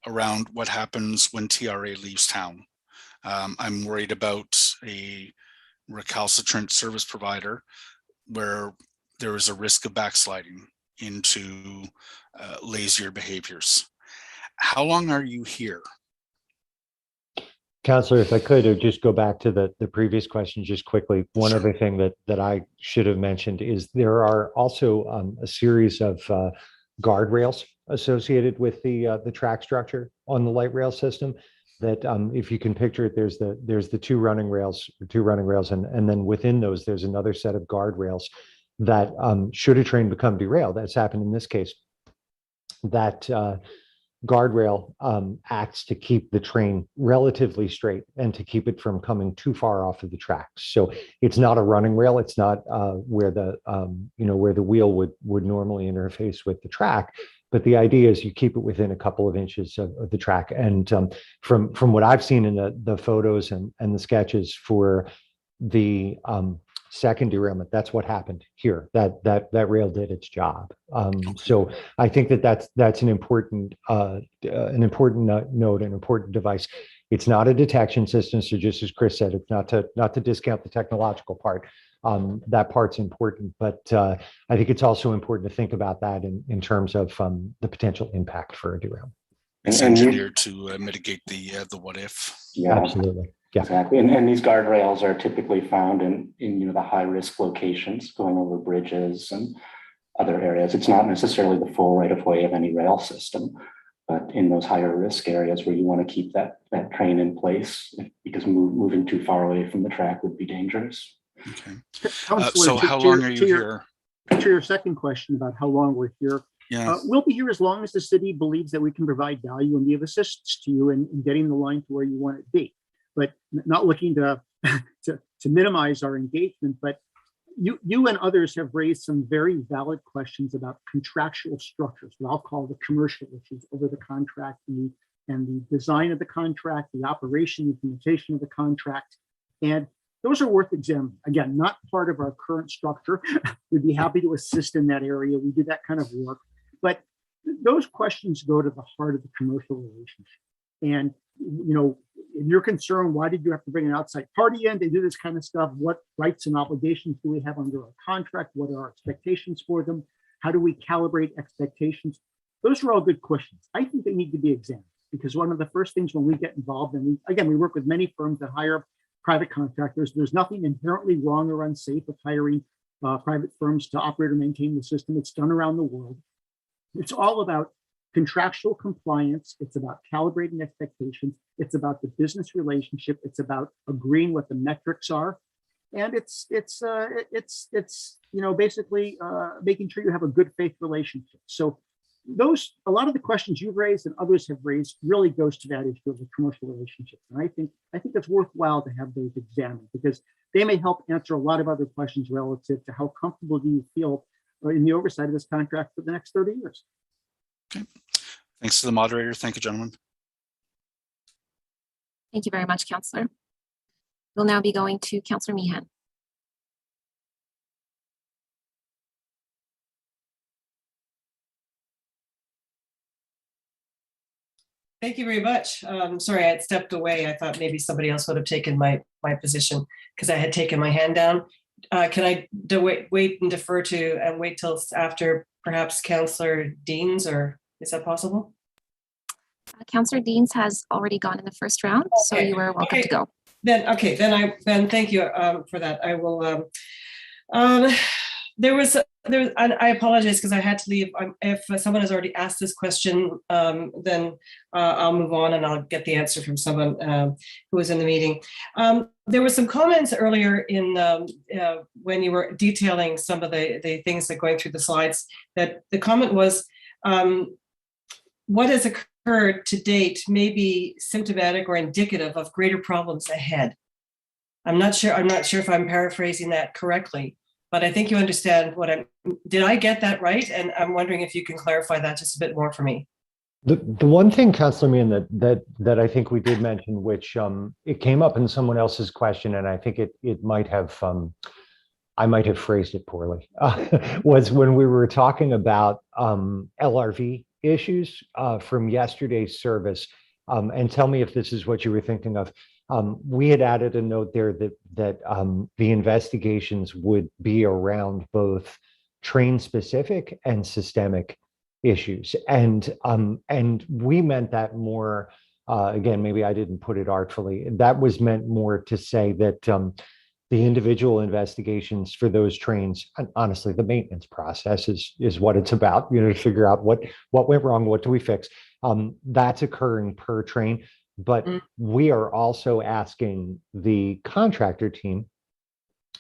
around what happens when TRA leaves town. I'm worried about a recalcitrant service provider where there is a risk of backsliding into lazier behaviors. How long are you here? Councillor, if I could just go back to the previous question just quickly. One other thing that I should have mentioned is there are also a series of guardrails associated with the track structure on the light rail system that if you can picture it, there's the two running rails, and then within those there's another set of guardrails that should a train become derailed, that's happened in this case, that guardrail acts to keep the train relatively straight and to keep it from coming too far off of the tracks. So it's not a running rail. It's not where the where the wheel would normally interface with the track. But the idea is you keep it within a couple of inches of the track. And from what I've seen in the photos and the sketches for the second derailment, that's what happened here. That rail did its job. So I think that's an important note, an important device. It's not a detection system. So just as Chris said, it's not to discount the technological part. That part's important, but I think it's also important to think about that in terms of the potential impact for a derailment. It's engineered to mitigate the what if. Yeah, absolutely. Yeah, exactly. And these guardrails are typically found in the high risk locations, going over bridges and other areas. It's not necessarily the full right of way of any rail system, but in those higher risk areas where you want to keep that train in place, because moving too far away from the track would be dangerous. Okay. So how long are you here? To your second question about how long we're here, yeah. We'll be here as long as the city believes that we can provide value and be of assistance to you in getting the line to where you want it to be. But not looking to minimize our engagement, but you and others have raised some very valid questions about contractual structures, what I'll call the commercial issues over the contract and the design of the contract, the operation, implementation of the contract. And those are worth examining. Again, not part of our current structure. We'd be happy to assist in that area. We do that kind of work. But those questions go to the heart of the commercial relationship. And, if you're concerned, why did you have to bring an outside party in to do this kind of stuff? What rights and obligations do we have under our contract? What are our expectations for them? How do we calibrate expectations? Those are all good questions. I think they need to be examined, because one of the first things when we get involved, and we work with many firms that hire private contractors. There's nothing inherently wrong or unsafe with hiring private firms to operate or maintain the system. It's done around the world. It's all about contractual compliance. It's about calibrating expectations. It's about the business relationship. It's about agreeing what the metrics are. And it's basically making sure you have a good faith relationship. So a lot of the questions you've raised and others have raised really goes to that issue of the commercial relationship. And I think it's worthwhile to have those examined because they may help answer a lot of other questions relative to how comfortable do you feel in the oversight of this contract for the next 30 years. Okay. Thanks to the moderator. Thank you, gentlemen. Thank you very much, Councillor. We'll now be going to Councillor Meehan. Thank you very much. Sorry, I had stepped away. I thought maybe somebody else would have taken my position because I had taken my hand down. Can I wait and defer to and wait till after perhaps Councillor Deans, or is that possible? Councillor Deans has already gone in the first round, so you are welcome to go. Then thank you for that. I will. I apologize because I had to leave. If someone has already asked this question, then I'll move on and I'll get the answer from someone who was in the meeting. There were some comments earlier in when you were detailing some of the things that going through the slides, that the comment was, what has occurred to date may be symptomatic or indicative of greater problems ahead. I'm not sure if I'm paraphrasing that correctly, but I think you understand did I get that right? And I'm wondering if you can clarify that just a bit more for me. The one thing, Councillor Meehan, that I think we did mention, which it came up in someone else's question, and I think it might have, I might have phrased it poorly, was when we were talking about LRV issues from yesterday's service, and tell me if this is what you were thinking of. We had added a note there that the investigations would be around both train specific and systemic issues, and we meant that more. Again, maybe I didn't put it artfully. That was meant more to say that the individual investigations for those trains, and honestly, the maintenance process is what it's about. To figure out what went wrong, what do we fix. That's occurring per train. But we are also asking the contractor team,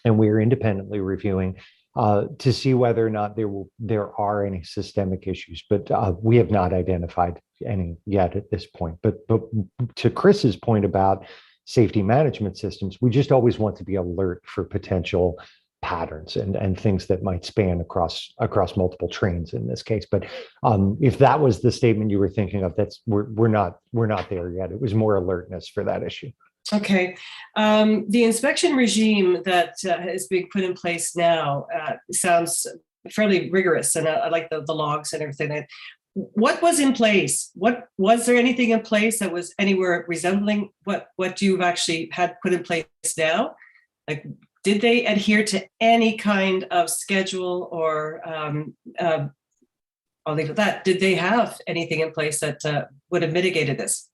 and we are independently reviewing to see whether or not there are any systemic issues. But we have not identified any yet at this point. But to Chris's point about safety management systems, we just always want to be alert for potential patterns and things that might span across multiple trains in this case. But if that was the statement you were thinking of, we're not there yet. It was more alertness for that issue. Okay. The inspection regime that is being put in place now sounds fairly rigorous, and I like the logs and everything. What was in place? Was there anything in place that was anywhere resembling what you've actually had put in place now? Like, did they adhere to any kind of schedule, or I'll leave it at that. Did they have anything in place that would have mitigated this?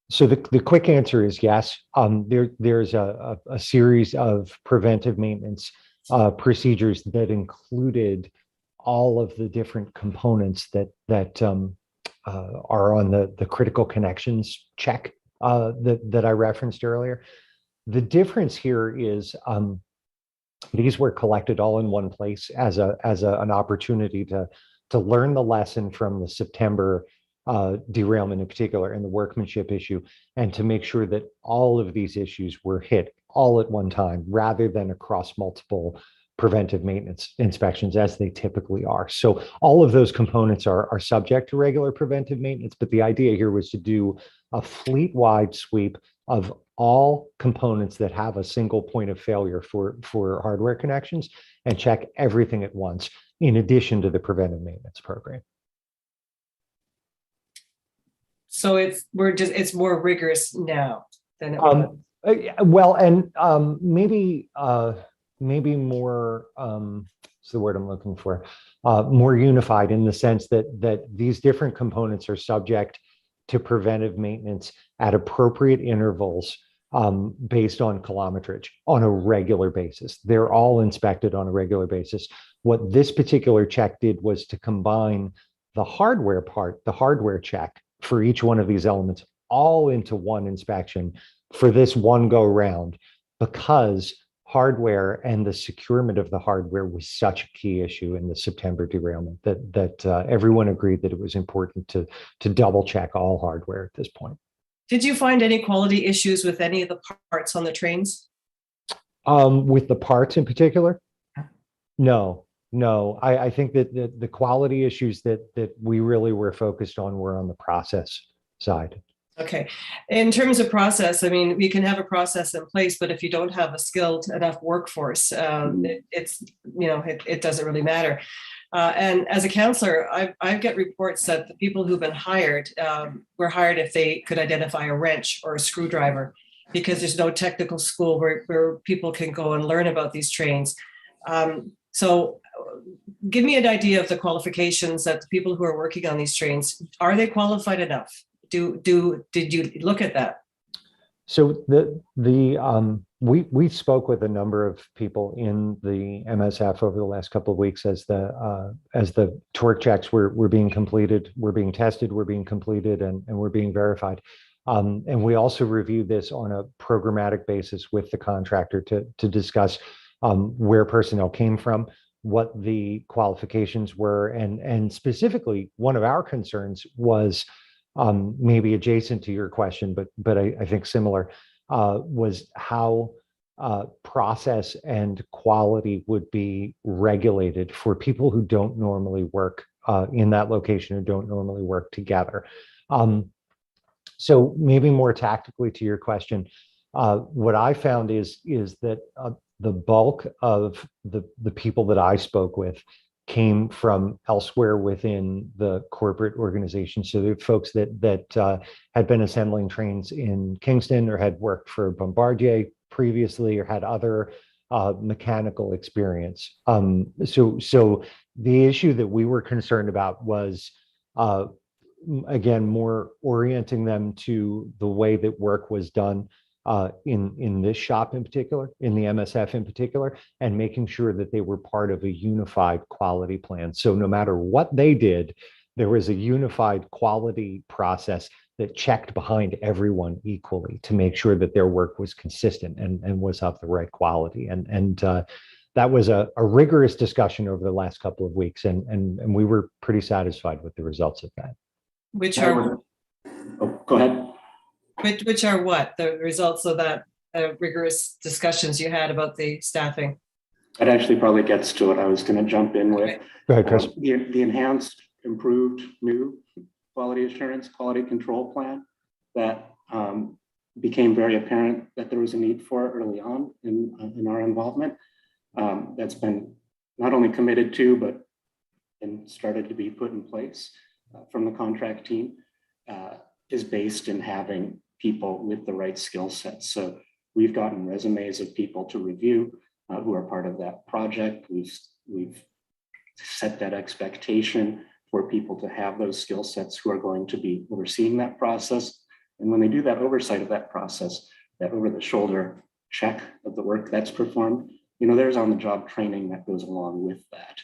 So the quick answer is yes. There's a series of preventive maintenance procedures that included all of the different components that are on the critical connections check that I referenced earlier. The difference here is these were collected all in one place as an opportunity to learn the lesson from the September derailment in particular and the workmanship issue, and to make sure that all of these issues were hit all at one time rather than across multiple preventive maintenance inspections as they typically are. So all of those components are subject to regular preventive maintenance, but the idea here was to do a fleet-wide sweep of all components that have a single point of failure for hardware connections and check everything at once, in addition to the preventive maintenance program. So it's more rigorous now than it was. Well, and maybe more, what's the word I'm looking for? More unified in the sense that these different components are subject to preventive maintenance at appropriate intervals based on kilometrage on a regular basis. They're all inspected on a regular basis. What this particular check did was to combine the hardware part, the hardware check for each one of these elements, all into one inspection for this one go round, because hardware and the securement of the hardware was such a key issue in the September derailment that everyone agreed that it was important to double check all hardware at this point. Did you find any quality issues with any of the parts on the trains? With the parts in particular? No. I think that the quality issues that we really were focused on were on the process side. Okay. In terms of process, I mean, we can have a process in place, but if you don't have a skilled enough workforce, it doesn't really matter. And as a counselor, I get reports that the people who've been hired were hired if they could identify a wrench or a screwdriver, because there's no technical school where people can go and learn about these trains. So give me an idea of the qualifications that the people who are working on these trains, are they qualified enough? Did you look at that? So we spoke with a number of people in the MSF over the last couple of weeks as the torque checks were being completed, were being tested, were being completed, and were being verified. And we also reviewed this on a programmatic basis with the contractor to discuss where personnel came from, what the qualifications were, and specifically one of our concerns was maybe adjacent to your question, but I think similar, was how process and quality would be regulated for people who don't normally work in that location, who don't normally work together. So maybe more tactically to your question, what I found is that the bulk of the people that I spoke with came from elsewhere within the corporate organization. So there are folks that had been assembling trains in Kingston or had worked for Bombardier previously or had other mechanical experience. So the issue that we were concerned about was, again, more orienting them to the way that work was done in this shop in particular, in the MSF in particular, and making sure that they were part of a unified quality plan. So no matter what they did, there was a unified quality process that checked behind everyone equally to make sure that their work was consistent and was of the right quality. And that was a rigorous discussion over the last couple of weeks, and we were pretty satisfied with the results of that. Which are, go ahead. Which are what? The results of that rigorous discussions you had about the staffing? That actually probably gets to what I was going to jump in with. Go ahead, Chris. The enhanced, improved, new quality assurance, quality control plan that became very apparent that there was a need for early on in our involvement. That's been not only committed to, but and started to be put in place from the contract team, is based in having people with the right skill sets. So we've gotten resumes of people to review who are part of that project. We've set that expectation for people to have those skill sets who are going to be overseeing that process. And when they do that oversight of that process, that over-the-shoulder check of the work that's performed, there's on-the-job training that goes along with that,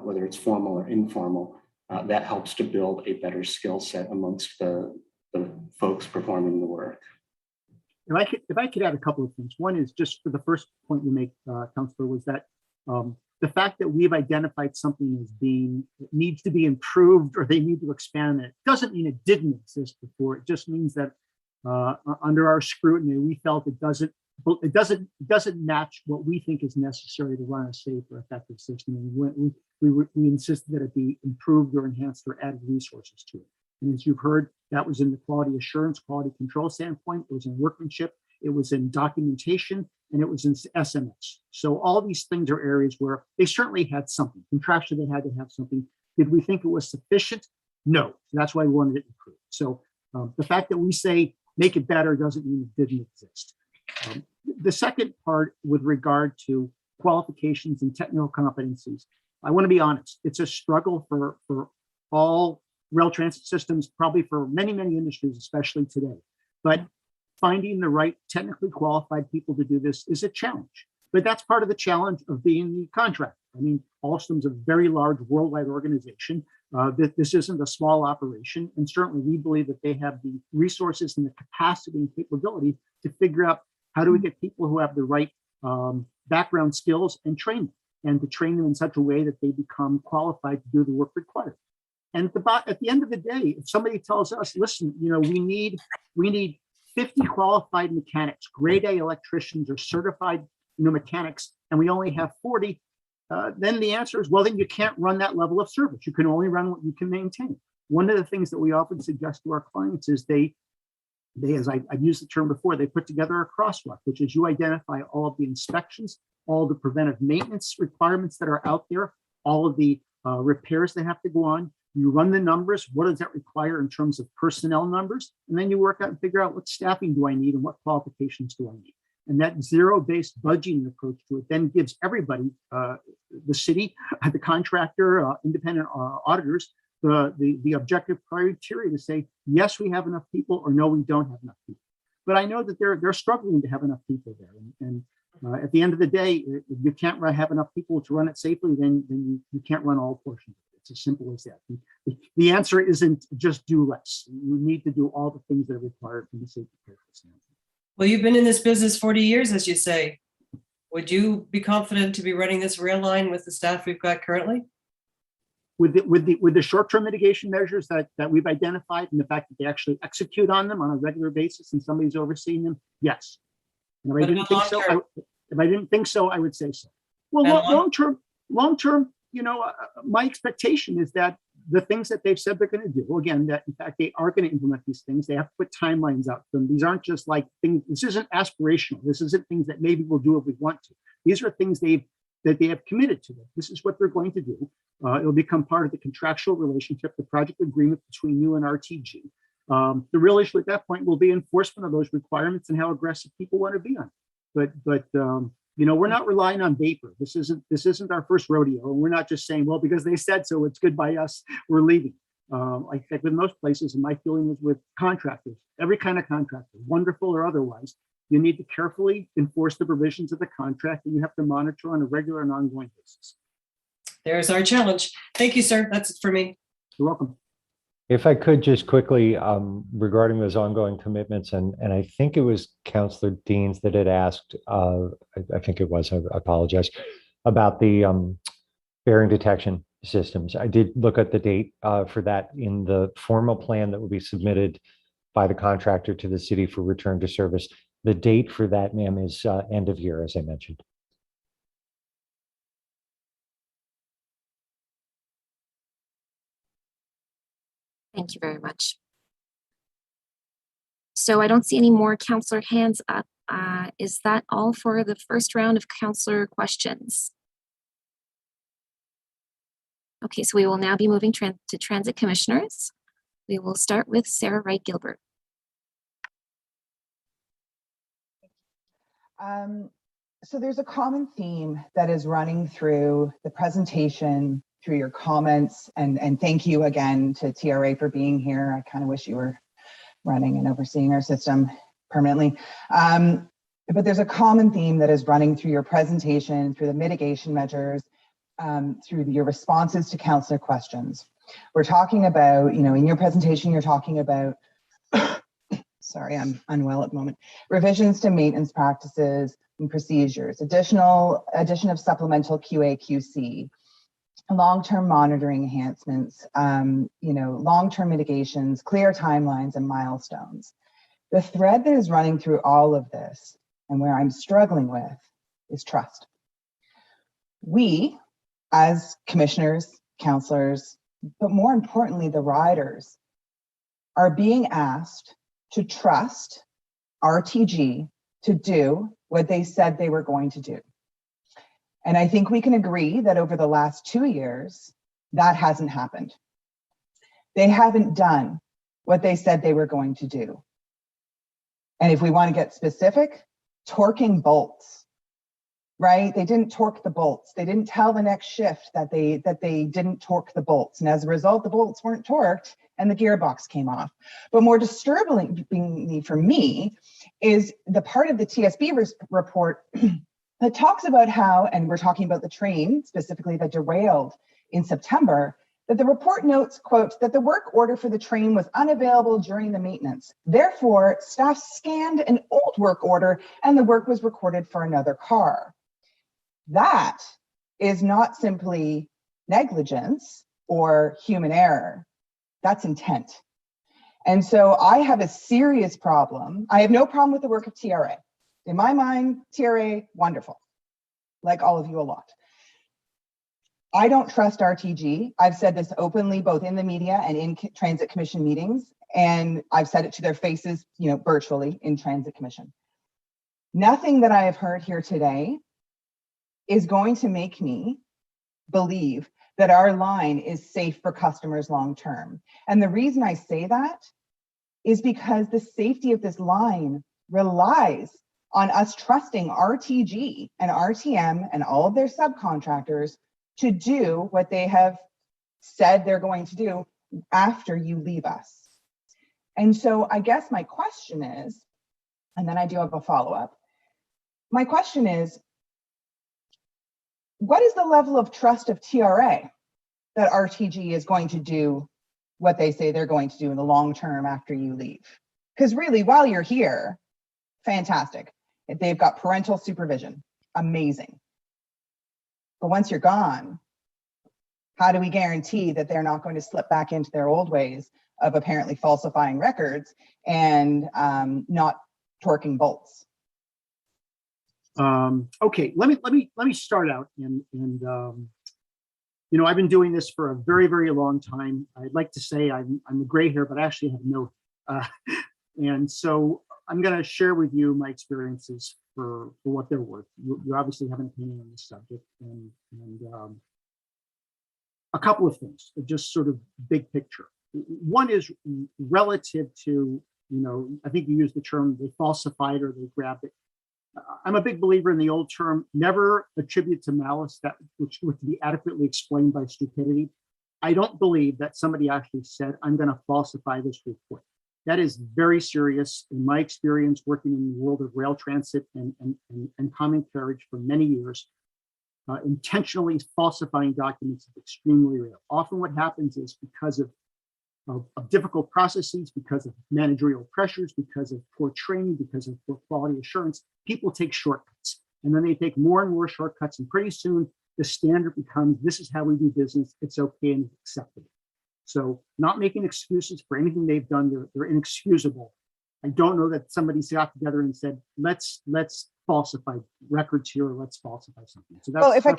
whether it's formal or informal. That helps to build a better skill set amongst the folks performing the work. If I could add a couple of things. One is just for the first point you make, Councillor, was that the fact that we've identified something as being, it needs to be improved or they need to expand it doesn't mean it didn't exist before. It just means that under our scrutiny, we felt it doesn't match what we think is necessary to run a safe or effective system. And we insisted that it be improved or enhanced or added resources to it. And as you've heard, that was in the quality assurance, quality control standpoint, it was in workmanship, it was in documentation, and it was in SMS. So all these things are areas where they certainly had something. Contractually, they had to have something. Did we think it was sufficient? No. So that's why we wanted it improved. So the fact that we say make it better doesn't mean it didn't exist. The second part with regard to qualifications and technical competencies, I want to be honest, it's a struggle for all rail transit systems, probably for many, many industries, especially today. But finding the right technically qualified people to do this is a challenge. But that's part of the challenge of being the contractor. I mean, Alstom's a very large worldwide organization. This isn't a small operation. And certainly we believe that they have the resources and the capacity and capability to figure out how do we get people who have the right background skills and train them, and to train them in such a way that they become qualified to do the work required. And at the end of the day, if somebody tells us, listen, you know, we need 50 qualified mechanics, grade A electricians or certified mechanics, and we only have 40, then the answer is, well, then you can't run that level of service. You can only run what you can maintain. One of the things that we often suggest to our clients is they as I've used the term before, they put together a crosswalk, which is you identify all of the inspections, all the preventive maintenance requirements that are out there, all of the repairs that have to go on. You run the numbers. What does that require in terms of personnel numbers? And then you work out and figure out what staffing do I need and what qualifications do I need. And that zero-based budgeting approach to it then gives everybody, the city, the contractor, independent auditors, the objective criteria to say, yes, we have enough people, or no, we don't have enough people. But I know that they're struggling to have enough people there. And at the end of the day, if you can't have enough people to run it safely, then you can't run all portions. It's as simple as that. The answer isn't just do less. You need to do all the things that are required from the safety care standpoint. Well, you've been in this business 40 years, as you say. Would you be confident to be running this rail line with the staff we've got currently? With the short-term mitigation measures that we've identified, and the fact that they actually execute on them on a regular basis and somebody's overseeing them, yes. And if I didn't think so, I would say so. Well, long-term, you know, my expectation is that the things that they've said they're going to do, again, that in fact they are going to implement these things. They have to put timelines out for them. These aren't just like things. This isn't aspirational. This isn't things that maybe we'll do if we want to. These are things that they have committed to. This is what they're going to do. It'll become part of the contractual relationship, the project agreement between you and RTG. The real issue at that point will be enforcement of those requirements and how aggressive people want to be on it. But you know, we're not relying on vapor. This isn't our first rodeo. And we're not just saying, well, because they said so, it's good by us, we're leaving. I think with most places, and my feeling is with contractors, every kind of contractor, wonderful or otherwise, you need to carefully enforce the provisions of the contract, and you have to monitor on a regular and ongoing basis. There's our challenge. Thank you, sir. That's it for me. You're welcome. If I could just quickly, regarding those ongoing commitments, and I think it was Councillor Deans that had asked, I think it was, I apologize, about the bearing detection systems. I did look at the date for that in the formal plan that will be submitted by the contractor to the city for return to service. The date for that, ma'am, is end of year, as I mentioned. Thank you very much. So I don't see any more councillor hands up. Is that all for the first round of councillor questions? Okay, so we will now be moving to transit commissioners. We will start with Sarah Wright-Gilbert. So there's a common theme that is running through the presentation, through your comments, and thank you again to TRA for being here. I kind of wish you were running and overseeing our system permanently. But there's a common theme that is running through your presentation, through the mitigation measures, through your responses to councillor questions. We're talking about, you know, in your presentation, you're talking about, sorry, I'm unwell at the moment, revisions to maintenance practices and procedures, addition of supplemental QA/QC, long-term monitoring enhancements, you know, long-term mitigations, clear timelines, and milestones. The thread that is running through all of this, and where I'm struggling with, is trust. We, as commissioners, councillors, but more importantly, the riders, are being asked to trust RTG to do what they said they were going to do. And I think we can agree that over the last 2 years, that hasn't happened. They haven't done what they said they were going to do. And if we want to get specific, torquing bolts, right? They didn't torque the bolts. They didn't tell the next shift that they didn't torque the bolts. And as a result, the bolts weren't torqued and the gearbox came off. But more disturbingly for me is the part of the TSB report that talks about how, and we're talking about the train specifically that derailed in September, that the report notes, quote, that the work order for the train was unavailable during the maintenance. Therefore, staff scanned an old work order and the work was recorded for another car. That is not simply negligence or human error. That's intent. And so I have a serious problem. I have no problem with the work of TRA. In my mind, TRA, wonderful. Like all of you a lot. I don't trust RTG. I've said this openly, both in the media and in Transit Commission meetings, and I've said it to their faces, virtually in Transit Commission. Nothing that I have heard here today is going to make me believe that our line is safe for customers long-term. And the reason I say that is because the safety of this line relies on us trusting RTG and RTM and all of their subcontractors to do what they have said they're going to do after you leave us. And so I guess my question is, and then I do have a follow-up. My question is, what is the level of trust of TRA that RTG is going to do what they say they're going to do in the long term after you leave? Because really, while you're here, fantastic. They've got parental supervision, amazing. But once you're gone, how do we guarantee that they're not going to slip back into their old ways of apparently falsifying records and not torquing bolts? Okay, let me start out, and I've been doing this for a very, very long time. I'd like to say I'm a gray hair, but I actually have no. And so I'm going to share with you my experiences for what they're worth. You obviously have an opinion on this subject, and a couple of things, just sort of big picture. One is relative to, I think you used the term they falsified or they grabbed it. I'm a big believer in the old term, never attribute to malice that which would be adequately explained by stupidity. I don't believe that somebody actually said, I'm going to falsify this report. That is very serious. In my experience working in the world of rail transit and common carriage for many years, intentionally falsifying documents is extremely rare. Often what happens is because of difficult processes, because of managerial pressures, because of poor training, because of poor quality assurance, people take shortcuts. And then they take more and more shortcuts, and pretty soon the standard becomes, this is how we do business, it's okay and acceptable. So not making excuses for anything they've done, they're inexcusable. I don't know that somebody got together and said, let's falsify records here, or let's falsify something. So that's, well, if I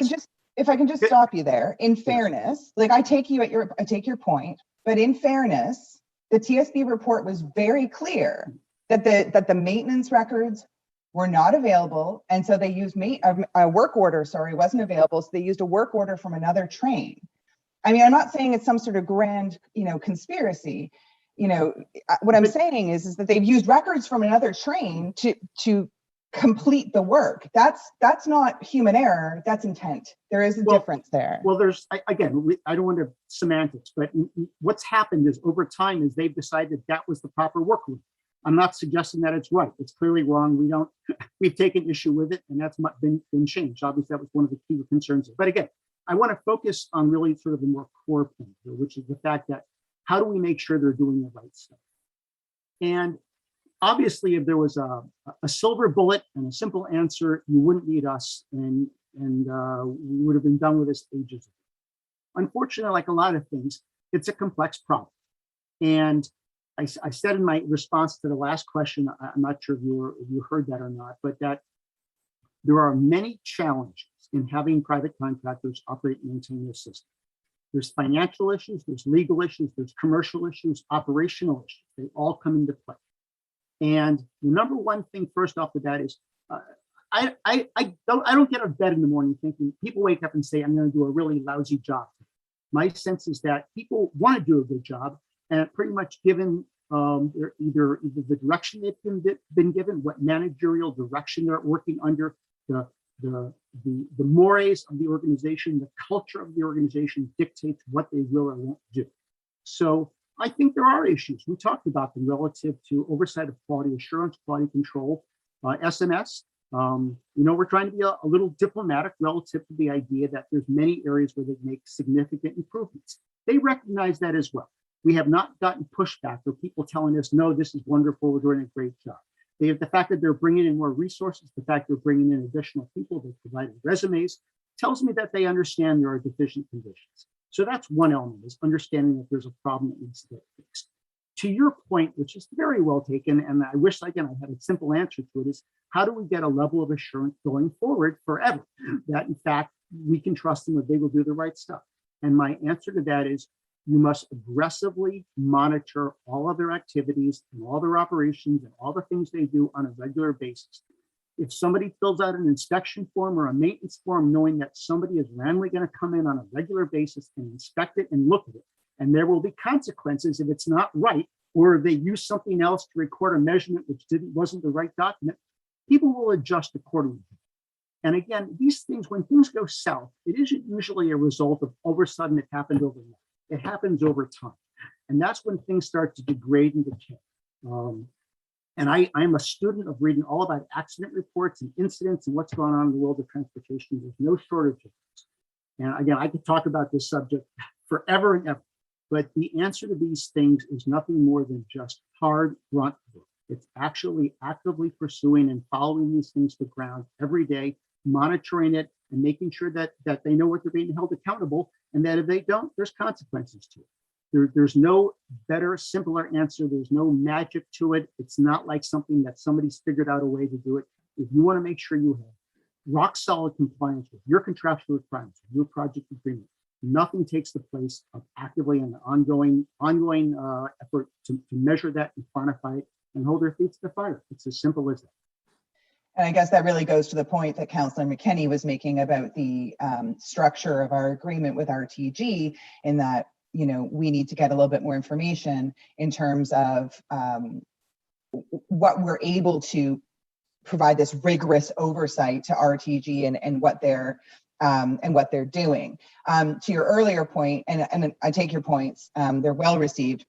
can just stop you there, in fairness, like I take your point, but in fairness, the TSB report was very clear that the maintenance records were not available, and so they used a work order. Sorry, wasn't available, so they used a work order from another train. I mean, I'm not saying it's some sort of grand, conspiracy. What I'm saying is that they've used records from another train to complete the work. That's not human error. That's intent. There is a difference there. Well, I don't want to semantics, but what's happened is over time is they've decided that was the proper work route. I'm not suggesting that it's right. It's clearly wrong. We've taken issue with it, and that's been changed. Obviously, that was one of the key concerns. But again, I want to focus on really sort of a more core point here, which is the fact that how do we make sure they're doing the right stuff? And obviously, if there was a silver bullet and a simple answer, you wouldn't need us, and we would have been done with this ages ago. Unfortunately, like a lot of things, it's a complex problem. And I said in my response to the last question, I'm not sure if you heard that or not, but that there are many challenges in having private contractors operate and maintain this system. There's financial issues, there's legal issues, there's commercial issues, operational issues. They all come into play. And the number one thing first off the bat is I don't get out of bed in the morning thinking people wake up and say, I'm going to do a really lousy job. My sense is that people want to do a good job, and pretty much given either the direction they've been given, what managerial direction they're working under, the mores of the organization, the culture of the organization dictates what they will or won't do. So I think there are issues. We talked about them relative to oversight of quality assurance, quality control, SMS. We're trying to be a little diplomatic relative to the idea that there's many areas where they make significant improvements. They recognize that as well. We have not gotten pushback or people telling us, no, this is wonderful, we're doing a great job. They have the fact that they're bringing in more resources, the fact they're bringing in additional people, they're providing resumes, tells me that they understand there are deficient conditions. So that's one element, is understanding that there's a problem that needs to get fixed. To your point, which is very well taken, and I wish, again, I had a simple answer to it, is how do we get a level of assurance going forward forever that, in fact, we can trust them that they will do the right stuff? And my answer to that is you must aggressively monitor all of their activities and all their operations and all the things they do on a regular basis. If somebody fills out an inspection form or a maintenance form, knowing that somebody is randomly going to come in on a regular basis and inspect it and look at it, and there will be consequences if it's not right, or they use something else to record a measurement which wasn't the right document, people will adjust accordingly. And again, these things, when things go south, it isn't usually a result of all of a sudden it happened overnight. It happens over time. And that's when things start to degrade and decay. And I'm a student of reading all about accident reports and incidents and what's going on in the world of transportation. There's no shortage of this. And again, I could talk about this subject forever and ever, but the answer to these things is nothing more than just hard grunt work. It's actually actively pursuing and following these things to the ground every day, monitoring it and making sure that they know what they're being held accountable, and that if they don't, there's consequences to it. There's no better, simpler answer. There's no magic to it. It's not like something that somebody's figured out a way to do it. If you want to make sure you have rock solid compliance with your contractual requirements, your project agreement, nothing takes the place of actively and ongoing effort to measure that and quantify it and hold their feet to the fire. It's as simple as that. And I guess that really goes to the point that Councillor McKenney was making about the structure of our agreement with RTG, in that, we need to get a little bit more information in terms of what we're able to provide this rigorous oversight to RTG and what they're doing. To your earlier point, and I take your points, they're well received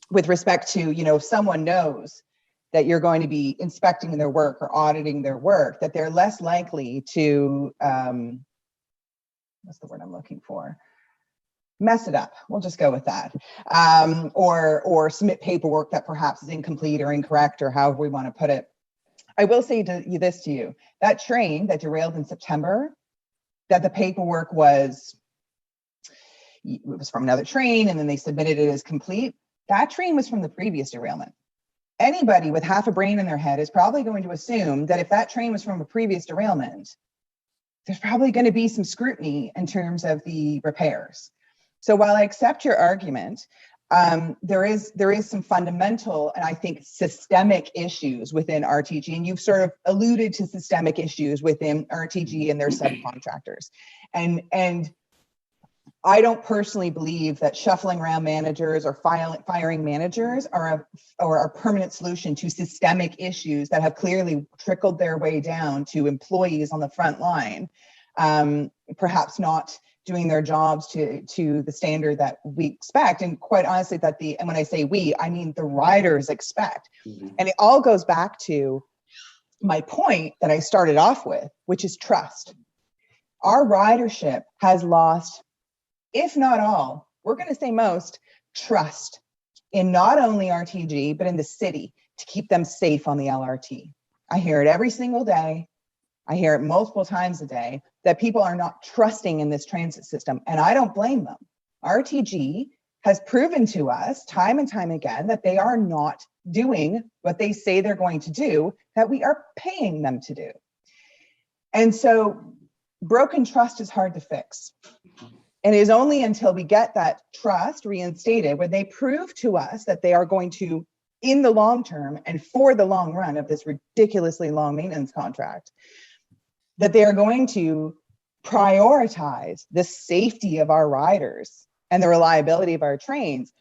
with respect to, if someone knows that you're going to be inspecting their work or auditing their work, that they're less likely to, what's the word I'm looking for? Mess it up. We'll just go with that. Or submit paperwork that perhaps is incomplete or incorrect, or however we want to put it. I will say to you, that train that derailed in September, that the paperwork was from another train and then they submitted it as complete, that train was from the previous derailment. Anybody with half a brain in their head is probably going to assume that if that train was from a previous derailment, there's probably going to be some scrutiny in terms of the repairs. So while I accept your argument, there is some fundamental and I think systemic issues within RTG, and you've sort of alluded to systemic issues within RTG and their subcontractors. And I don't personally believe that shuffling around managers or firing managers are a permanent solution to systemic issues that have clearly trickled their way down to employees on the front line, perhaps not doing their jobs to the standard that we expect. And quite honestly, and when I say we, I mean the riders expect. Mm-hmm. And it all goes back to my point that I started off with, which is trust. Our ridership has lost, if not all, we're going to say most, trust in not only RTG, but in the city to keep them safe on the LRT. I hear it every single day. I hear it multiple times a day that people are not trusting in this transit system, and I don't blame them. RTG has proven to us time and time again that they are not doing what they say they're going to do, that we are paying them to do. And so broken trust is hard to fix. And it is only until we get that trust reinstated, when they prove to us that they are going to, in the long term and for the long run of this ridiculously long maintenance contract, that they are going to prioritize the safety of our riders and the reliability of our trains.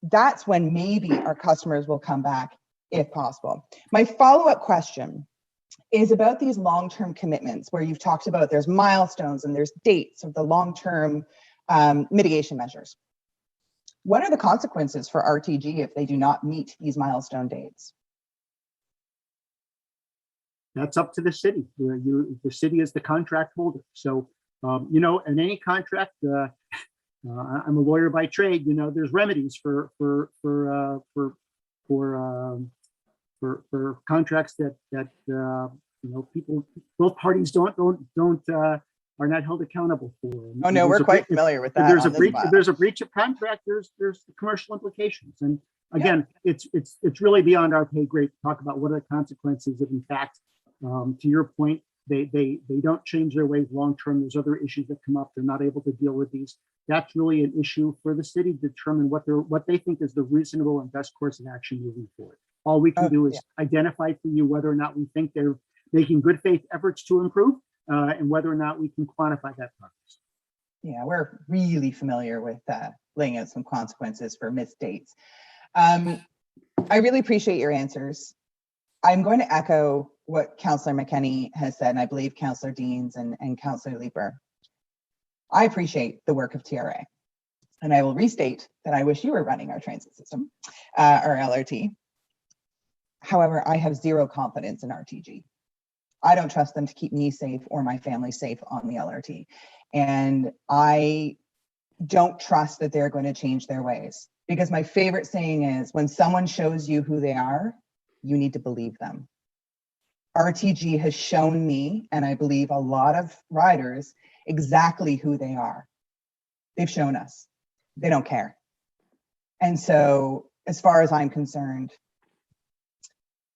That's when maybe our customers will come back, if possible. My follow-up question is about these long-term commitments, where you've talked about there's milestones and there's dates of the long-term mitigation measures. what are the consequences for RTG if they do not meet these milestone dates? That's up to the city. The city is the contract holder. So, you know, in any contract, I'm a lawyer by trade. You know, there's remedies for contracts that you know, both parties are not held accountable for. Oh no, we're quite familiar with that. If there's a breach of contract, there's commercial implications. And again, it's really beyond our pay grade to talk about what are the consequences if, in fact, to your point, they don't change their ways long term. There's other issues that come up. They're not able to deal with these. That's really an issue for the city to determine what they think is the reasonable and best course of action moving forward. All we can do is identify for you whether or not we think they're making good faith efforts to improve, and whether or not we can quantify that progress. Yeah, we're really familiar with laying out some consequences for missed dates. I really appreciate your answers. I'm going to echo what Councillor McKenney has said, and I believe Councillor Deans and Councillor Leeper. I appreciate the work of TRA, and I will restate that I wish you were running our transit system, or LRT. However, I have zero confidence in RTG. I don't trust them to keep me safe or my family safe on the LRT. And I don't trust that they're going to change their ways, because my favorite saying is, when someone shows you who they are, you need to believe them. RTG has shown me, and I believe a lot of riders, exactly who they are. They've shown us. They don't care. And so, as far as I'm concerned,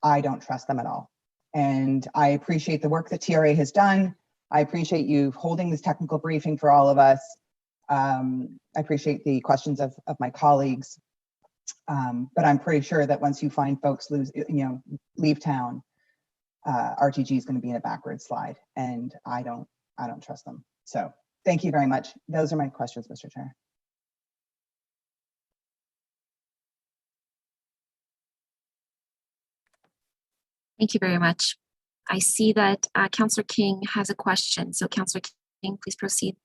I don't trust them at all. And I appreciate the work that TRA has done. I appreciate you holding this technical briefing for all of us. I appreciate the questions of my colleagues. But I'm pretty sure that once you find folks leave town, RTG is going to be in a backward slide, and I don't trust them. So thank you very much. Those are my questions, Mr. Chair. Thank you very much. I see that Councillor King has a question. So Councillor King, please proceed.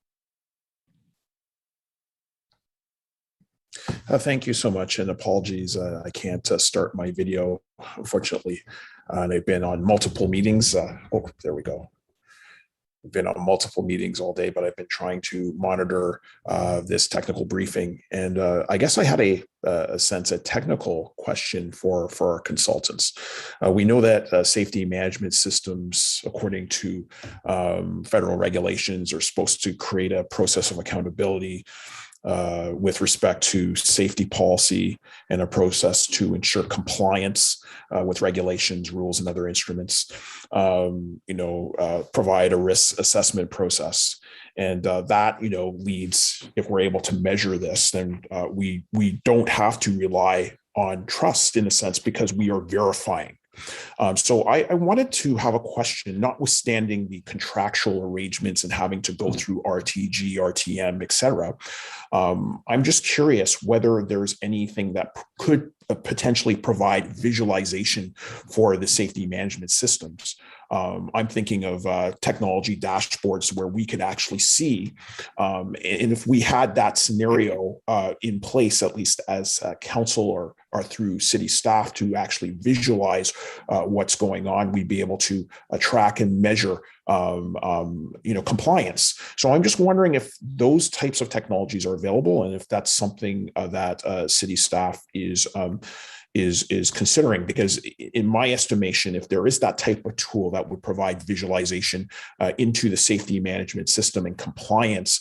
Thank you so much, and apologies, I can't start my video, unfortunately. And I've been on multiple meetings. Oh, there we go. I've been on multiple meetings all day, but I've been trying to monitor this technical briefing. And I guess I had a technical question for our consultants. We know that safety management systems, according to federal regulations, are supposed to create a process of accountability with respect to safety policy and a process to ensure compliance with regulations, rules, and other instruments, provide a risk assessment process. And that, leads, if we're able to measure this, then we don't have to rely on trust in a sense, because we are verifying. So I wanted to have a question, notwithstanding the contractual arrangements and having to go through RTG, RTM, et cetera. I'm just curious whether there's anything that could potentially provide visualization for the safety management systems. I'm thinking of technology dashboards where we could actually see, and if we had that scenario in place, at least as council or through city staff, to actually visualize what's going on, we'd be able to track and measure compliance. So I'm just wondering if those types of technologies are available, and if that's something that city staff is considering, because in my estimation, if there is that type of tool that would provide visualization into the safety management system and compliance,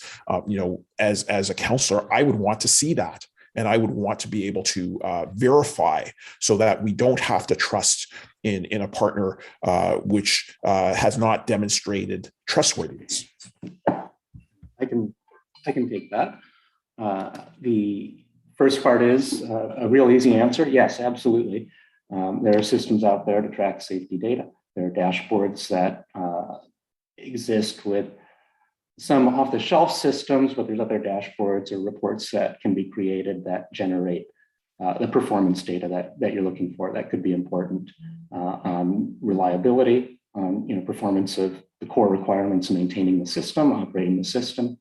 as a councillor, I would want to see that. And I would want to be able to verify, so that we don't have to trust in a partner which has not demonstrated trustworthiness. I can take that. The first part is a real easy answer. Yes, absolutely. There are systems out there to track safety data. There are dashboards that exist with some off-the-shelf systems, but there's other dashboards or reports that can be created that generate the performance data that you're looking for. That could be important. Reliability, performance of the core requirements of maintaining the system, operating the system.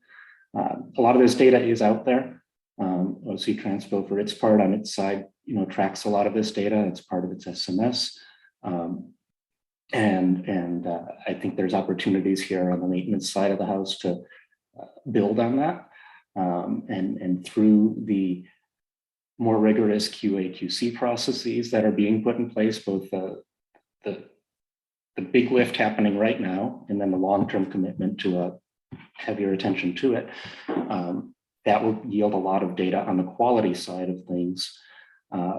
A lot of this data is out there. OC Transpo, for its part, on its side, tracks a lot of this data. It's part of its SMS. I think there's opportunities here on the maintenance side of the house to build on that. And through the more rigorous QA/QC processes that are being put in place, both the big lift happening right now, and then the long-term commitment to a heavier attention to it, that will yield a lot of data on the quality side of things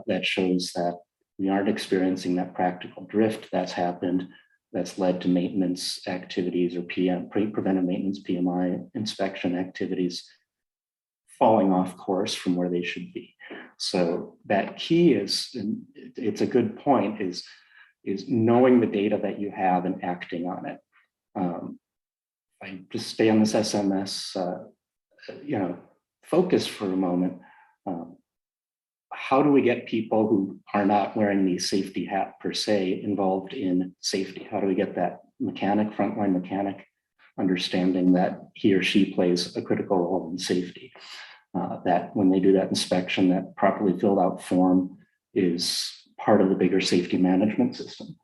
that shows that we aren't experiencing that practical drift that's happened, that's led to maintenance activities or preventive maintenance, PMI inspection activities falling off course from where they should be. So that key is, and it's a good point, is knowing the data that you have and acting on it. I just stay on this SMS, focus for a moment. How do we get people who are not wearing the safety hat per se involved in safety? How do we get that mechanic, frontline mechanic, understanding that he or she plays a critical role in safety? That when they do that inspection, that properly filled out form is part of the bigger safety management system.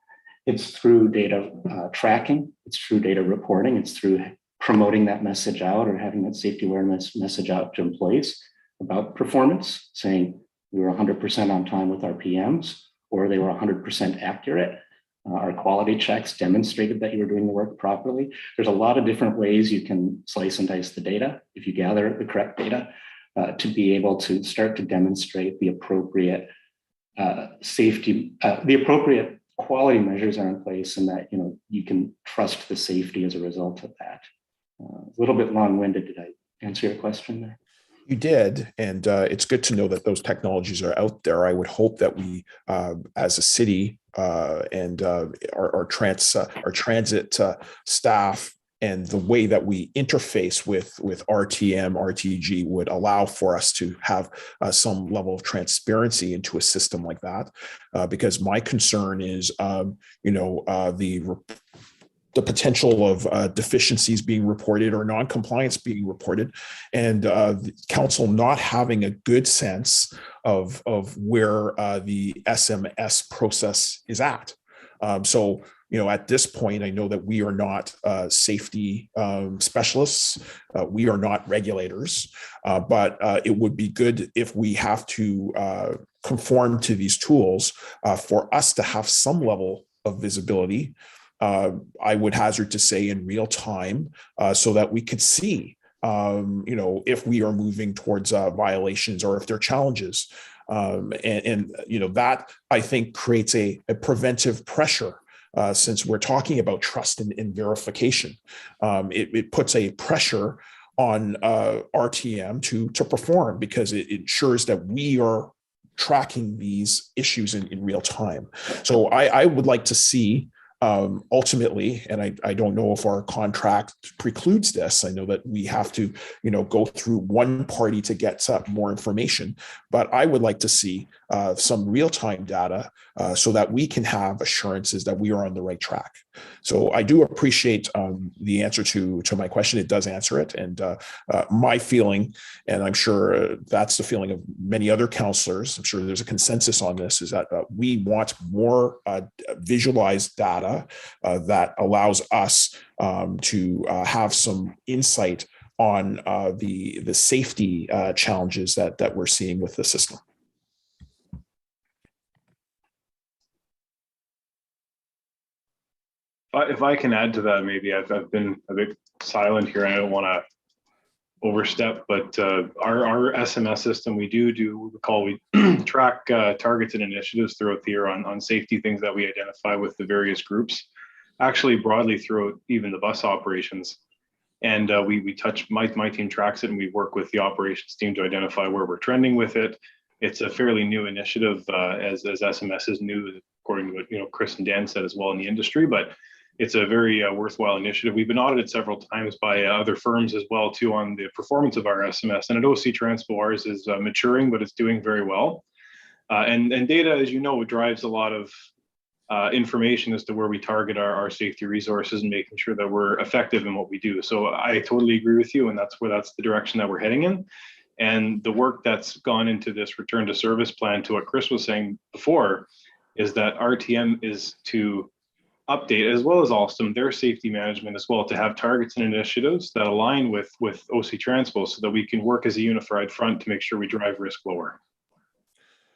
It's through data tracking, it's through data reporting, it's through promoting that message out or having that safety awareness message out to employees about performance, saying we were 100% on time with our PMs, or they were 100% accurate. Our quality checks demonstrated that you were doing the work properly. There's a lot of different ways you can slice and dice the data if you gather the correct data to be able to start to demonstrate the appropriate safety, the appropriate quality measures are in place, and that you can trust the safety as a result of that. A little bit long-winded. Did I answer your question there? You did, and it's good to know that those technologies are out there. I would hope that we, as a city, and our transit staff, and the way that we interface with RTM, RTG would allow for us to have some level of transparency into a system like that. Because my concern is, the potential of deficiencies being reported or non-compliance being reported, and the council not having a good sense of where the SMS process is at. So, at this point, I know that we are not safety specialists. We are not regulators, but it would be good if we have to conform to these tools for us to have some level of visibility. I would hazard to say in real time, so that we could see, if we are moving towards violations or if there are challenges. That I think creates a preventive pressure, since we're talking about trust and verification. It puts a pressure on RTM to perform, because it ensures that we are tracking these issues in real time. So I would like to see, ultimately, and I don't know if our contract precludes this. I know that we have to, go through one party to get more information, but I would like to see some real-time data so that we can have assurances that we are on the right track. So I do appreciate the answer to my question. It does answer it, and my feeling, and I'm sure that's the feeling of many other councillors, I'm sure there's a consensus on this, is that we want more visualized data that allows us to have some insight on the safety challenges that we're seeing with the system. If I can add to that, maybe I've been a bit silent here, and I don't want to overstep, but our SMS system, we track targets and initiatives throughout the year on safety things that we identify with the various groups, actually broadly throughout even the bus operations. And we touch, my team tracks it, and we work with the operations team to identify where we're trending with it. It's a fairly new initiative, as SMS is new, according to what Chris and Dan said as well in the industry, but it's a very worthwhile initiative. We've been audited several times by other firms as well too on the performance of our SMS. And at OC Transpo, ours is maturing, but it's doing very well. And data, as you know, drives a lot of information as to where we target our safety resources and making sure that we're effective in what we do. So I totally agree with you, and that's the direction that we're heading in. And the work that's gone into this return to service plan, to what Chris was saying before, is that RTM is to update, as well as Alstom, their safety management as well, to have targets and initiatives that align with OC Transpo, so that we can work as a unified front to make sure we drive risk lower.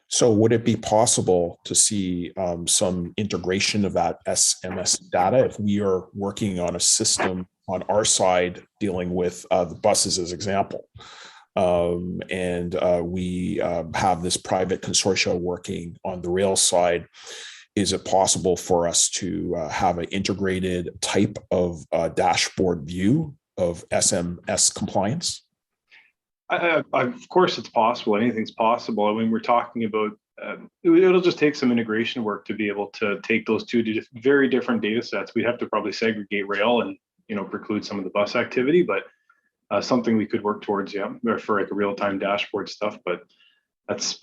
So would it be possible to see some integration of that SMS data if we are working on a system on our side dealing with the buses as example? And we have this private consortia working on the rail side. Is it possible for us to have an integrated type of dashboard view of SMS compliance? Of course, it's possible. Anything's possible. I mean, we're talking about, it'll just take some integration work to be able to take those two very different data sets. We'd have to probably segregate rail and, preclude some of the bus activity, but something we could work towards, yeah, for like a real-time dashboard stuff. But it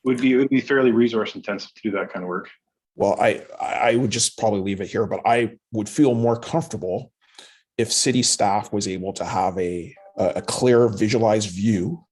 would be fairly resource intensive to do that kind of work. Well, I would just probably leave it here, but I would feel more comfortable if city staff was able to have a clear visualized view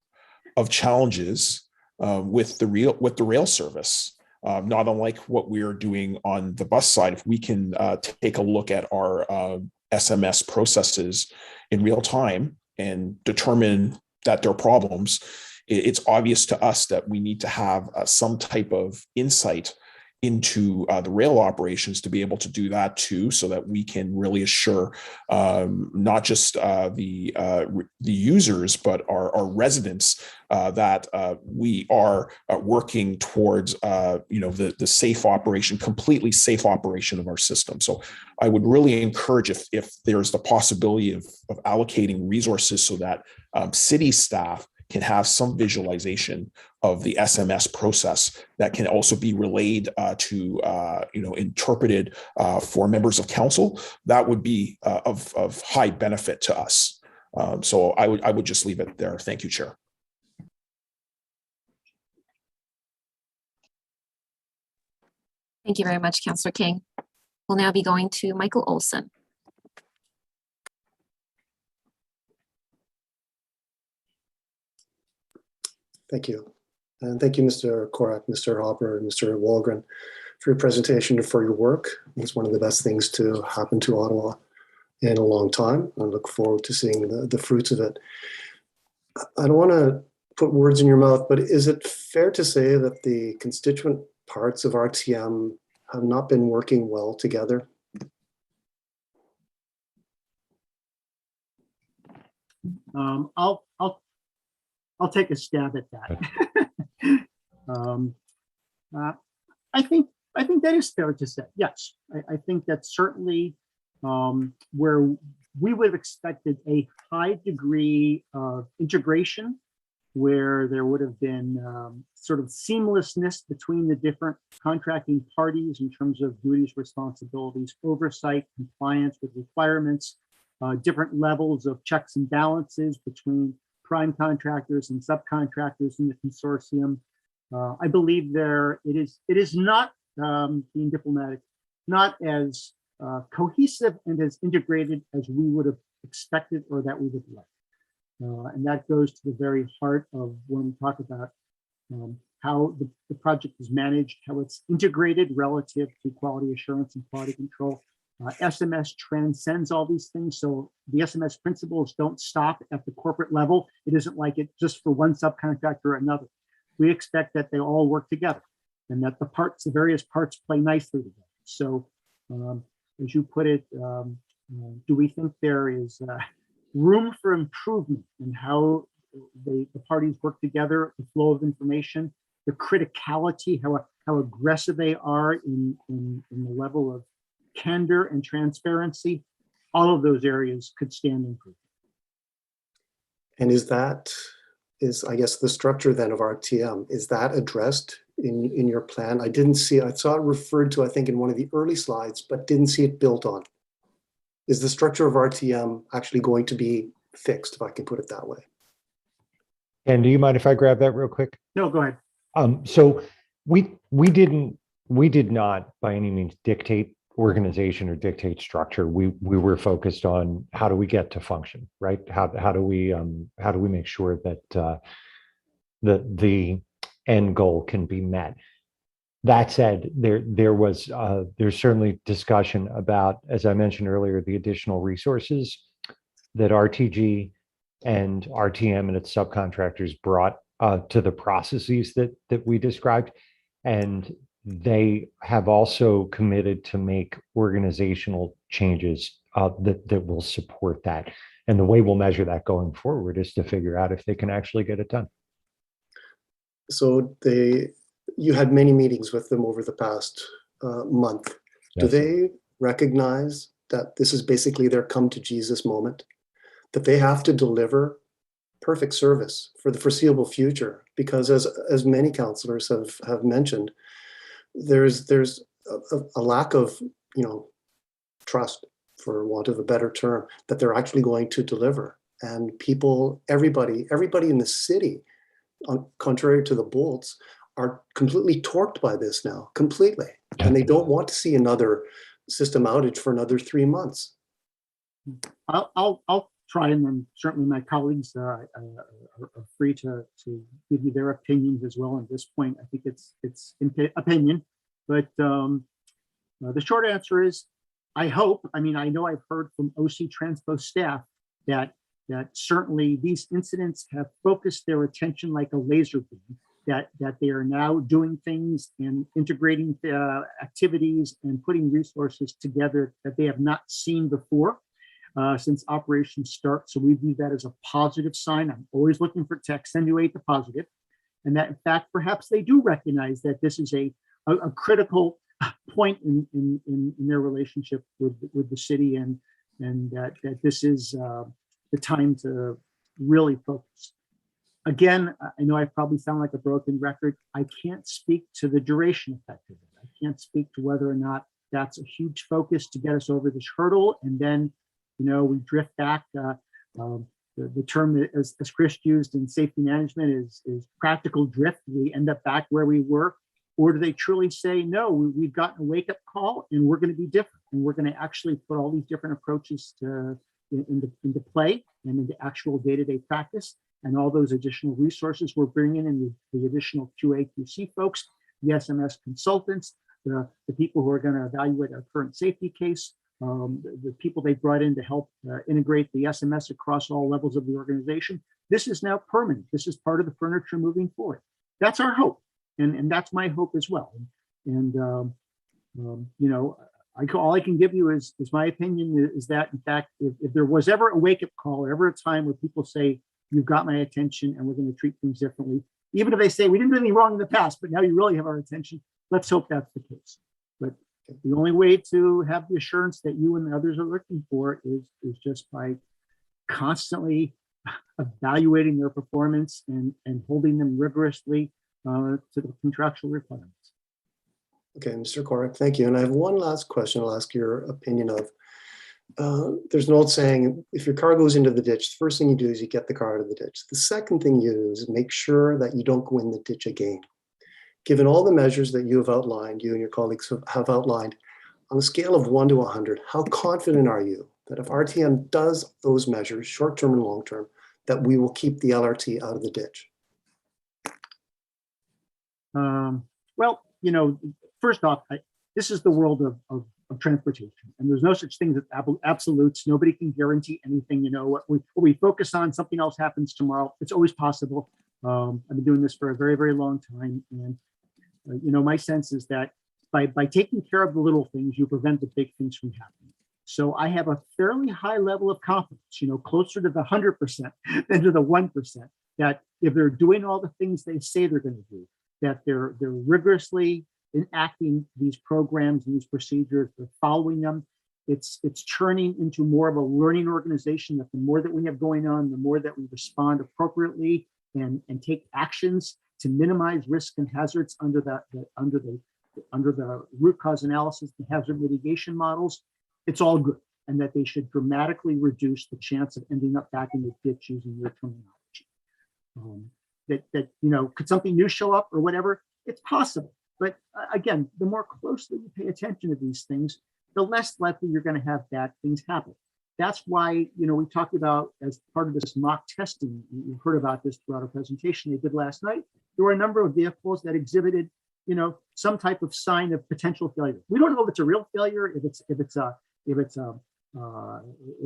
of challenges with the rail service, not unlike what we are doing on the bus side. If we can take a look at our SMS processes in real time and determine that there are problems, it's obvious to us that we need to have some type of insight into the rail operations to be able to do that too, so that we can really assure not just the users, but our residents that we are working towards the safe operation, completely safe operation of our system. So I would really encourage if there's the possibility of allocating resources so that city staff can have some visualization of the SMS process that can also be relayed to, interpreted for members of council. That would be of high benefit to us. So I would just leave it there. Thank you, Chair. Thank you very much, Councillor King. We'll now be going to Michael Olson. Thank you. And thank you, Mr. Korak, Mr. Hopper, and Mr. Walgren for your presentation and for your work. It's one of the best things to happen to Ottawa in a long time. I look forward to seeing the fruits of it. I don't want to put words in your mouth, but is it fair to say that the constituent parts of RTM have not been working well together? I'll take a stab at that. I think that is fair to say. Yes, I think that's certainly where we would have expected a high degree of integration, where there would have been sort of seamlessness between the different contracting parties in terms of duties, responsibilities, oversight, compliance with requirements, different levels of checks and balances between prime contractors and subcontractors in the consortium. I believe it is not, being diplomatic, not as cohesive and as integrated as we would have expected or that we would like. And that goes to the very heart of when we talk about how the project is managed, how it's integrated relative to quality assurance and quality control. SMS transcends all these things. So the SMS principles don't stop at the corporate level. It isn't like it just for one subcontractor or another. We expect that they all work together and that the various parts play nicely together. So as you put it, do we think there is room for improvement in how the parties work together, the flow of information, the criticality, how aggressive they are in the level of candor and transparency? All of those areas could stand improvement. And is I guess the structure then of RTM, is that addressed in your plan? I saw it referred to, I think, in one of the early slides, but didn't see it built on. Is the structure of RTM actually going to be fixed, if I can put it that way? And do you mind if I grab that real quick? No, go ahead. So we did not by any means dictate organization or dictate structure. We were focused on how do we get to function, right? How do we make sure that the end goal can be met. That said, there's certainly discussion about, as I mentioned earlier, the additional resources that RTG and RTM and its subcontractors brought to the processes that we described. And they have also committed to make organizational changes that will support that. And the way we'll measure that going forward is to figure out if they can actually get it done. So you had many meetings with them over the past month. Yes. Do they recognize that this is basically their come to Jesus moment, that they have to deliver perfect service for the foreseeable future? Because as many councillors have mentioned, there's a lack of trust, for want of a better term, that they're actually going to deliver. And people, everybody in the city, contrary to the Bolts, are completely torqued by this now, completely. And they don't want to see another system outage for another 3 months. I'll try, and then certainly my colleagues are free to give you their opinions as well. At this point, I think it's opinion, but the short answer is, I hope. I mean, I know I've heard from OC Transpo staff that certainly these incidents have focused their attention like a laser beam. That they are now doing things and integrating activities and putting resources together that they have not seen before since operations start. So we view that as a positive sign. I'm always looking for to accentuate the positive, and that in fact perhaps they do recognize that this is a critical point in their relationship with the city, and that this is the time to really focus. Again, I know I probably sound like a broken record. I can't speak to the duration effect of it. I can't speak to whether or not that's a huge focus to get us over this hurdle. And then, we drift back. The term that, as Chris used in safety management is practical drift. We end up back where we were. Or do they truly say, no, we've gotten a wake-up call and we're going to be different. And we're going to actually put all these different approaches into play and into actual day-to-day practice. And all those additional resources we're bringing in, the additional QA, QC folks, the SMS consultants, the people who are going to evaluate our current safety case, the people they brought in to help integrate the SMS across all levels of the organization. This is now permanent. This is part of the furniture moving forward. That's our hope. And that's my hope as well. And, all I can give you is my opinion is that, in fact, if there was ever a wake-up call, ever a time where people say, you've got my attention and we're going to treat things differently, even if they say we didn't do anything wrong in the past, but now you really have our attention, let's hope that's the case. But the only way to have the assurance that you and the others are looking for is just by constantly evaluating their performance and holding them rigorously to the contractual requirements. Okay, Mr. Korak, thank you. And I have one last question I'll ask your opinion of. There's an old saying, if your car goes into the ditch, the first thing you do is you get the car out of the ditch. The second thing you do is make sure that you don't go in the ditch again. Given all the measures that you have outlined, you and your colleagues have outlined, on a scale of 1 to 100, how confident are you that if RTM does those measures, short-term and long-term, that we will keep the LRT out of the ditch? Well, first off, this is the world of transportation, and there's no such thing as absolutes. Nobody can guarantee anything. What we focus on, something else happens tomorrow. It's always possible. I've been doing this for a very, very long time, and my sense is that by taking care of the little things, you prevent the big things from happening. So I have a fairly high level of confidence, closer to the 100% than to the 1%, that if they're doing all the things they say they're going to do, that they're rigorously enacting these programs and these procedures, they're following them. It's turning into more of a learning organization, that the more that we have going on, the more that we respond appropriately and take actions to minimize risk and hazards under the root cause analysis, the hazard mitigation models. It's all good, and that they should dramatically reduce the chance of ending up back in the ditch, using your terminology. Could something new show up or whatever? It's possible. But again, the more closely you pay attention to these things, the less likely you're going to have bad things happen. That's why, we talked about, as part of this mock testing, you heard about this throughout our presentation they did last night. There were a number of vehicles that exhibited, some type of sign of potential failure. We don't know if it's a real failure, if it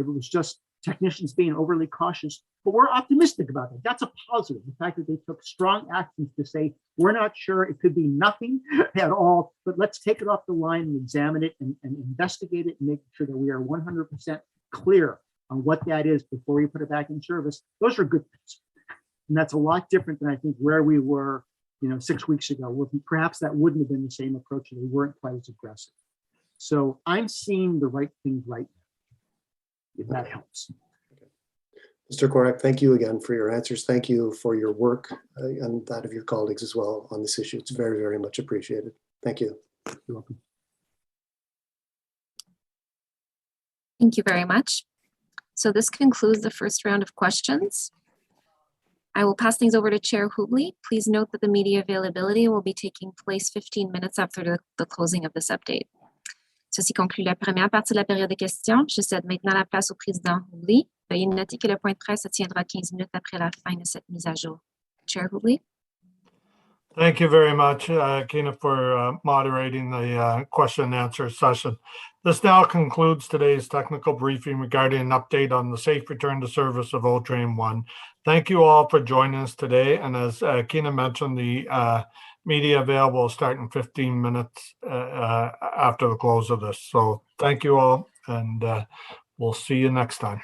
was just technicians being overly cautious, but we're optimistic about it. That's a positive. The fact that they took strong actions to say, we're not sure, it could be nothing at all, but let's take it off the line and examine it and investigate it and make sure that we are 100% clear on what that is before we put it back in service. Those are good things. And that's a lot different than I think where we were, 6 weeks ago. Perhaps that wouldn't have been the same approach, and they weren't quite as aggressive. So I'm seeing the right things right now, if that helps. Mr. Korak, thank you again for your answers. Thank you for your work and that of your colleagues as well on this issue. It's very, very much appreciated. Thank you. You're welcome. Thank you very much. So this concludes the first round of questions. I will pass things over to Chair Hubley. Please note that the media availability will be taking place 15 minutes after the closing of this update. Ceci conclut la première partie de la période de questions. Je cède maintenant la place au président Hubley. Veuillez noter que le point de presse se tiendra 15 minutes après la fin de cette mise à jour. Chair Hubley. Thank you very much, Kina, for moderating the question and answer session. This now concludes today's technical briefing regarding an update on the safe return to service of O-Train 1. Thank you all for joining us today. And as Kina mentioned, the media available will start in 15 minutes after the close of this. So thank you all, and we'll see you next time.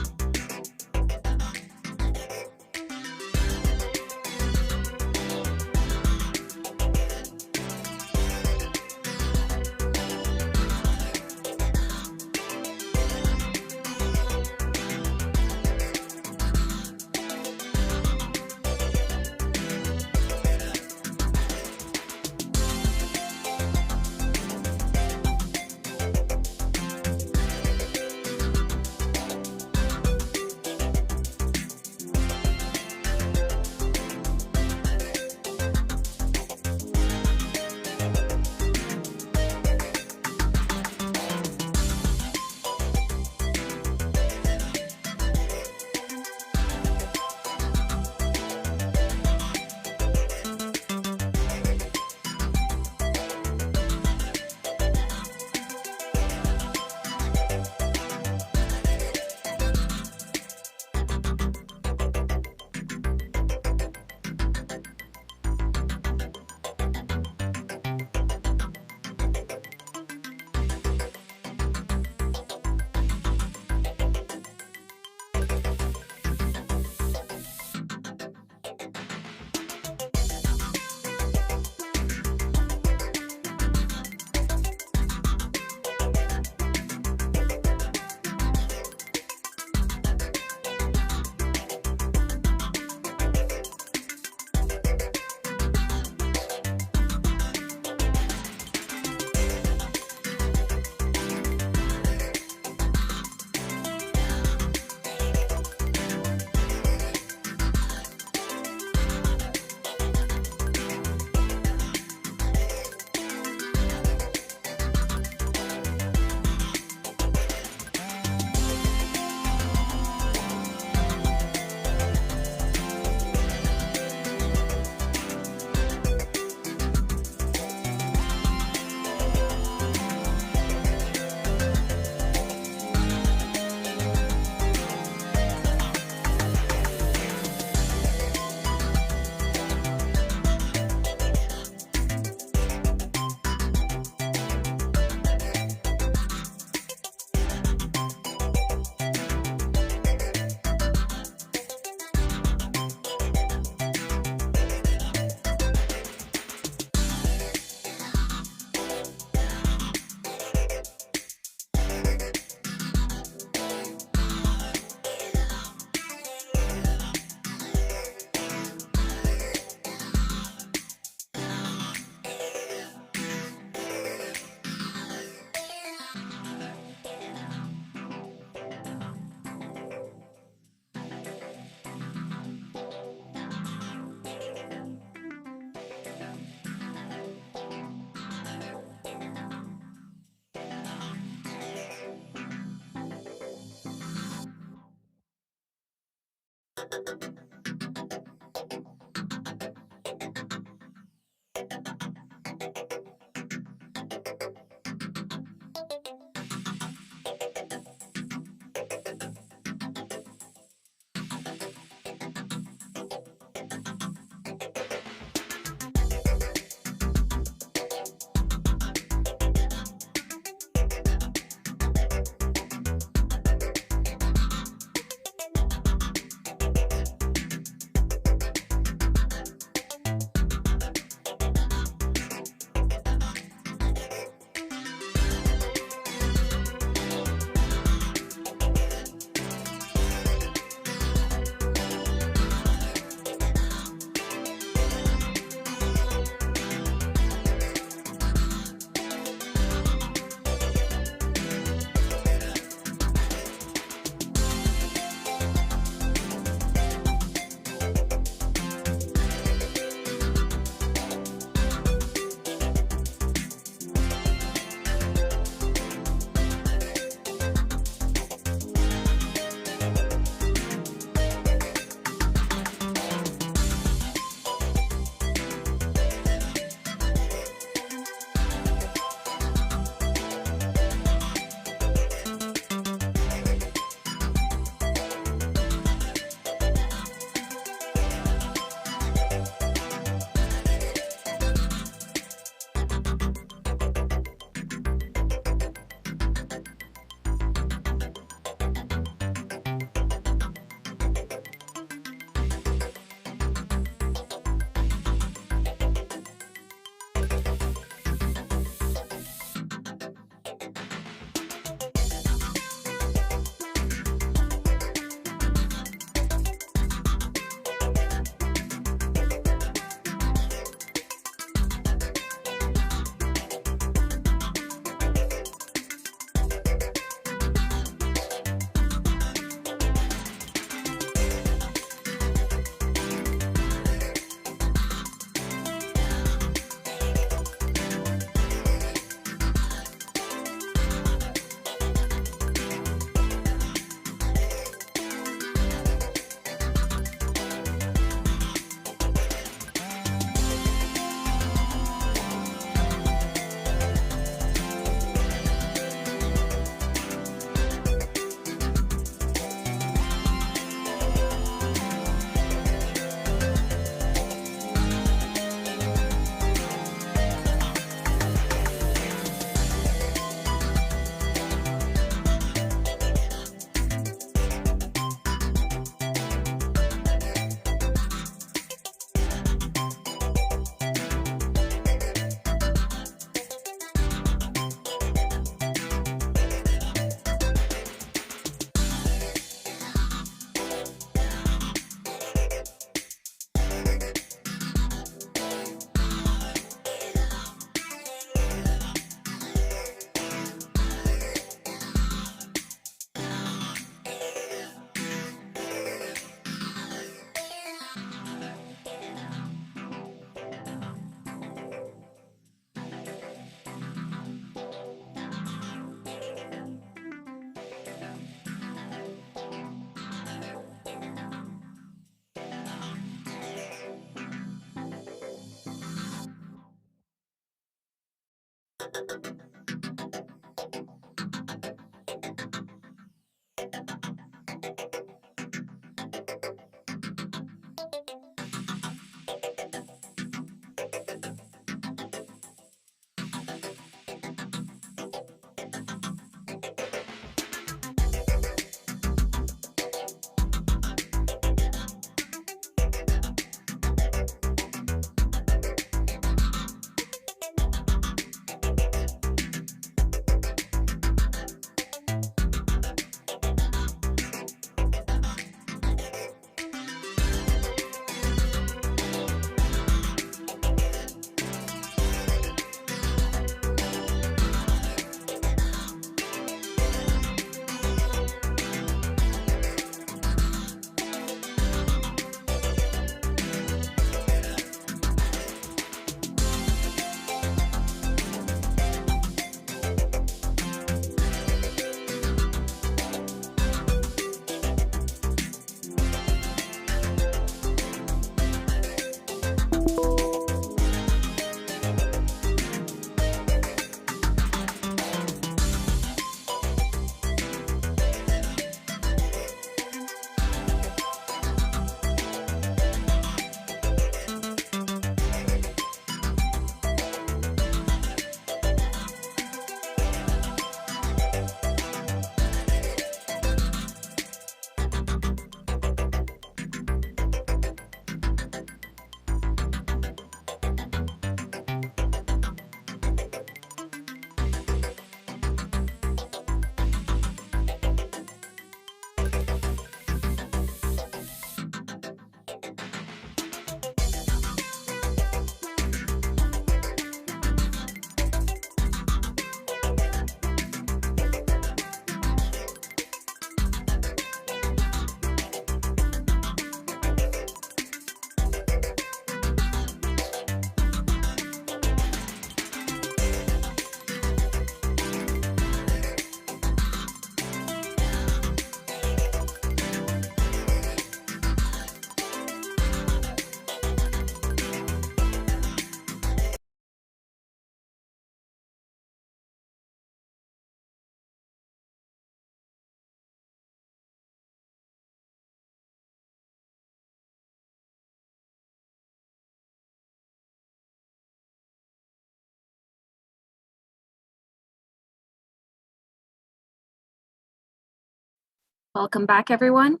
Welcome back, everyone.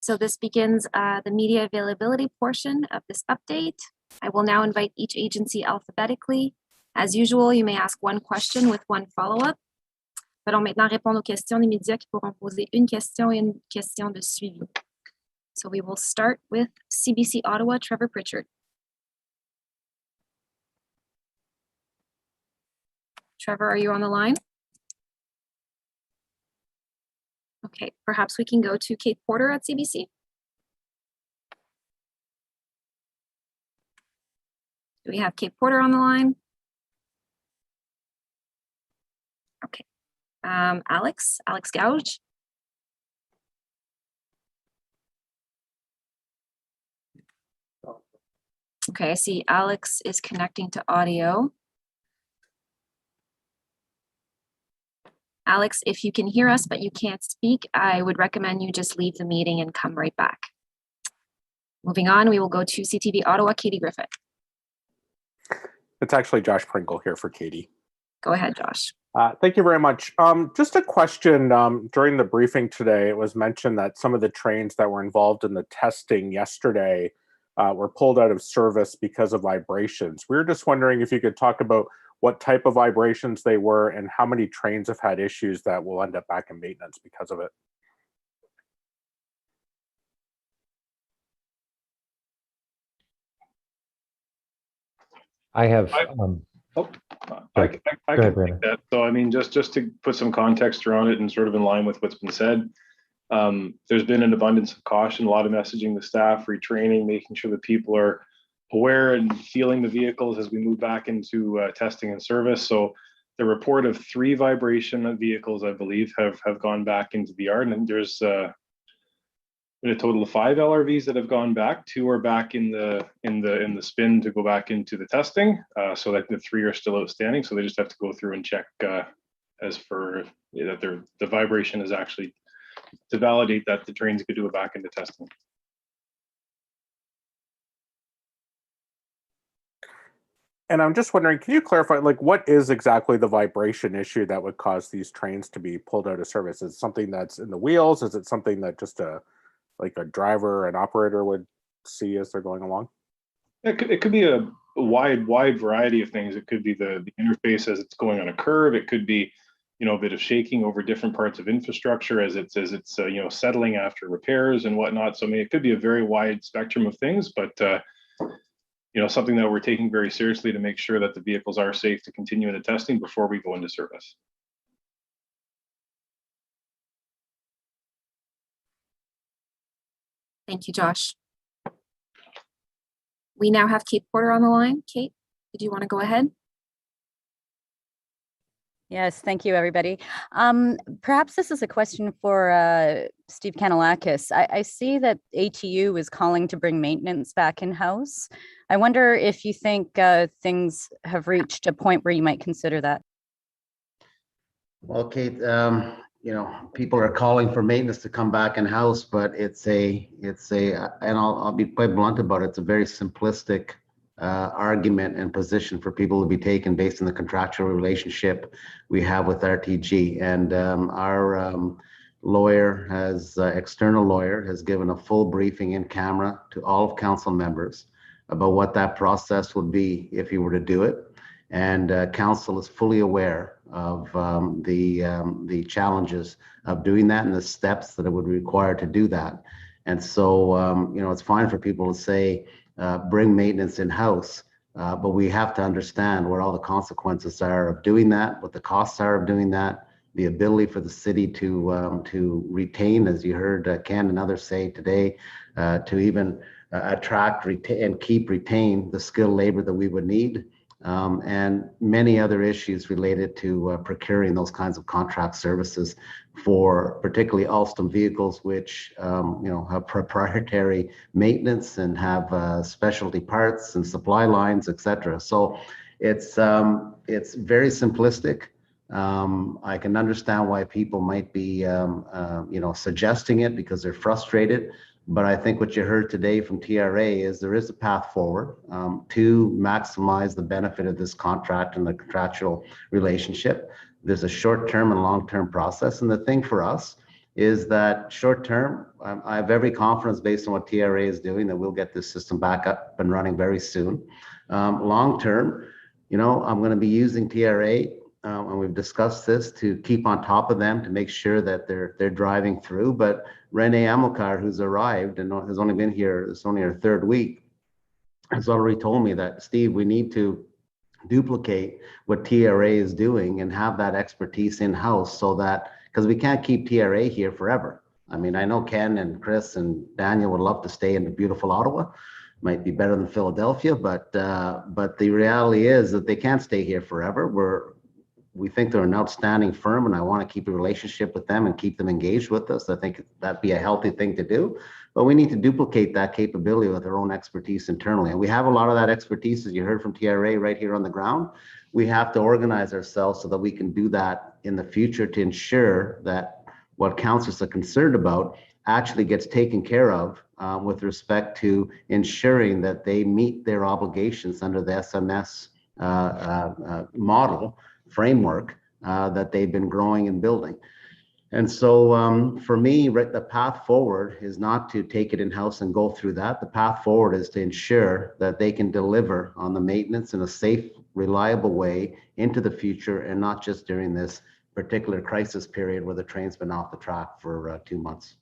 So this begins the media availability portion of this update. I will now invite each agency alphabetically. As usual, you may ask one question with one follow-up. Nous allons maintenant répondre aux questions des médias qui pourront poser une question et une question de suivi. So we will start with CBC Ottawa, Trevor Pritchard. Trevor, are you on the line? Okay, perhaps we can go to Kate Porter at CBC. Do we have Kate Porter on the line? Okay. Alex Gouge. Okay, I see Alex is connecting to audio. Alex, if you can hear us but you can't speak, I would recommend you just leave the meeting and come right back. Moving on, we will go to CTV Ottawa, Katie Griffith. It's actually Josh Pringle here for Katie. Go ahead, Josh. Thank you very much. Just a question. During the briefing today, it was mentioned that some of the trains that were involved in the testing yesterday were pulled out of service because of vibrations. We were just wondering if you could talk about what type of vibrations they were and how many trains have had issues that will end up back in maintenance because of it. I have. I can take that. So, I mean, just to put some context around it and sort of in line with what's been said, there's been an abundance of caution, a lot of messaging to staff, retraining, making sure that people are aware and feeling the vehicles as we move back into testing and service. So the report of 3 vibration vehicles, I believe, have gone back into the yard, and there's been a total of 5 LRVs that have gone back. 2 are back in the spin to go back into the testing. So that the 3 are still outstanding. So they just have to go through and check as for that the vibration is actually to validate that the trains could do it back into testing. And I'm just wondering, can you clarify, like, what is exactly the vibration issue that would cause these trains to be pulled out of service? Is it something that's in the wheels? Is it something that just a driver, an operator would see as they're going along? It could be a wide variety of things. It could be the interface as it's going on a curve. It could be, a bit of shaking over different parts of infrastructure as it's settling after repairs and whatnot. So I mean, it could be a very wide spectrum of things, but something that we're taking very seriously to make sure that the vehicles are safe to continue in the testing before we go into service. Thank you, Josh. We now have Kate Porter on the line. Kate, did you want to go ahead? Yes, thank you, everybody. Perhaps this is a question for Steve Kanellakos. I see that ATU is calling to bring maintenance back in-house. I wonder if you think things have reached a point where you might consider that. Well, Kate, people are calling for maintenance to come back in-house, but and I'll be quite blunt about it, it's a very simplistic argument and position for people to be taken based on the contractual relationship we have with RTG. And our external lawyer has given a full briefing in camera to all of council members about what that process would be if you were to do it. And council is fully aware of the challenges of doing that and the steps that it would require to do that. And so, it's fine for people to say, bring maintenance in-house, but we have to understand what all the consequences are of doing that, what the costs are of doing that, the ability for the city to retain, as you heard Ken and others say today, to even attract, retain the skilled labor that we would need, and many other issues related to procuring those kinds of contract services for particularly Alstom vehicles, which have proprietary maintenance and have specialty parts and supply lines, etc. So it's very simplistic. I can understand why people might be suggesting it because they're frustrated. But I think what you heard today from TRA is there is a path forward to maximize the benefit of this contract and the contractual relationship. There's a short-term and long-term process. And the thing for us is that short-term, I have every confidence based on what TRA is doing that we'll get this system back up and running very soon. Long-term, I'm going to be using TRA, and we've discussed this, to keep on top of them to make sure that they're driving through. But Renée Amilcar, who's arrived and has only been here, it's only her 3rd week, has already told me that, Steve, we need to duplicate what TRA is doing and have that expertise in-house, so that, because we can't keep TRA here forever. I mean, I know Ken and Chris and Daniel would love to stay in the beautiful Ottawa. Might be better than Philadelphia, but the reality is that they can't stay here forever. We think they're an outstanding firm, and I want to keep a relationship with them and keep them engaged with us. I think that'd be a healthy thing to do, but we need to duplicate that capability with our own expertise internally. And we have a lot of that expertise, as you heard from TRA, right here on the ground. We have to organize ourselves so that we can do that in the future to ensure that what councillors are concerned about actually gets taken care of with respect to ensuring that they meet their obligations under the SMS model framework that they've been growing and building. And so for me, the path forward is not to take it in-house and go through that. The path forward is to ensure that they can deliver on the maintenance in a safe, reliable way into the future, and not just during this particular crisis period where the train's been off the track for 2 months.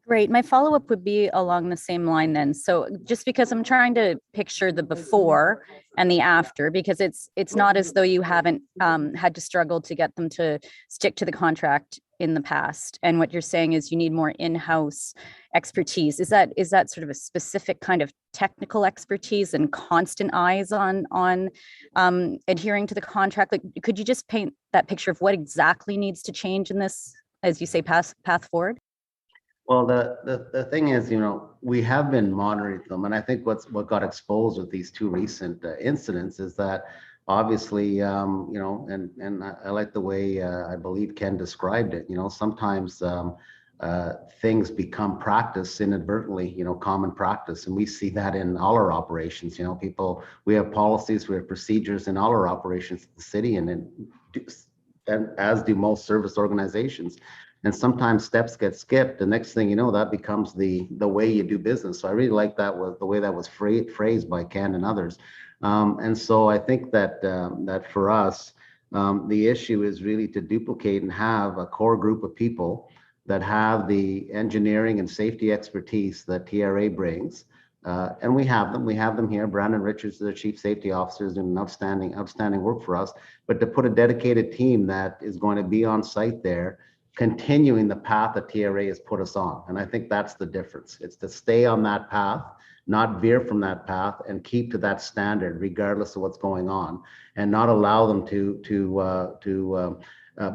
Great. My follow-up would be along the same line then. So just because I'm trying to picture the before and the after, because it's not as though you haven't had to struggle to get them to stick to the contract in the past. And what you're saying is you need more in-house expertise. Is that sort of a specific kind of technical expertise and constant eyes on adhering to the contract? Like, could you just paint that picture of what exactly needs to change in this, as you say, path forward? Well, the thing is, we have been monitoring them, and I think what got exposed with these two recent incidents is that obviously, and I like the way I believe Ken described it. Sometimes things become practice inadvertently, common practice, and we see that in all our operations. We have policies, we have procedures in all our operations at the city, and as do most service organizations. And sometimes steps get skipped. The next thing you know, that becomes the way you do business. So I really like that was the way that was phrased by Ken and others. And so I think that that for us, the issue is really to duplicate and have a core group of people that have the engineering and safety expertise that TRA brings. And we have them here. Brandon Richards, the chief safety officer, is doing outstanding work for us. But to put a dedicated team that is going to be on site there, continuing the path that TRA has put us on. And I think that's the difference. It's to stay on that path, not veer from that path, and keep to that standard regardless of what's going on, and not allow them to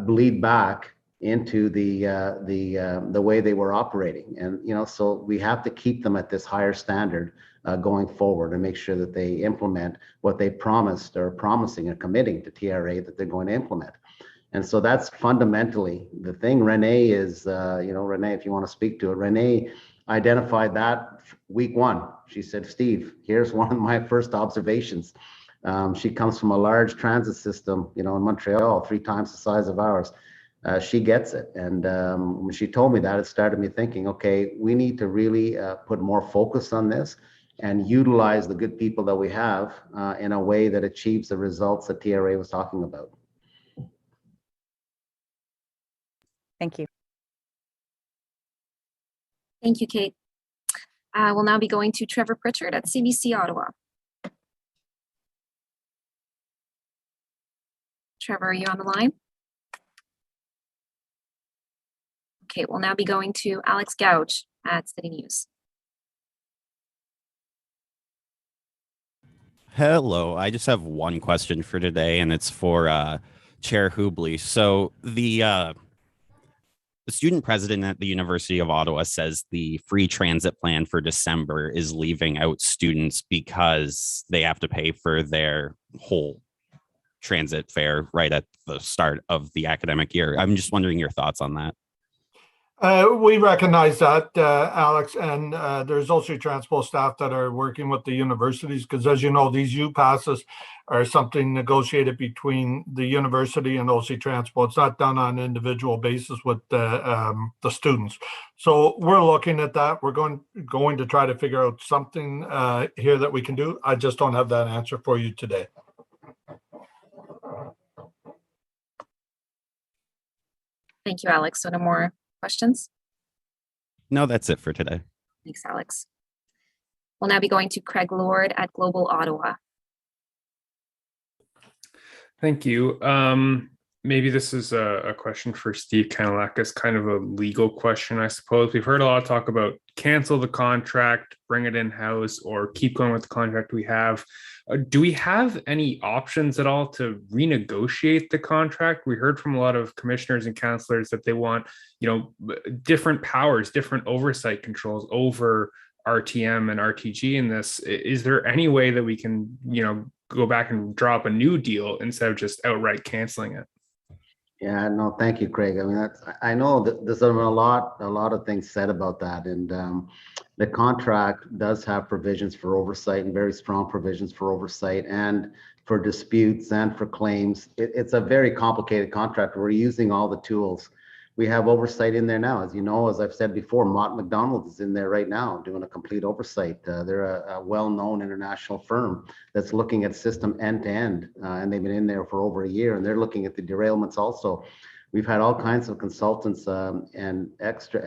bleed back into the way they were operating. And so we have to keep them at this higher standard going forward, and make sure that they implement what they promised or promising and committing to TRA that they're going to implement. And so that's fundamentally the thing. Renée is, Renée, if you want to speak to it, Renée identified that week one. She said, Steve, here's one of my first observations. She comes from a large transit system, in Montreal, 3 times the size of ours. She gets it. And when she told me that, it started me thinking, okay, we need to really put more focus on this and utilize the good people that we have in a way that achieves the results that TRA was talking about. Thank you. Thank you, Kate. We'll now be going to Trevor Pritchard at CBC Ottawa. Trevor, are you on the line? Okay, we'll now be going to Alex Gouge at City News. Hello, I just have one question for today, and it's for Chair Hubley. So the student president at the University of Ottawa says the free transit plan for December is leaving out students because they have to pay for their whole transit fare right at the start of the academic year. I'm just wondering your thoughts on that. We recognize that, Alex, and there's also transport staff that are working with the universities, because as you know, these U passes are something negotiated between the university and OC Transport. It's not done on an individual basis with the students. So we're looking at that. We're going to try to figure out something here that we can do. I just don't have that answer for you today. Thank you, Alex. So no more questions? No, that's it for today. Thanks, Alex. We'll now be going to Craig Lord at Global Ottawa. Thank you. Maybe this is a question for Steve Kanellakos, kind of a legal question, I suppose. We've heard a lot of talk about cancel the contract, bring it in-house, or keep going with the contract we have. Do we have any options at all to renegotiate the contract? We heard from a lot of commissioners and councillors that they want, different powers, different oversight controls over RTM and RTG in this. Is there any way that we can, go back and draw up a new deal instead of just outright canceling it? Yeah, no, thank you, Craig. I mean, I know that there's been a lot of things said about that, and the contract does have provisions for oversight, and very strong provisions for oversight and for disputes and for claims. It's a very complicated contract. We're using all the tools. We have oversight in there now. As you know, as I've said before, Mott MacDonald is in there right now doing a complete oversight. They're a well-known international firm that's looking at system end to end, and they've been in there for over a year, and they're looking at the derailments also. We've had all kinds of consultants and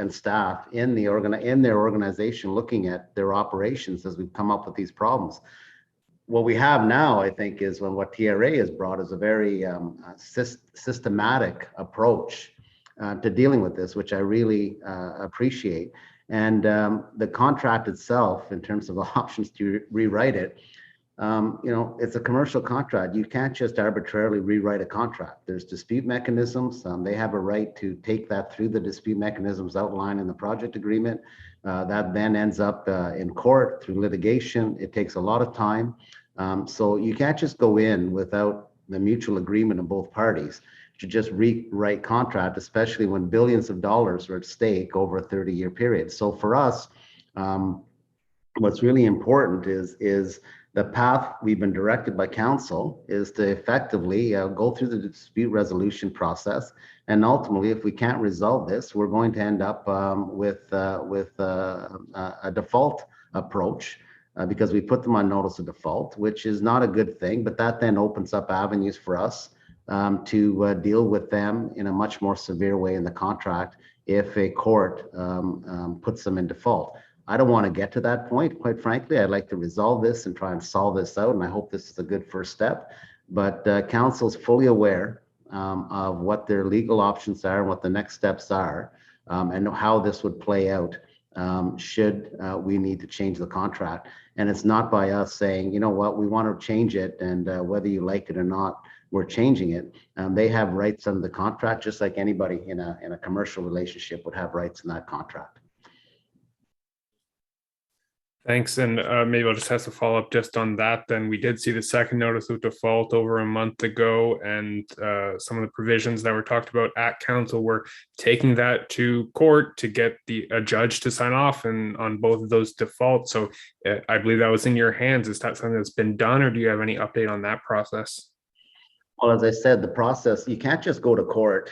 staff in their organization looking at their operations as we've come up with these problems. What we have now, I think, is what TRA has brought is a very systematic approach to dealing with this, which I really appreciate. And the contract itself, in terms of the options to rewrite it, it's a commercial contract. You can't just arbitrarily rewrite a contract. There's dispute mechanisms. They have a right to take that through the dispute mechanisms outlined in the project agreement. That then ends up in court through litigation. It takes a lot of time. So you can't just go in without the mutual agreement of both parties to just rewrite contract, especially when billions of dollars are at stake over a 30-year period. So for us, what's really important is the path we've been directed by council is to effectively go through the dispute resolution process. And ultimately, if we can't resolve this, we're going to end up with a default approach because we put them on notice of default, which is not a good thing, but that then opens up avenues for us to deal with them in a much more severe way in the contract if a court puts them in default. I don't want to get to that point, quite frankly. I'd like to resolve this and try and solve this out, and I hope this is a good first step. But council is fully aware of what their legal options are and what the next steps are, and how this would play out should we need to change the contract. And it's not by us saying, you know what, we want to change it, and whether you like it or not, we're changing it. They have rights under the contract, just like anybody in a commercial relationship would have rights in that contract. Thanks. And maybe I'll just have to follow up just on that. Then we did see the second notice of default over a month ago, and some of the provisions that were talked about at council were taking that to court to get a judge to sign off on both of those defaults. So I believe that was in your hands. Is that something that's been done, or do you have any update on that process? Well, as I said, the process, you can't just go to court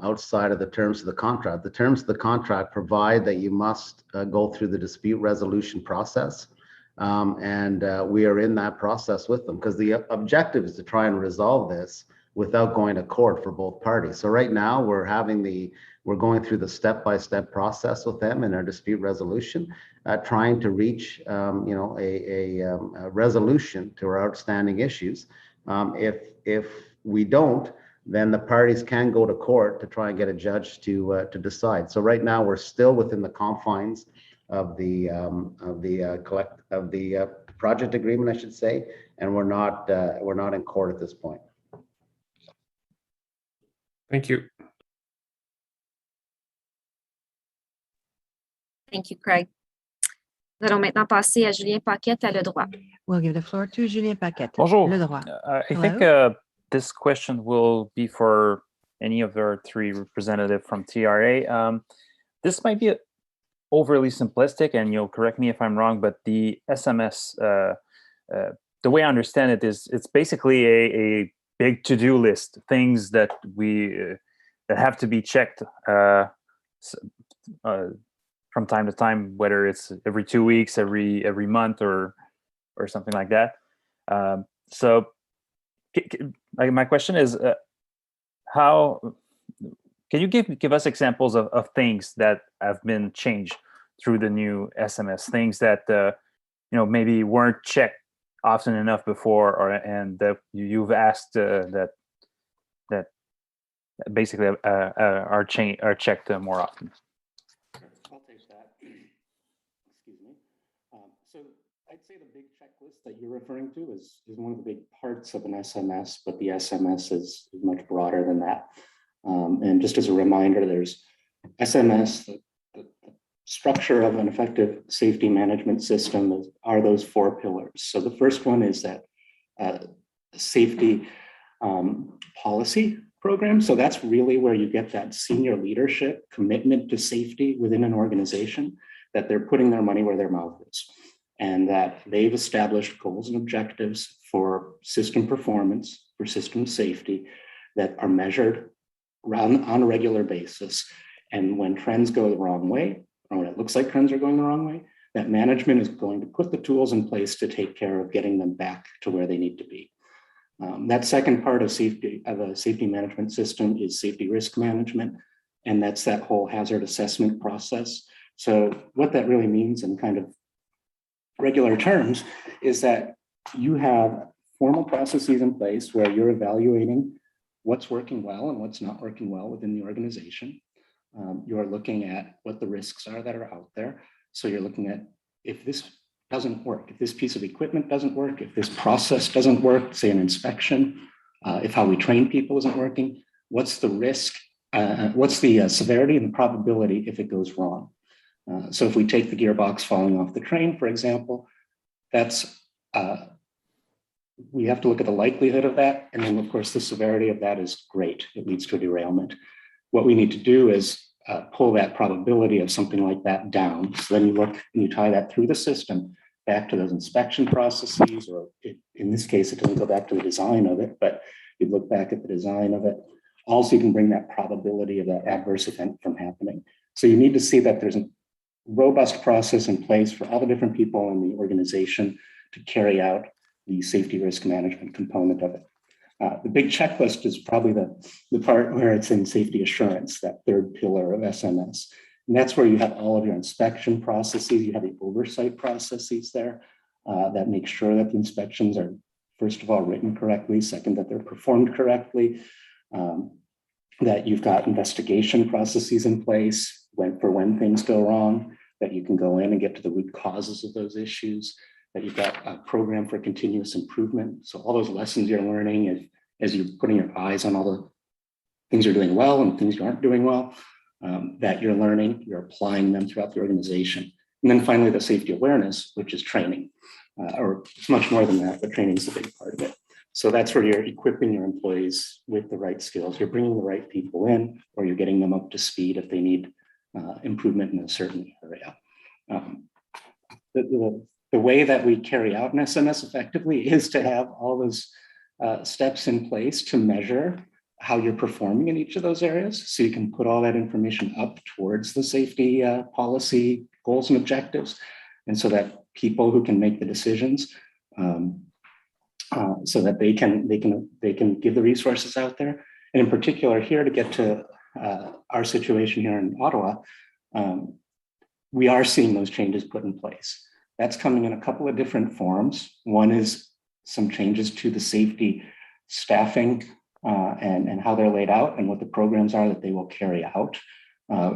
outside of the terms of the contract. The terms of the contract provide that you must go through the dispute resolution process. And we are in that process with them because the objective is to try and resolve this without going to court for both parties. So right now we're going through the step-by-step process with them in our dispute resolution, trying to reach a resolution to our outstanding issues. If we don't, then the parties can go to court to try and get a judge to decide. So right now we're still within the confines of the project agreement, I should say, and we're not in court at this point. Thank you. Thank you, Craig. Nous allons maintenant passer à Julien Paquette à Le Droit. We'll give the floor to Julien Paquette. Bonjour. Le Droit. I Hello. think this question will be for any of our three representatives from TRA. This might be overly simplistic, and you'll correct me if I'm wrong, but the SMS, the way I understand it is it's basically a big to-do list, things that that have to be checked from time to time, whether it's every 2 weeks, every month, or something like that. So my question is, how can you give us examples of things that have been changed through the new SMS, things that maybe weren't checked often enough before, and that you've asked that basically are checked more often? I'll take that. Excuse me. So I'd say the big checklist that you're referring to is one of the big parts of an SMS, but the SMS is much broader than that. And just as a reminder, there's SMS, the structure of an effective safety management system are those 4 pillars. So the first one is that safety policy program. So that's really where you get that senior leadership commitment to safety within an organization, that they're putting their money where their mouth is, and that they've established goals and objectives for system performance, for system safety that are measured on a regular basis. And when trends go the wrong way, or when it looks like trends are going the wrong way, that management is going to put the tools in place to take care of getting them back to where they need to be. That second part of a safety management system is safety risk management, and that's that whole hazard assessment process. So what that really means in kind of regular terms is that you have formal processes in place where you're evaluating what's working well and what's not working well within the organization. You're looking at what the risks are that are out there. So you're looking at, if this doesn't work, if this piece of equipment doesn't work, if this process doesn't work, say an inspection, if how we train people isn't working, what's the risk, what's the severity and the probability if it goes wrong? So if we take the gearbox falling off the train, for example, that's, we have to look at the likelihood of that. And then of course, the severity of that is great. It leads to a derailment. What we need to do is pull that probability of something like that down. So then you look and you tie that through the system back to those inspection processes, or in this case, it doesn't go back to the design of it, but you look back at the design of it. Also, you can bring that probability of that adverse event from happening. So you need to see that there's a robust process in place for all the different people in the organization to carry out the safety risk management component of it. The big checklist is probably the part where it's in safety assurance, that third pillar of SMS. And that's where you have all of your inspection processes, you have the oversight processes there that make sure that the inspections are, first of all, written correctly, second, that they're performed correctly, that you've got investigation processes in place for when things go wrong, that you can go in and get to the root causes of those issues, that you've got a program for continuous improvement. So all those lessons you're learning as you're putting your eyes on all the things you're doing well and things you aren't doing well, that you're learning, you're applying them throughout the organization. And then finally, the safety awareness, which is training, or it's much more than that, but training is a big part of it. So that's where you're equipping your employees with the right skills. You're bringing the right people in, or you're getting them up to speed if they need improvement in a certain area. The way that we carry out an SMS effectively is to have all those steps in place to measure how you're performing in each of those areas. So you can put all that information up towards the safety policy goals and objectives. And so that people who can make the decisions, so that they can give the resources out there. And in particular here, to get to our situation here in Ottawa, we are seeing those changes put in place. That's coming in a couple of different forms. One is some changes to the safety staffing and how they're laid out and what the programs are that they will carry out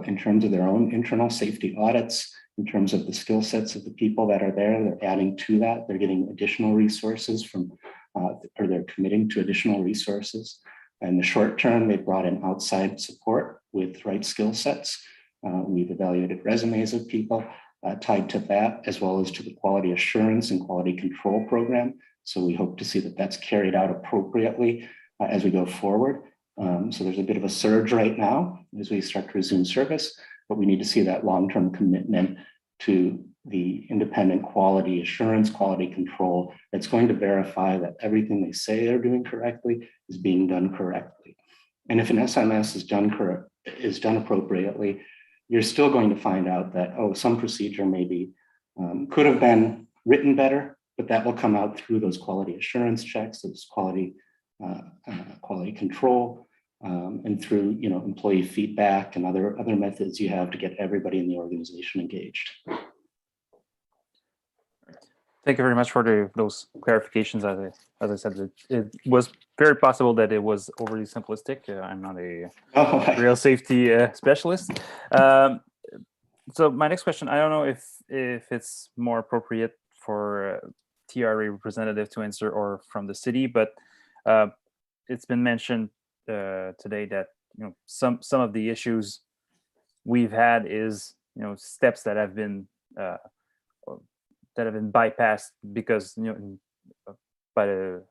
in terms of their own internal safety audits, in terms of the skill sets of the people that are there. They're adding to that. They're getting additional resources from, or they're committing to additional resources. In the short term, they brought in outside support with right skill sets. We've evaluated resumes of people tied to that, as well as to the quality assurance and quality control program. So we hope to see that that's carried out appropriately as we go forward. So there's a bit of a surge right now as we start to resume service, but we need to see that long-term commitment to the independent quality assurance, quality control that's going to verify that everything they say they're doing correctly is being done correctly. And if an SMS is done appropriately, you're still going to find out that, oh, some procedure maybe could have been written better, but that will come out through those quality assurance checks, those quality control, and through employee feedback and other methods you have to get everybody in the organization engaged. Thank you very much for those clarifications. As I said, it was very possible that it was overly simplistic. I'm not a real safety specialist. So my next question, I don't know if it's more appropriate for TRA representative to answer or from the city, but it's been mentioned today that some of the issues we've had is steps that have been bypassed because by the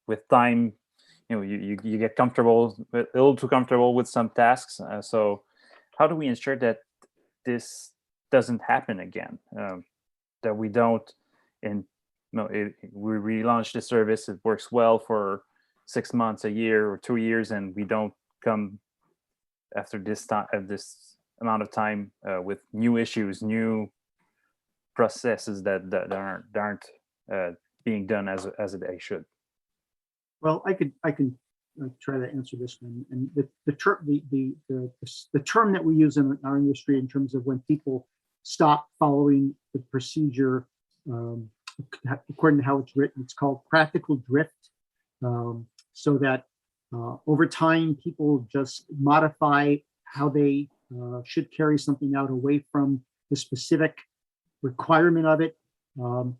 with time you get comfortable, a little too comfortable with some tasks. So how do we ensure that this doesn't happen again? That we don't we relaunch the service, it works well for 6 months, a year, or 2 years, and we don't come after this amount of time with new issues, new processes that aren't being done as they should. Well, I can try to answer this one. And the term that we use in our industry in terms of when people stop following the procedure according to how it's written, it's called practical drift. So that over time, people just modify how they should carry something out away from the specific requirement of it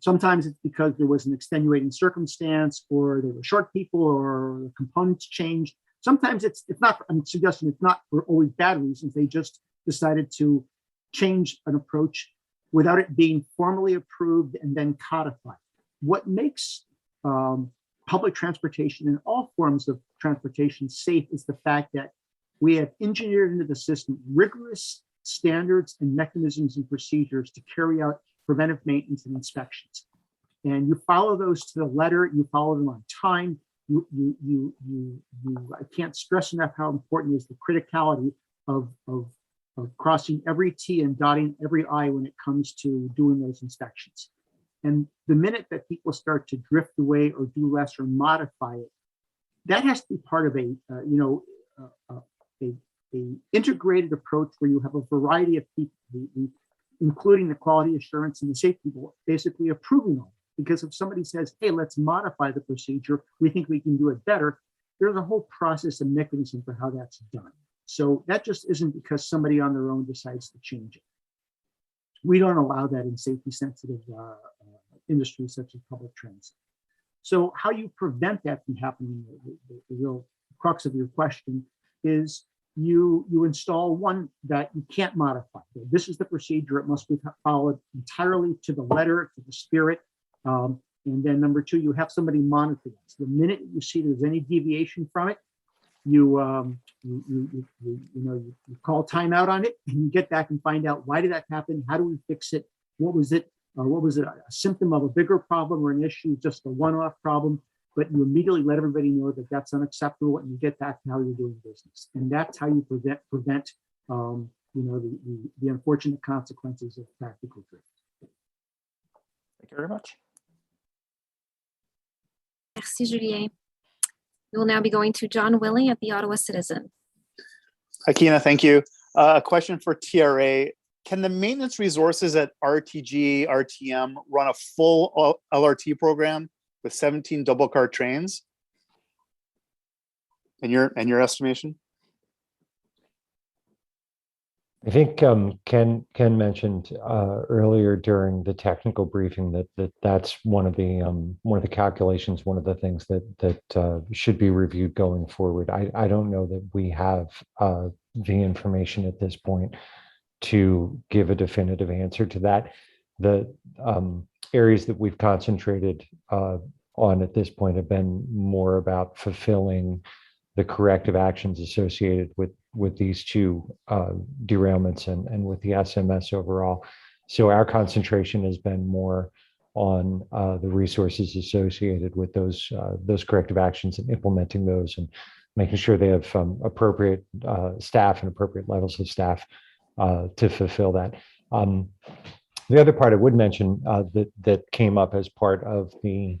Sometimes it's because there was an extenuating circumstance, or there were short people, or the components changed. Sometimes it's not, I'm suggesting it's not for always bad reasons. They just decided to change an approach without it being formally approved and then codified. What makes public transportation and all forms of transportation safe is the fact that we have engineered into the system rigorous standards and mechanisms and procedures to carry out preventive maintenance and inspections. And you follow those to the letter, you follow them on time. I can't stress enough how important is the criticality of crossing every T and dotting every I when it comes to doing those inspections. And the minute that people start to drift away or do less or modify it, that has to be part of a integrated approach where you have a variety of people, including the quality assurance and the safety board, basically approving all. Because if somebody says, hey, let's modify the procedure, we think we can do it better, there's a whole process and mechanism for how that's done. So that just isn't because somebody on their own decides to change it. We don't allow that in safety sensitive industries such as public transit. So how you prevent that from happening, the real crux of your question, is you install one that you can't modify. This is the procedure, it must be followed entirely to the letter, to the spirit. And then number two, you have somebody monitor that. So the minute you see there's any deviation from it, you call timeout on it, and you get back and find out, why did that happen? How do we fix it? What was it? What was it? A symptom of a bigger problem or an issue, just a one-off problem? But you immediately let everybody know that that's unacceptable, and you get back to how you're doing business. And that's how you prevent the unfortunate consequences of practical drift. Thank you very much. Merci, Julien. We will now be going to John Willing at the Ottawa Citizen. Akina, thank you. A question for TRA. Can the maintenance resources at RTG, RTM run a full LRT program with 17 double car trains? In your estimation? I think Ken mentioned earlier during the technical briefing that's one of the calculations, one of the things that should be reviewed going forward. I don't know that we have the information at this point to give a definitive answer to that. The areas that we've concentrated on at this point have been more about fulfilling the corrective actions associated with these two derailments and with the SMS overall. So our concentration has been more on the resources associated with those corrective actions and implementing those and making sure they have appropriate staff and appropriate levels of staff to fulfill that. The other part I would mention that came up as part of the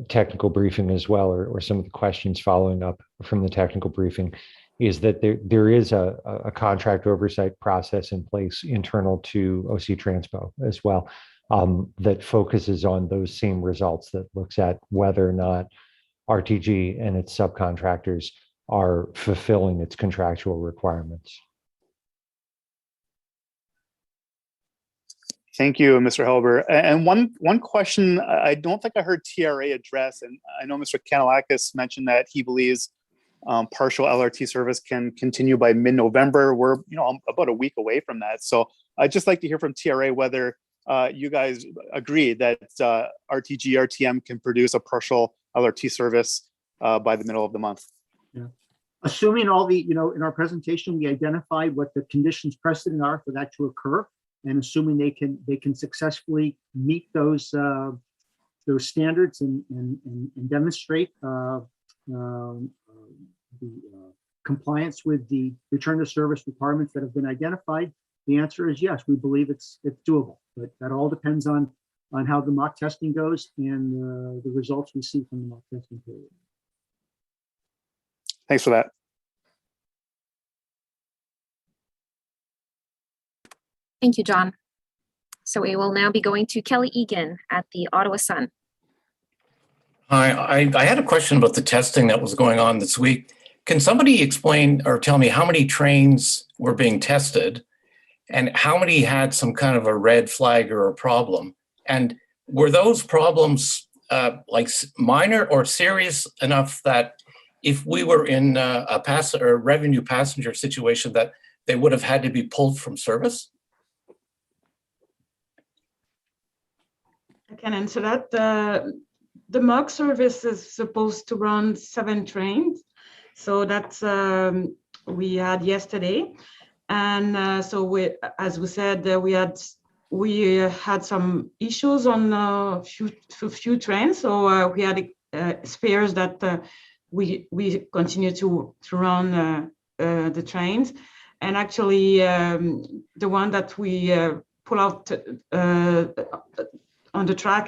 technical briefing as well, or some of the questions following up from the technical briefing, is that there is a contract oversight process in place internal to OC Transpo as well, that focuses on those same results, that looks at whether or not RTG and its subcontractors are fulfilling its contractual requirements. Thank you, Mr. Helber. And one question I don't think I heard TRA address, and I know Mr. Kanellakos mentioned that he believes partial LRT service can continue by mid-November. We're about a week away from that. So I'd just like to hear from TRA whether you guys agree that RTG, RTM can produce a partial LRT service by the middle of the month. Yeah. Assuming all the, in our presentation, we identified what the conditions precedent are for that to occur, and assuming they can successfully meet those standards and demonstrate the compliance with the return to service requirements that have been identified, the answer is yes. We believe it's doable, but that all depends on how the mock testing goes and the results we see from the mock testing period. Thanks for that. Thank you, John. So we will now be going to Kelly Egan at the Ottawa Sun. Hi, I had a question about the testing that was going on this week. Can somebody explain or tell me how many trains were being tested and how many had some kind of a red flag or a problem? And were those problems like minor or serious enough that if we were in a revenue passenger situation that they would have had to be pulled from service? I can answer that. The MOG service is supposed to run 7 trains. So that's we had yesterday. And so we, as we said, we had some issues on a few trains. So we had spares that we continue to run the trains. And actually, the one that we pull out on the track,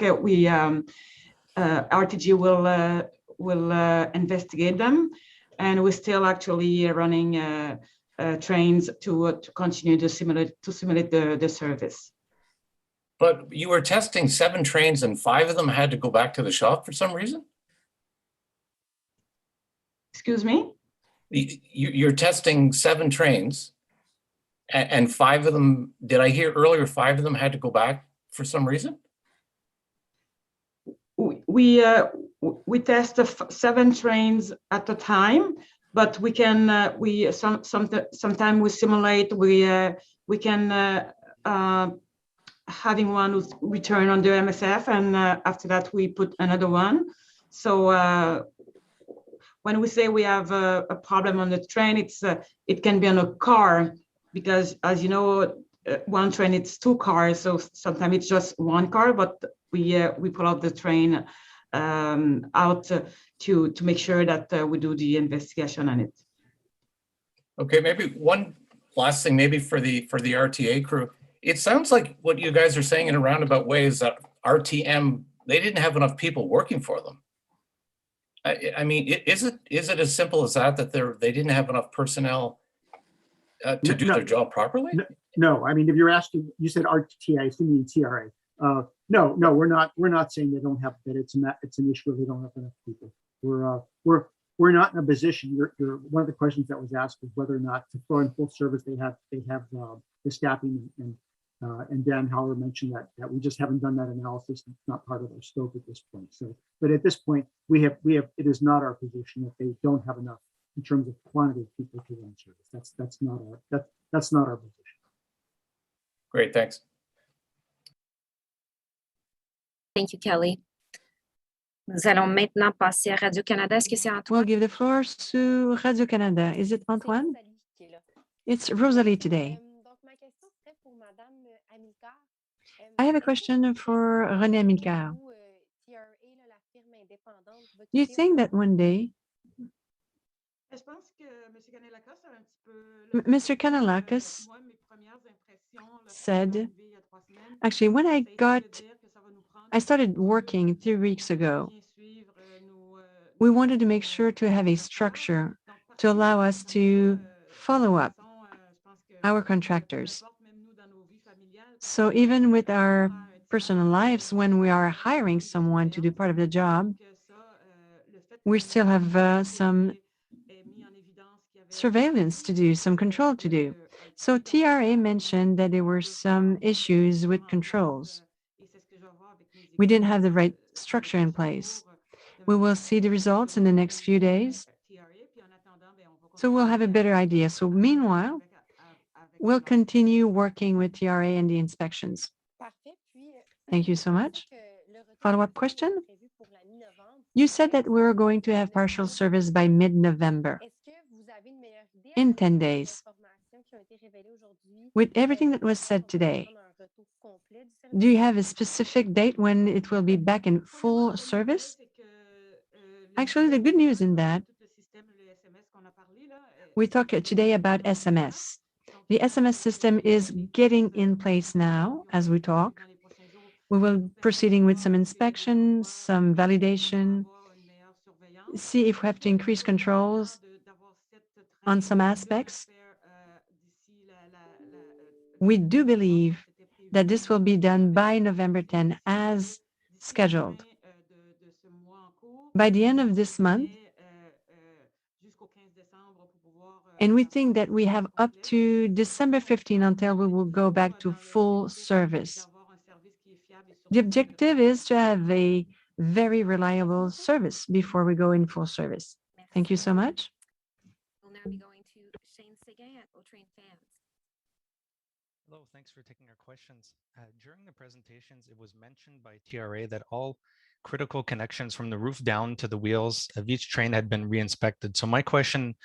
RTG will investigate them, and we're still actually running trains to continue to simulate the service. But you were testing 7 trains and 5 of them had to go back to the shop for some reason? Excuse me? You're testing 7 trains and 5 of them, did I hear earlier 5 of them had to go back for some reason? We test 7 trains at a time, but we can sometimes we simulate we can having one return on the MSF, and after that we put another one. So when we say we have a problem on the train, it can be on a car, because as you know, one train it's 2 cars, so sometimes it's just 1 car, but we pull out the train out to make sure that we do the investigation on it. Okay, maybe one last thing, maybe for the RTA crew. It sounds like what you guys are saying in a roundabout way is that RTM, they didn't have enough people working for them. I mean, is it as simple as that they didn't have enough personnel to do their job properly? No, I mean, if you're asking, you said RTA, I assume you mean TRA. No, we're not saying they don't have that. It's an issue of they don't have enough people. We're not in a position. One of the questions that was asked was whether or not to throw in full service they have the staffing, and Dan Howard mentioned that we just haven't done that analysis. It's not part of our scope at this point. So, but at this point, we have it is not our position that they don't have enough in terms of quantity of people to run service. That's not our position. Great, thanks. Thank you, Kelly. Nous allons maintenant passer à Radio-Canada. Est-ce que c'est Antoine? We'll give the floor to Radio-Canada. Is it Antoine? It's Rosalie today. I have a question for Renée Amilcar. Do you think that one day Mr. Kanellakos said, actually, when I started working 3 weeks ago, we wanted to make sure to have a structure to allow us to follow up our contractors. So even with our personal lives, when we are hiring someone to do part of the job, we still have some surveillance to do, some control to do. So TRA mentioned that there were some issues with controls. We didn't have the right structure in place. We will see the results in the next few days. So we'll have a better idea. So meanwhile, we'll continue working with TRA and the inspections. Thank you so much. Follow-up question? You said that we were going to have partial service by mid-November, in 10 days. With everything that was said today, do you have a specific date when it will be back in full service? Actually, the good news in that, we talked today about SMS. The SMS system is getting in place now as we talk. We will be proceeding with some inspections, some validation, see if we have to increase controls on some aspects. We do believe that this will be done by November 10 as scheduled. By the end of this month, and we think that we have up to December 15 until we will go back to full service. The objective is to have a very reliable service before we go in full service. Thank you so much. We'll now be going to Shane Seguin at Autrain Fans. Hello, thanks for taking our questions. During the presentations, it was mentioned by TRA that all critical connections from the roof down to the wheels of each train had been re-inspected. So my question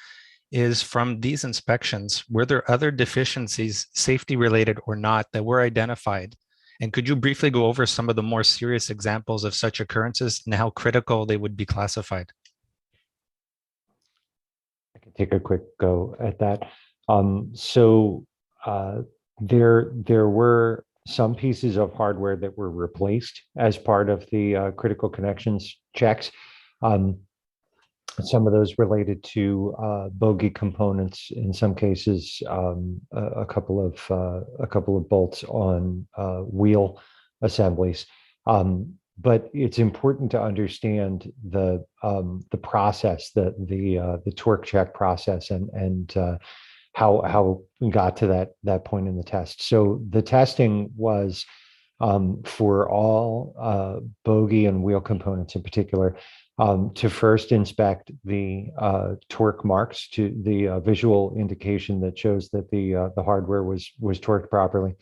is, from these inspections, were there other deficiencies, safety related or not, that were identified? And could you briefly go over some of the more serious examples of such occurrences and how critical they would be classified? I can take a quick go at that. There were some pieces of hardware that were replaced as part of the critical connections checks. Some of those related to bogie components. In some cases, a couple of bolts on wheel assemblies. But it's important to understand the process, the torque check process, and how we got to that point in the test. So the testing was for all bogie and wheel components in particular, to first inspect the torque marks, to the visual indication that shows that the hardware was torqued properly,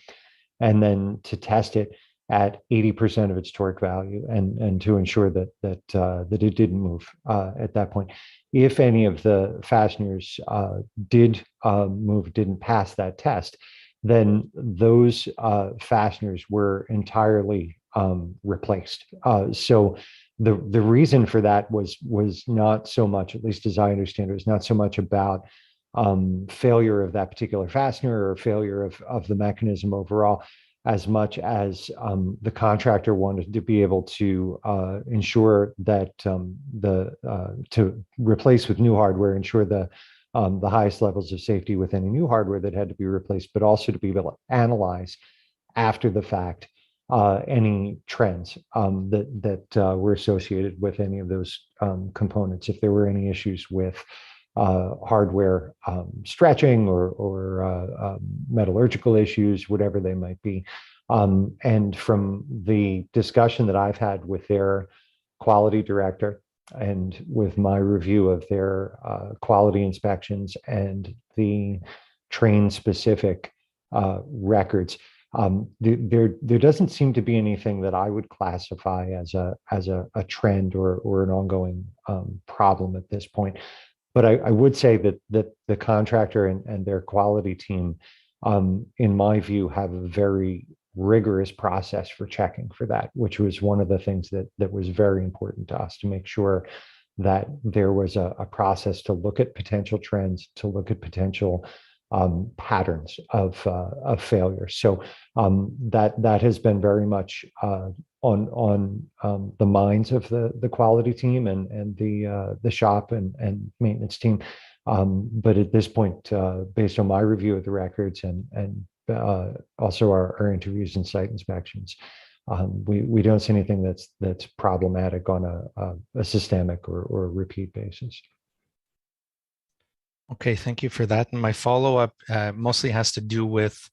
and then to test it at 80% of its torque value, and to ensure that it didn't move at that point. If any of the fasteners did move, didn't pass that test, then those fasteners were entirely replaced. So the reason for that was not so much, at least as I understand it, was not so much about failure of that particular fastener or failure of the mechanism overall, as much as the contractor wanted to be able to ensure that to replace with new hardware, ensure the highest levels of safety with any new hardware that had to be replaced, but also to be able to analyze after the fact any trends that were associated with any of those components. If there were any issues with hardware stretching or metallurgical issues, whatever they might be. And from the discussion that I've had with their quality director and with my review of their quality inspections and the train specific records, there doesn't seem to be anything that I would classify as a trend or an ongoing problem at this point. But I would say that the contractor and their quality team, in my view, have a very rigorous process for checking for that, which was one of the things that was very important to us, to make sure that there was a process to look at potential trends, to look at potential patterns of failure. So that has been very much on the minds of the quality team and the shop and maintenance team. But at this point, based on my review of the records and also our interviews and site inspections, we don't see anything that's problematic on a systemic or repeat basis. Okay, thank you for that. And my follow-up mostly has to do with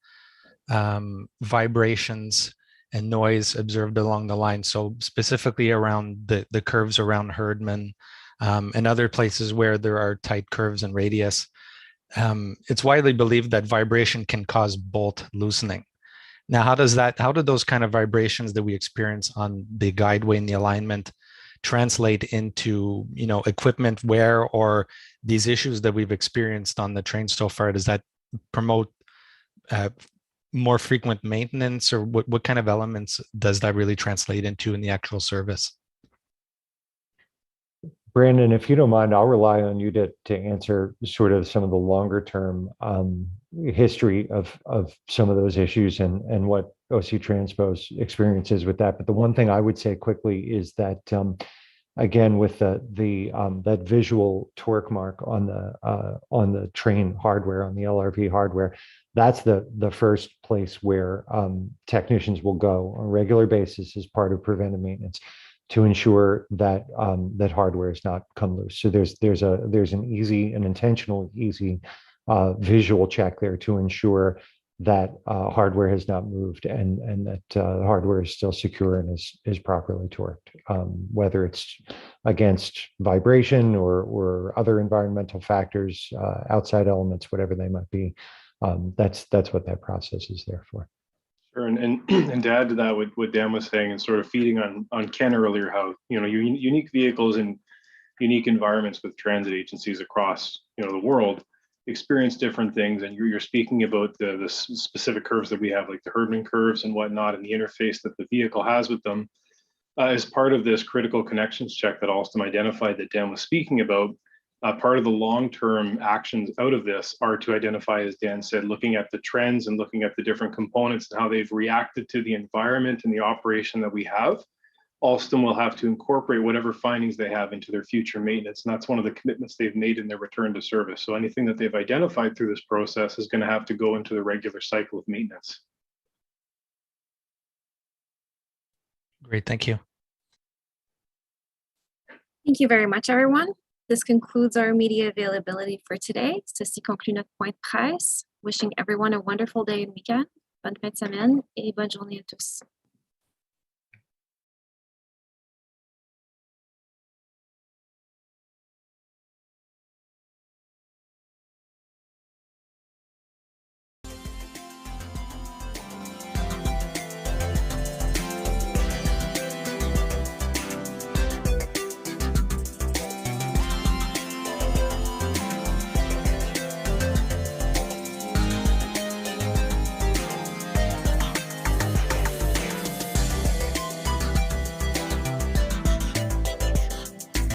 vibrations and noise observed along the line. So specifically around the curves around Herdman and other places where there are tight curves and radius. It's widely believed that vibration can cause bolt loosening. Now, how do those kind of vibrations that we experience on the guideway and the alignment translate into, equipment wear or these issues that we've experienced on the train so far? Does that promote more frequent maintenance, or what kind of elements does that really translate into in the actual service? Brandon, if you don't mind, I'll rely on you to answer sort of some of the longer term history of some of those issues and what OC Transpo's experiences with that. But the one thing I would say quickly is that again, with that visual torque mark on the train hardware, on the LRV hardware, that's the first place where technicians will go on a regular basis as part of preventive maintenance to ensure that that hardware is not come loose. So there's an intentional easy visual check there to ensure that hardware has not moved and that the hardware is still secure and is properly torqued, whether it's against vibration or other environmental factors, outside elements, whatever they might be. That's what that process is there for. Sure, and to add to that, what Dan was saying, and sort of feeding on Ken earlier, how unique vehicles in unique environments with transit agencies across the world experience different things, and you're speaking about the specific curves that we have, like the Herdman curves and whatnot, and the interface that the vehicle has with them. As part of this critical connections check that Alstom identified that Dan was speaking about, part of the long-term actions out of this are to identify, as Dan said, looking at the trends and looking at the different components and how they've reacted to the environment and the operation that we have. Alstom will have to incorporate whatever findings they have into their future maintenance. And that's one of the commitments they've made in their return to service. So anything that they've identified through this process is going to have to go into the regular cycle of maintenance. Great, thank you. Thank you very much, everyone. This concludes our media availability for today. Ceci conclut notre point de presse. Wishing everyone a wonderful day and weekend. Bonne fin de semaine et bonne journée à tous.